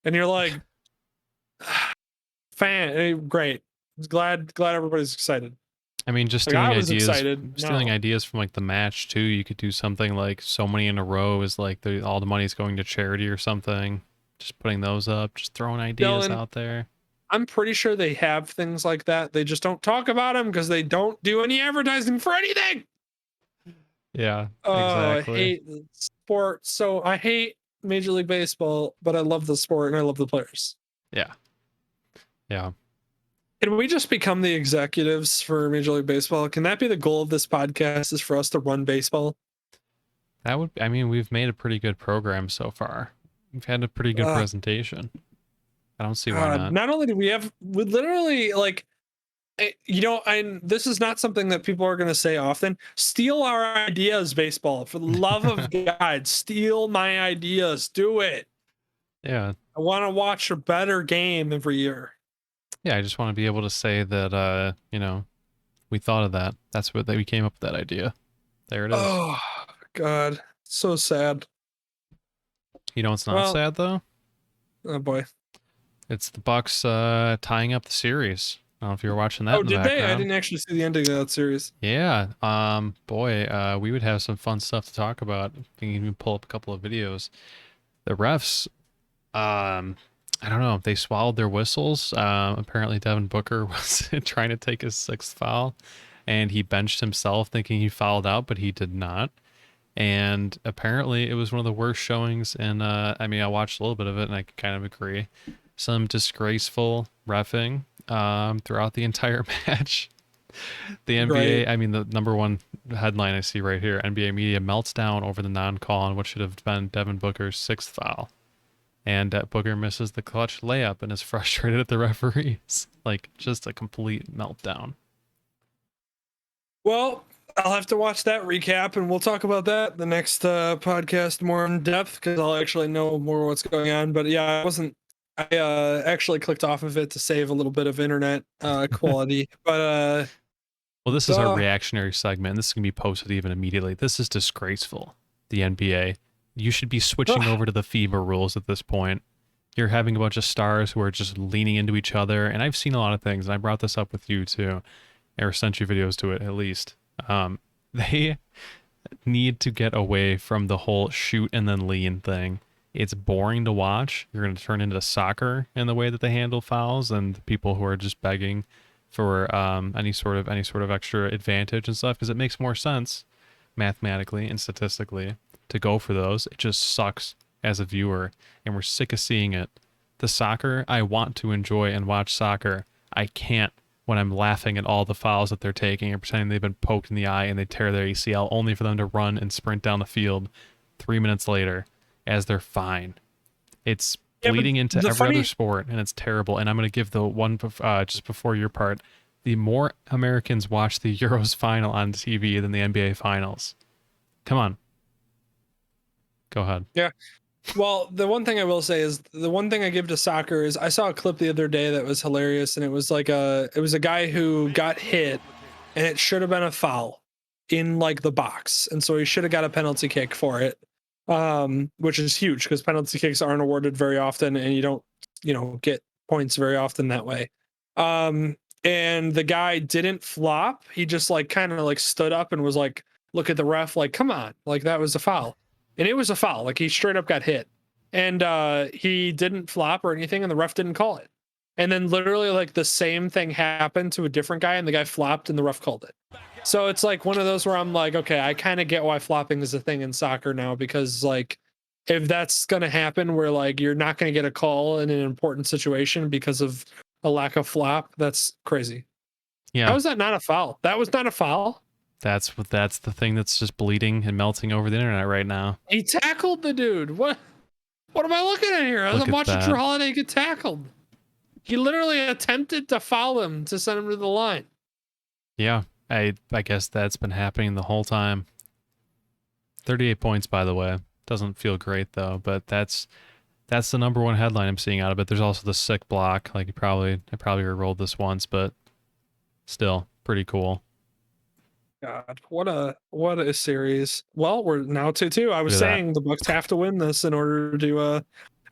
And you're like, great. Glad everybody's excited. I mean, just Like, I stealing was ideas, excited. stealing No, ideas from like the match too. You could do something like so many in a row is like all the money's going to charity or something. Just putting those up, just throwing ideas Dylan, out there. I'm pretty sure they have things like that. They just don't talk about them because they don't do any advertising for anything. Yeah, Oh, I exactly. hate the sport. So I hate Major League Baseball, but I love the sport and I love the players. Yeah, yeah. Can we just become the executives for Major League Baseball? Can that be the goal of this podcast? Is for us to run baseball? That would. I mean, we've made a pretty good program so far. We've had a pretty good Uh, presentation. I don't see why God, not. not only do we literally like, and this is not something that people are going to say often. Steal our ideas, baseball. For the love of God, steal my ideas. Do it. Yeah, I want to watch a better game every year. yeah. I just want to be able to say that, we thought of that. That's what we came up with that idea. There it is. Oh, God. So sad. You know, it's not Well, sad though. oh boy. It's the Bucks tying up the series. I don't know if you were watching that Oh, in the did they? I background. didn't actually see the ending of that series. Yeah. Boy, we would have some fun stuff to talk about. We can even pull up a couple of videos. The refs, I don't know. They swallowed their whistles. Apparently Devin Booker was trying to take his 6th foul, and he benched himself thinking he fouled out, but he did not. And apparently it was one of the worst showings. And I mean, I watched a little bit of it, and I kind of agree. Some disgraceful reffing throughout the entire match. The Right. NBA, I mean, the number one headline I see right here: NBA media melts down over the non-call on what should have been Devin Booker's 6th foul. And Booker misses the clutch layup and is frustrated at the referees. Like, just a complete meltdown. Well, I'll have to watch that recap and we'll talk about that the next podcast more in depth because I'll actually know more what's going on. But yeah, I actually clicked off of it to save a little bit of internet quality. But Well, this is our duh. reactionary segment. This is going to be posted even immediately. This is disgraceful. The NBA. You should be switching over to the FIBA rules at this point. You're having a bunch of stars who are just leaning into each other. And I've seen a lot of things, and I brought this up with you too, or sent you videos to it at least. They need to get away from the whole shoot and then lean thing. It's boring to watch. You're going to turn into soccer in the way that they handle fouls and people who are just begging for any sort of extra advantage and stuff because it makes more sense mathematically and statistically to go for those. It just sucks as a viewer, and we're sick of seeing it. The soccer, I want to enjoy and watch soccer. I can't when I'm laughing at all the fouls that they're taking and pretending they've been poked in the eye and they tear their ACL only for them to run and sprint down the field 3 minutes later as they're fine. It's Yeah, but bleeding into the every other funny sport, and it's terrible. And I'm going to give the one just before your part. The more Americans watch the Euros final on TV than the NBA finals. Come on. Go ahead. yeah. Well, the one thing I will say is the one thing I give to soccer is I saw a clip the other day that was hilarious, and it was like it was a guy who got hit, and it should have been a foul in like the box, and so he should have got a penalty kick for it, which is huge because penalty kicks aren't awarded very often, and you don't get points very often that way. And the guy didn't flop; he just like kind of like stood up and was like, "Look at the ref, like, come on, like that was a foul." And it was a foul. Like he straight up got hit, and he didn't flop or anything, and the ref didn't call it. And then literally like the same thing happened to a different guy, and the guy flopped, and the ref called it. So it's like one of those where I'm like, okay, I kind of get why flopping is a thing in soccer now because like if that's gonna happen, where like you're not gonna get a call in an important situation because of a lack of flop, that's crazy. How Yeah, is that not a foul? That was not a foul. that's the thing that's just bleeding and melting over the internet right now. He tackled the dude. What am I looking at here? Look I'm at watching Drew that. Holiday get tackled. He literally attempted to foul him to send him to the line. Yeah, I guess that's been happening the whole time. 38 points, by the way. Doesn't feel great though, but that's That's the number one headline I'm seeing out of it. There's also the sick block. Like I probably re-rolled this once, but still pretty cool. God, what a series. Well, we're now 2-2. I was Look at that. saying the Bucks have to win this in order to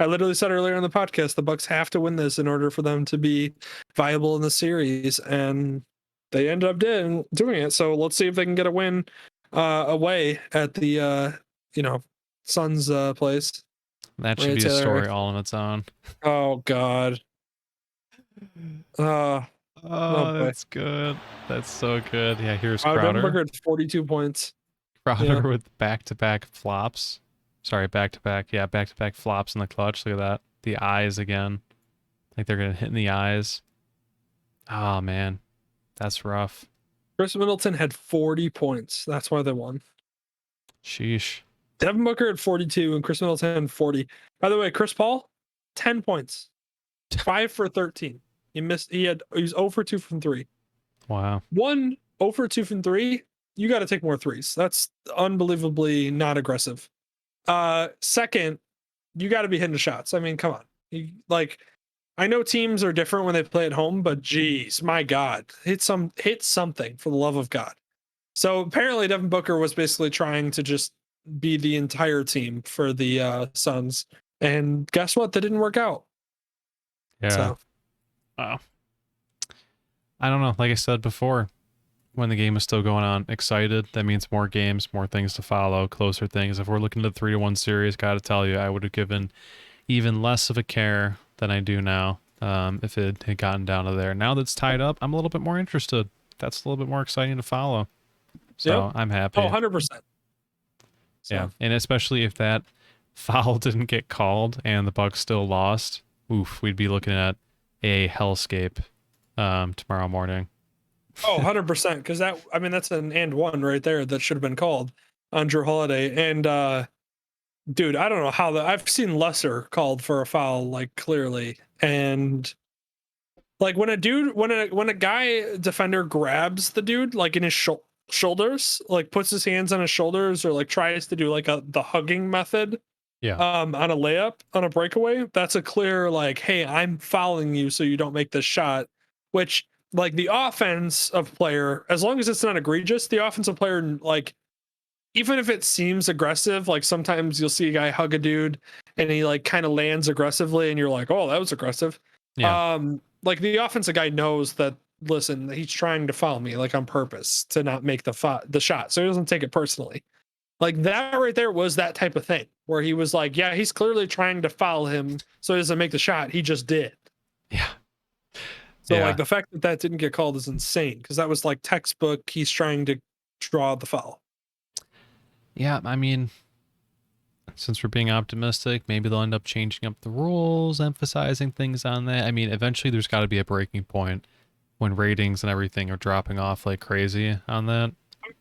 I literally said earlier in the podcast the Bucks have to win this in order for them to be viable in the series, and they ended up doing it. So let's see if they can get a win away at the Suns place. That should be a story all on its own. Oh God. Oh boy. That's good. That's so good. Yeah, here's Devin Crowder. Booker had 42 points. Crowder with back-to-back flops. Sorry, back-to-back. Yeah, back-to-back flops in the clutch. Look at that. The eyes again. Like they're going to hit in the eyes. Oh, man. That's rough. Chris Middleton had 40 points. That's why they won. Sheesh. Devin Booker had 42 and Chris Middleton had 40. By the way, Chris Paul, 10 points. 5 for 13. He was 0 for 2 from 3. Wow. 0 for 2 from 3. You got to take more threes. That's unbelievably not aggressive. Second, you got to be hitting shots. I mean, come on. I know teams are different when they play at home, but geez, my God, hit something for the love of God. So apparently Devin Booker was basically trying to just be the entire team for the Suns. And guess what? That didn't work out. Yeah. So. Wow. I don't know. Like I said before, when the game is still going on, excited. That means more games, more things to follow, closer things. If we're looking at the 3-1 series, got to tell you, I would have given even less of a care than I do now if it had gotten down to there. Now that's tied up, I'm a little bit more interested. That's a little bit more exciting to follow. So yep. I'm happy. Oh, 100%. So. Yeah, and especially if that foul didn't get called and the Bucks still lost, oof, we'd be looking at a hellscape tomorrow morning. Oh, 100%. Because that's an and one right there that should have been called on Drew Holiday. And dude, I don't know how I've seen lesser called for a foul, like clearly. And like when a guy defender grabs the dude like in his shoulders, like puts his hands on his shoulders or like tries to do like the hugging method. Yeah. On a layup, on a breakaway, that's a clear like, hey, I'm fouling you so you don't make this shot. Which like the offensive player, as long as it's not egregious, the offensive player, like even if it seems aggressive, like sometimes you'll see a guy hug a dude and he like kind of lands aggressively and you're like, oh, that was aggressive. Yeah. Like the offensive guy knows that, listen, he's trying to foul me like on purpose to not make the shot, so he doesn't take it personally. Like that right there was that type of thing where he was like, yeah, he's clearly trying to foul him so he doesn't make the shot. He just did. Yeah. So like the fact that didn't get called is insane because that was like textbook. He's trying to draw the foul. Yeah. I mean, since we're being optimistic, maybe they'll end up changing up the rules, emphasizing things on that. I mean, eventually there's got to be a breaking point when ratings and everything are dropping off like crazy on that.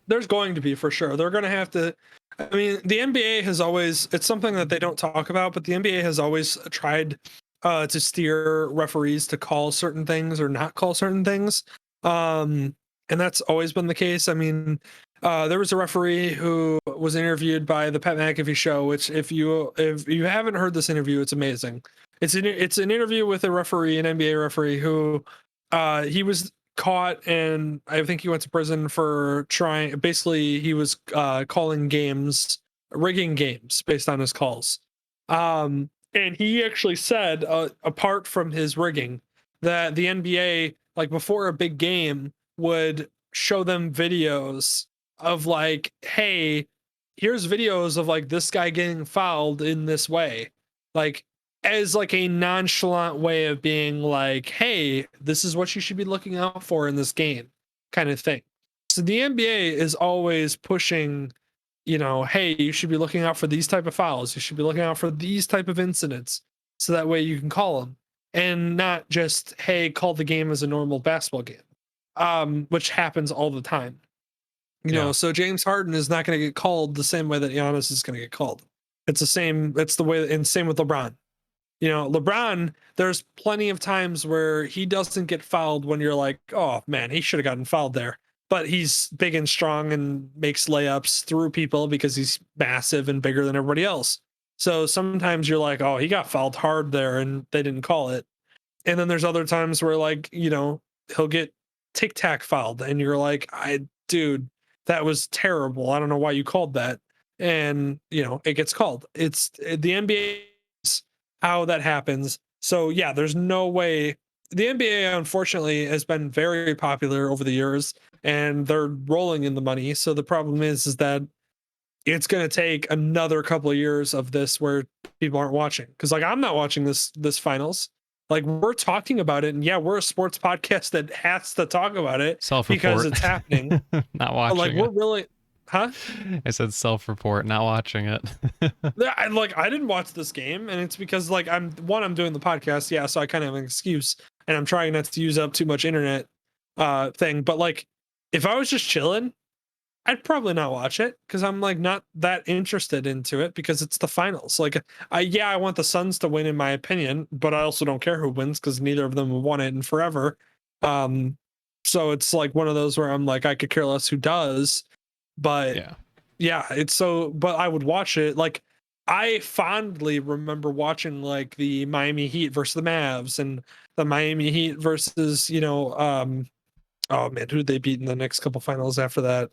There's going to be, for sure. They're going to have to. I mean, the NBA has always, it's something that they don't talk about, but the NBA has always tried to steer referees to call certain things or not call certain things. And that's always been the case. I mean, there was a referee who was interviewed by the Pat McAfee show, which if you haven't heard this interview, it's amazing. It's an interview with a referee, an NBA referee who he was caught and I think he went to prison for he was calling games, rigging games based on his calls. And he actually said, apart from his rigging, that the NBA, like before a big game, would show them videos of like, hey, here's videos of like this guy getting fouled in this way. Like, as like a nonchalant way of being like, hey, this is what you should be looking out for in this game kind of thing. So the NBA is always pushing, hey, you should be looking out for these type of fouls. You should be looking out for these type of incidents. So that way you can call them and not just, hey, call the game as a normal basketball game, which happens all the time. You know, so James Harden is not going to get called the same way that Giannis is going to get called. It's the way, and same with LeBron. LeBron, there's plenty of times where he doesn't get fouled when you're like, oh man, he should have gotten fouled there. But he's big and strong and makes layups through people because he's massive and bigger than everybody else. So sometimes you're like, oh, he got fouled hard there and they didn't call it. And then there's other times where, like, he'll get tic tac fouled and you're like, dude, that was terrible. I don't know why you called that. And, it gets called. The NBA is how that happens. So yeah, there's no way. The NBA, unfortunately, has been very popular over the years and they're rolling in the money. So the problem is that it's going to take another couple of years of this where people aren't watching, because like I'm not watching this finals. Like, we're talking about it, and yeah, we're a sports podcast that has to talk about it because Self-report. it's happening. Not But like, watching we're it. really, huh? I said self-report, not watching it. Yeah, I didn't watch this game, and it's because like I'm doing the podcast, yeah, so I kind of have an excuse, and I'm trying not to use up too much internet thing. But like, if I was just chilling, I'd probably not watch it because I'm like not that interested into it because it's the finals. Like, I want the Suns to win in my opinion, but I also don't care who wins because neither of them have won it in forever. Um, so it's like one of those where I'm like I could care less who does, but Yeah. yeah, it's so. But I would watch it. Like, I fondly remember watching like the Miami Heat versus the Mavs and the Miami Heat versus oh man, who did they beat in the next couple finals after that?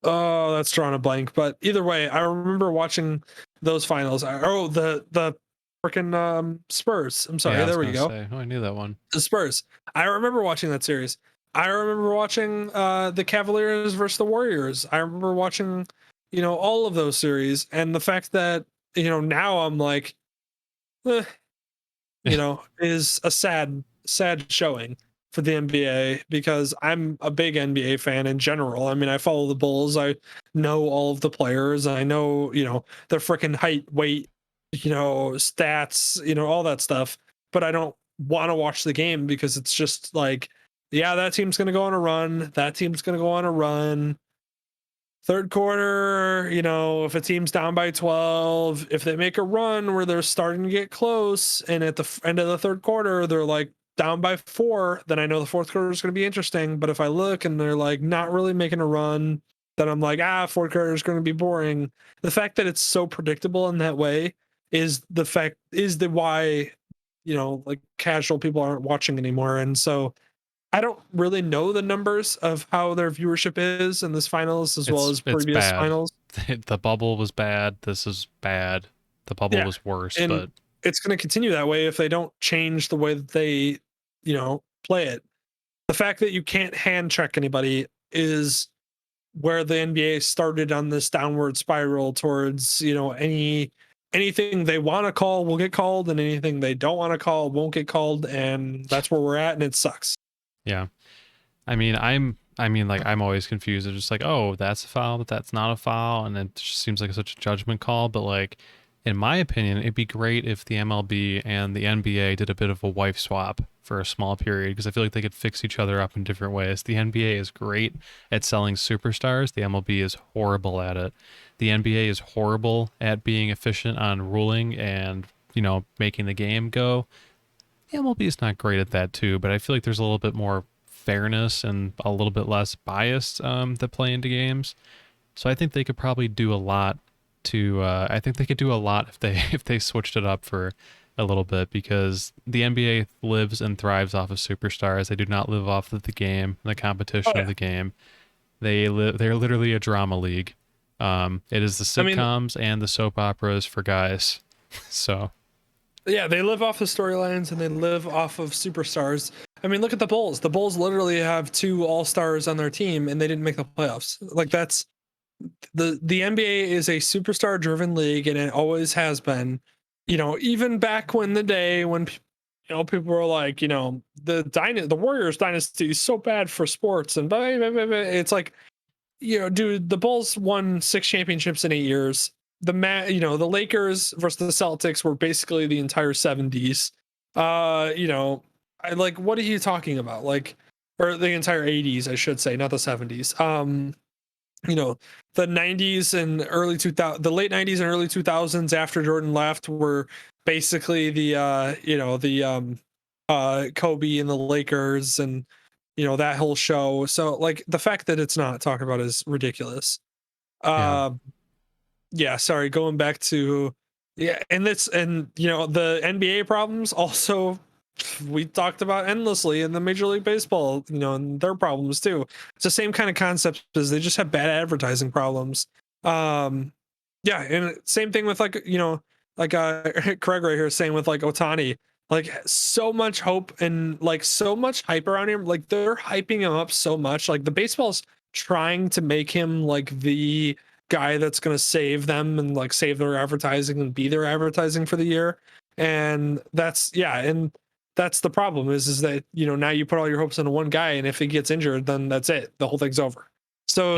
Oh, that's drawing a blank. But either way, I remember watching those finals. Oh, the freaking Spurs. I'm Yeah, sorry. I was There we gonna go. say. Oh, I knew that one. The Spurs. I remember watching that series. I remember watching the Cavaliers versus the Warriors. I remember watching, all of those series, and the fact that now I'm like, eh, is a sad showing for the NBA because I'm a big NBA fan in general. I mean, I follow the Bulls. I know all of the players. I know, their freaking height, weight, stats, all that stuff. But I don't want to watch the game because it's just like, yeah, that team's going to go on a run. That team's going to go on a run. Third quarter, if a team's down by 12, if they make a run where they're starting to get close, and at the end of the third quarter, they're like down by 4, then I know the fourth quarter is going to be interesting. But if I look and they're like not really making a run, then I'm like, fourth quarter is going to be boring. The fact that it's so predictable in that way is the why, like casual people aren't watching anymore. And so I don't really know the numbers of how their viewership is in this finals as well as It's previous bad. finals. The bubble was bad. This is bad. The bubble Yeah. was worse, And but it's going to continue that way if they don't change the way that they, play it. The fact that you can't hand check anybody is where the NBA started on this downward spiral towards, anything they want to call will get called and anything they don't want to call won't get called. And that's where we're at. And it sucks. yeah. Like I'm always confused. It's just like, oh, that's a foul, but that's not a foul, and it just seems like such a judgment call. But like, in my opinion, it'd be great if the MLB and the NBA did a bit of a wife swap for a small period because I feel like they could fix each other up in different ways. The NBA is great at selling superstars. The MLB is horrible at it. The NBA is horrible at being efficient on ruling and making the game go. The MLB is not great at that too, but I feel like there's a little bit more fairness and a little bit less bias that play into games. So I think they could probably do a lot to. I think they could do a lot if they if they switched it up for a little bit because the NBA lives and thrives off of superstars. They do not live off of the game, the Oh, competition of yeah. the game. They live. They're literally a drama league. It is the I mean, sitcoms and the soap operas for guys. So yeah, they live off of storylines and they live off of superstars. I mean, look at the Bulls. The Bulls literally have 2 all-stars on their team and they didn't make the playoffs. Like, that's the NBA is a superstar driven league and it always has been. Even back when the day when people were like, the Warriors dynasty is so bad for sports and blah, blah, blah, blah. It's like, dude, the Bulls won 6 championships in 8 years. The Lakers versus the Celtics were basically the entire 70s. I like, what are you talking about? Like, or the entire 80s, I should say, not the 70s. You know, the 90s and early 2000, the late 90s and early 2000s after Jordan left were basically the Kobe and the Lakers and that whole show. So like the fact that it's not talked about is ridiculous. yeah, Uh yeah, sorry, going back to Yeah, and the NBA problems also we talked about endlessly in the Major League Baseball, and their problems too. It's the same kind of concept as they just have bad advertising problems. Um, yeah, and same thing with like Craig right here saying with like Otani, like so much hope and like so much hype around him. Like they're hyping him up so much. Like the baseball's trying to make him like the guy that's going to save them and like save their advertising and be their advertising for the year. And that's the problem is that now you put all your hopes on one guy, and if he gets injured, then that's it, the whole thing's over. So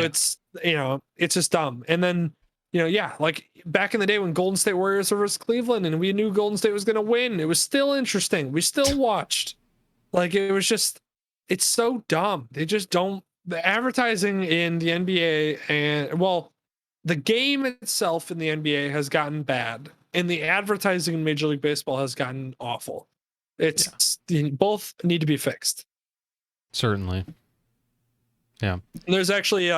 Yeah. it's just dumb. And then yeah, like back in the day when Golden State Warriors were versus Cleveland and we knew Golden State was going to win, it was still interesting, we still watched. Like it's so dumb. They just don't, the advertising in the NBA, and well, the game itself in the NBA has gotten bad, and the advertising in Major League Baseball has gotten awful. Yeah. Both need to be fixed. Certainly. Yeah. And there's actually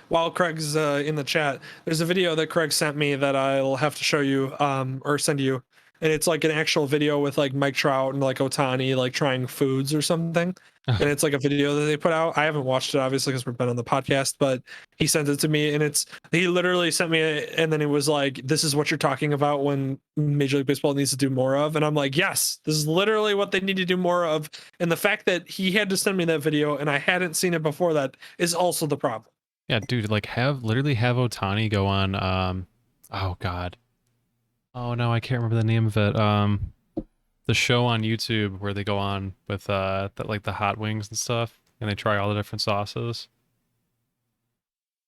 while Craig's in the chat, there's a video that Craig sent me that I'll have to show you or send you, and it's like an actual video with like Mike Trout and like Otani like trying foods or something. And it's like a video that they put out. I haven't watched it obviously because we've been on the podcast, but he sent it to me, and he literally sent me it, and then it was like, this is what you're talking about when Major League Baseball needs to do more of. And I'm like, yes, this is literally what they need to do more of. And the fact that he had to send me that video and I hadn't seen it before that is also the problem. Yeah, dude, like have Otani go on oh god. Oh no, I can't remember the name of it. The show on YouTube where they go on with like the hot wings and stuff and they try all the different sauces.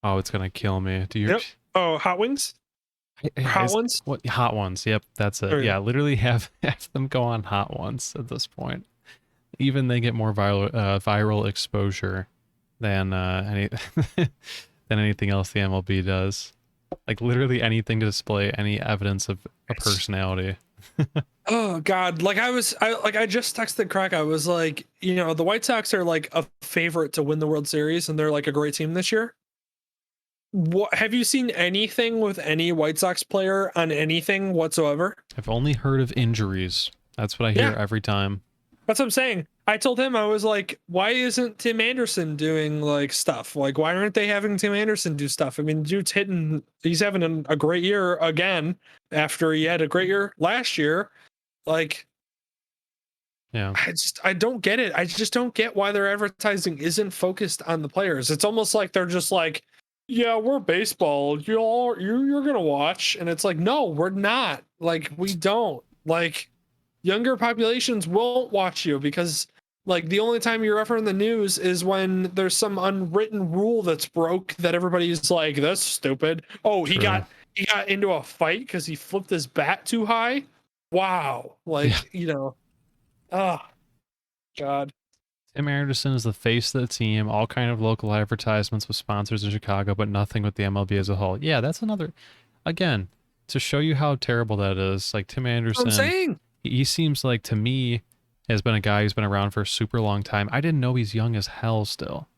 Oh, it's gonna kill me. Do you Yep. Oh, Hot Wings? Hot Ones? What hot ones? Yep, that's it. There you Yeah, literally have them go on hot ones at this point. Even they get more viral exposure than any than anything else the MLB does. Like literally anything to display any evidence of a personality. Oh God! Like I just texted Crack. I was like, the White Sox are like a favorite to win the World Series, and they're like a great team this year. What have you seen anything with any White Sox player on anything whatsoever? I've only heard of injuries. That's what I hear every time. That's what I'm saying. I told him, I was like, why isn't Tim Anderson doing like stuff? Like, why aren't they having Tim Anderson do stuff? I mean, he's having a great year again after he had a great year last year. Like, yeah, I don't get it. I just don't get why their advertising isn't focused on the players. It's almost like they're just like, yeah, we're baseball. You're gonna watch, and it's like, no, we're not. Like, we don't. Like, younger populations won't watch you because like the only time you're ever in the news is when there's some unwritten rule that's broke that everybody's like, that's stupid. Oh, he got into a fight because he flipped his bat too high. Wow. Like, oh God. Tim Anderson is the face of the team, all kind of local advertisements with sponsors in Chicago, but nothing with the MLB as a whole. Yeah, that's another, again, to show you how terrible that is. Like Tim Anderson, I'm saying, he seems like to me has been a guy who's been around for a super long time. I didn't know he's young as hell still,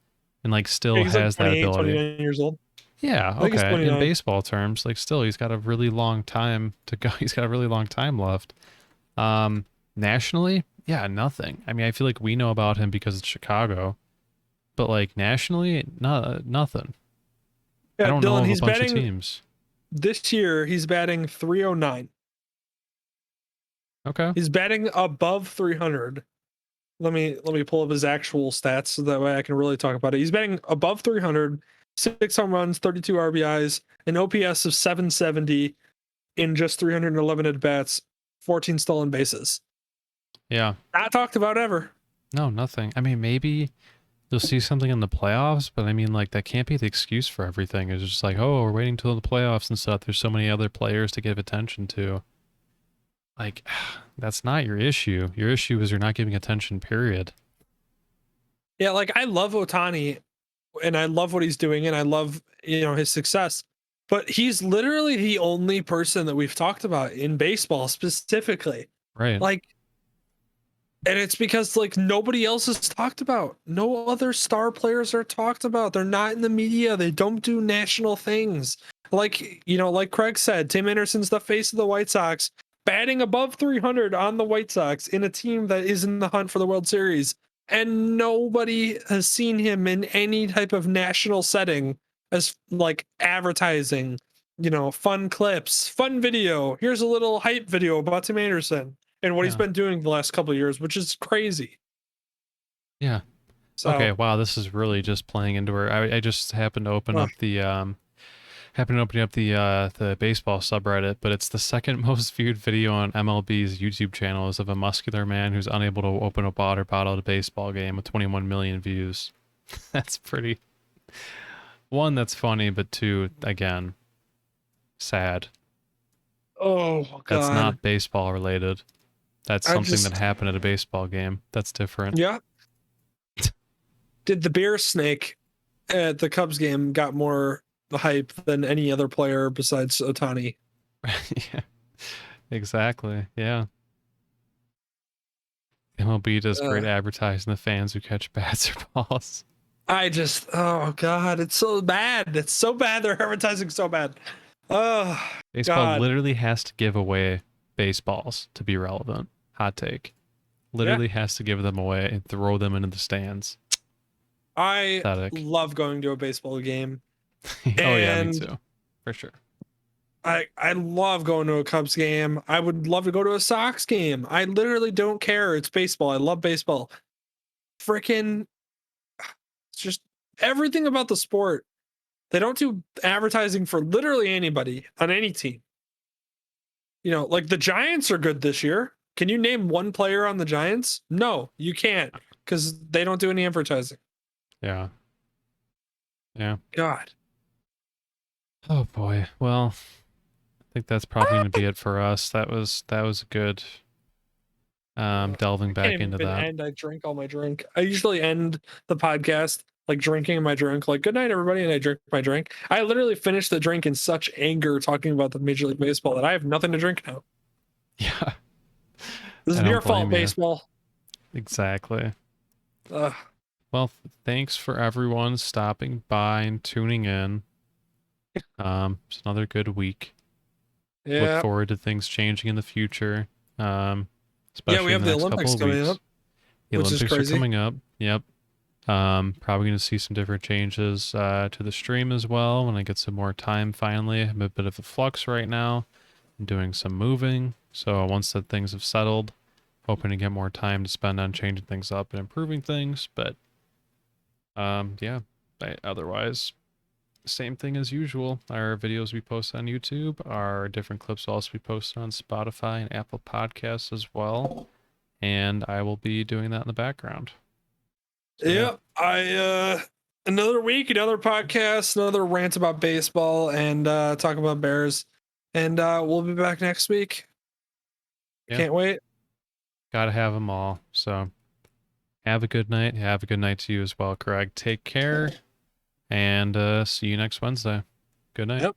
and like still he's has like that ability. 29 years old. Yeah, I think he's okay. 29. In baseball terms, like still he's got a really long time to go. He's got a really long time left. Nationally, yeah, nothing. I mean, I feel like we know about him because it's Chicago, but like nationally, nothing. Yeah, I don't Dylan, know of he's a bunch batting of teams. this year. He's batting 309. Okay. He's batting above 300. Let me pull up his actual stats so that way I can really talk about it. He's batting above 300, 6 home runs, 32 RBIs, an OPS of 770 in just 311 at bats, 14 stolen bases. Yeah. Not talked about ever. No, nothing. I mean, maybe you'll see something in the playoffs, but I mean, like that can't be the excuse for everything. It's just like, oh, we're waiting till the playoffs and stuff. There's so many other players to give attention to. Like, that's not your issue. Your issue is you're not giving attention, period. Yeah, like I love Otani and I love what he's doing and I love, his success. But he's literally the only person that we've talked about in baseball specifically. Right. Like, and it's because like nobody else is talked about. No other star players are talked about. They're not in the media. They don't do national things. Like, like Craig said, Tim Anderson's the face of the White Sox, batting above 300 on the White Sox in a team that is in the hunt for the World Series. And nobody has seen him in any type of national setting as like advertising, fun clips, fun video. Here's a little hype video about Tim Anderson and what he's Yeah. been doing the last couple of years, which is crazy. Yeah. So, Okay. Wow. This is really just playing into her. I just happened to open up the the baseball subreddit, but it's the second most viewed video on MLB's YouTube channel is of a muscular man who's unable to open a water bottle at a baseball game with 21 million views. That's pretty. One, that's funny, but two, again, sad. oh That's God. not baseball related. That's I something that just, happened at a baseball game. That's different. yeah. Did the beer snake at the Cubs game got more hype than any other player besides Otani? Yeah, exactly. Yeah. MLB does great Uh, advertising the fans who catch bats or balls. oh God, it's so bad. It's so bad. They're advertising so bad. Oh Baseball God. literally has to give away baseballs to be relevant. Hot take. Yeah. Literally has to give them away and throw them into the stands. I Pathetic. love going to a baseball game. Oh yeah, me And too. For sure. I love going to a Cubs game. I would love to go to a Sox game. I literally don't care. It's baseball. I love baseball. Freaking, it's just everything about the sport. They don't do advertising for literally anybody on any team. Like the Giants are good this year. Can you name one player on the Giants? No, you can't because they don't do any advertising. Yeah. Yeah. God. Oh boy. Well, I think that's probably gonna be it for us. That was a good delving I can't back into even that. end. I drink all my drink. I usually end the podcast like drinking my drink, like good night, everybody, and I drink my drink. I literally finished the drink in such anger talking about the Major League Baseball that I have nothing to drink now. Yeah. This I is don't your fault, blame you. baseball. Exactly. Ugh. Well, thanks for everyone stopping by and tuning in. It's another good week. Look Yeah. forward to things changing in the future, Yeah, we especially in have the the next couple Olympics of coming weeks. up, The which is Olympics are crazy. coming up. Yep. Probably going to see some different changes to the stream as well when I get some more time finally. I'm a bit of a flux right now. I'm doing some moving. So once that things have settled, hoping to get more time to spend on changing things up and improving things. But yeah, otherwise, same thing as usual. Our videos we post on YouTube, our different clips will also be posted on Spotify and Apple Podcasts as well. And I will be doing that in the background. So yeah. Yep. Another week, another podcast, another rant about baseball and talk about Bears. And we'll be back next week. Yeah. Can't wait. Gotta have them all. So have a good night. Have a good night to you as well, Craig. Take care and see you next Wednesday. Good night. Yep.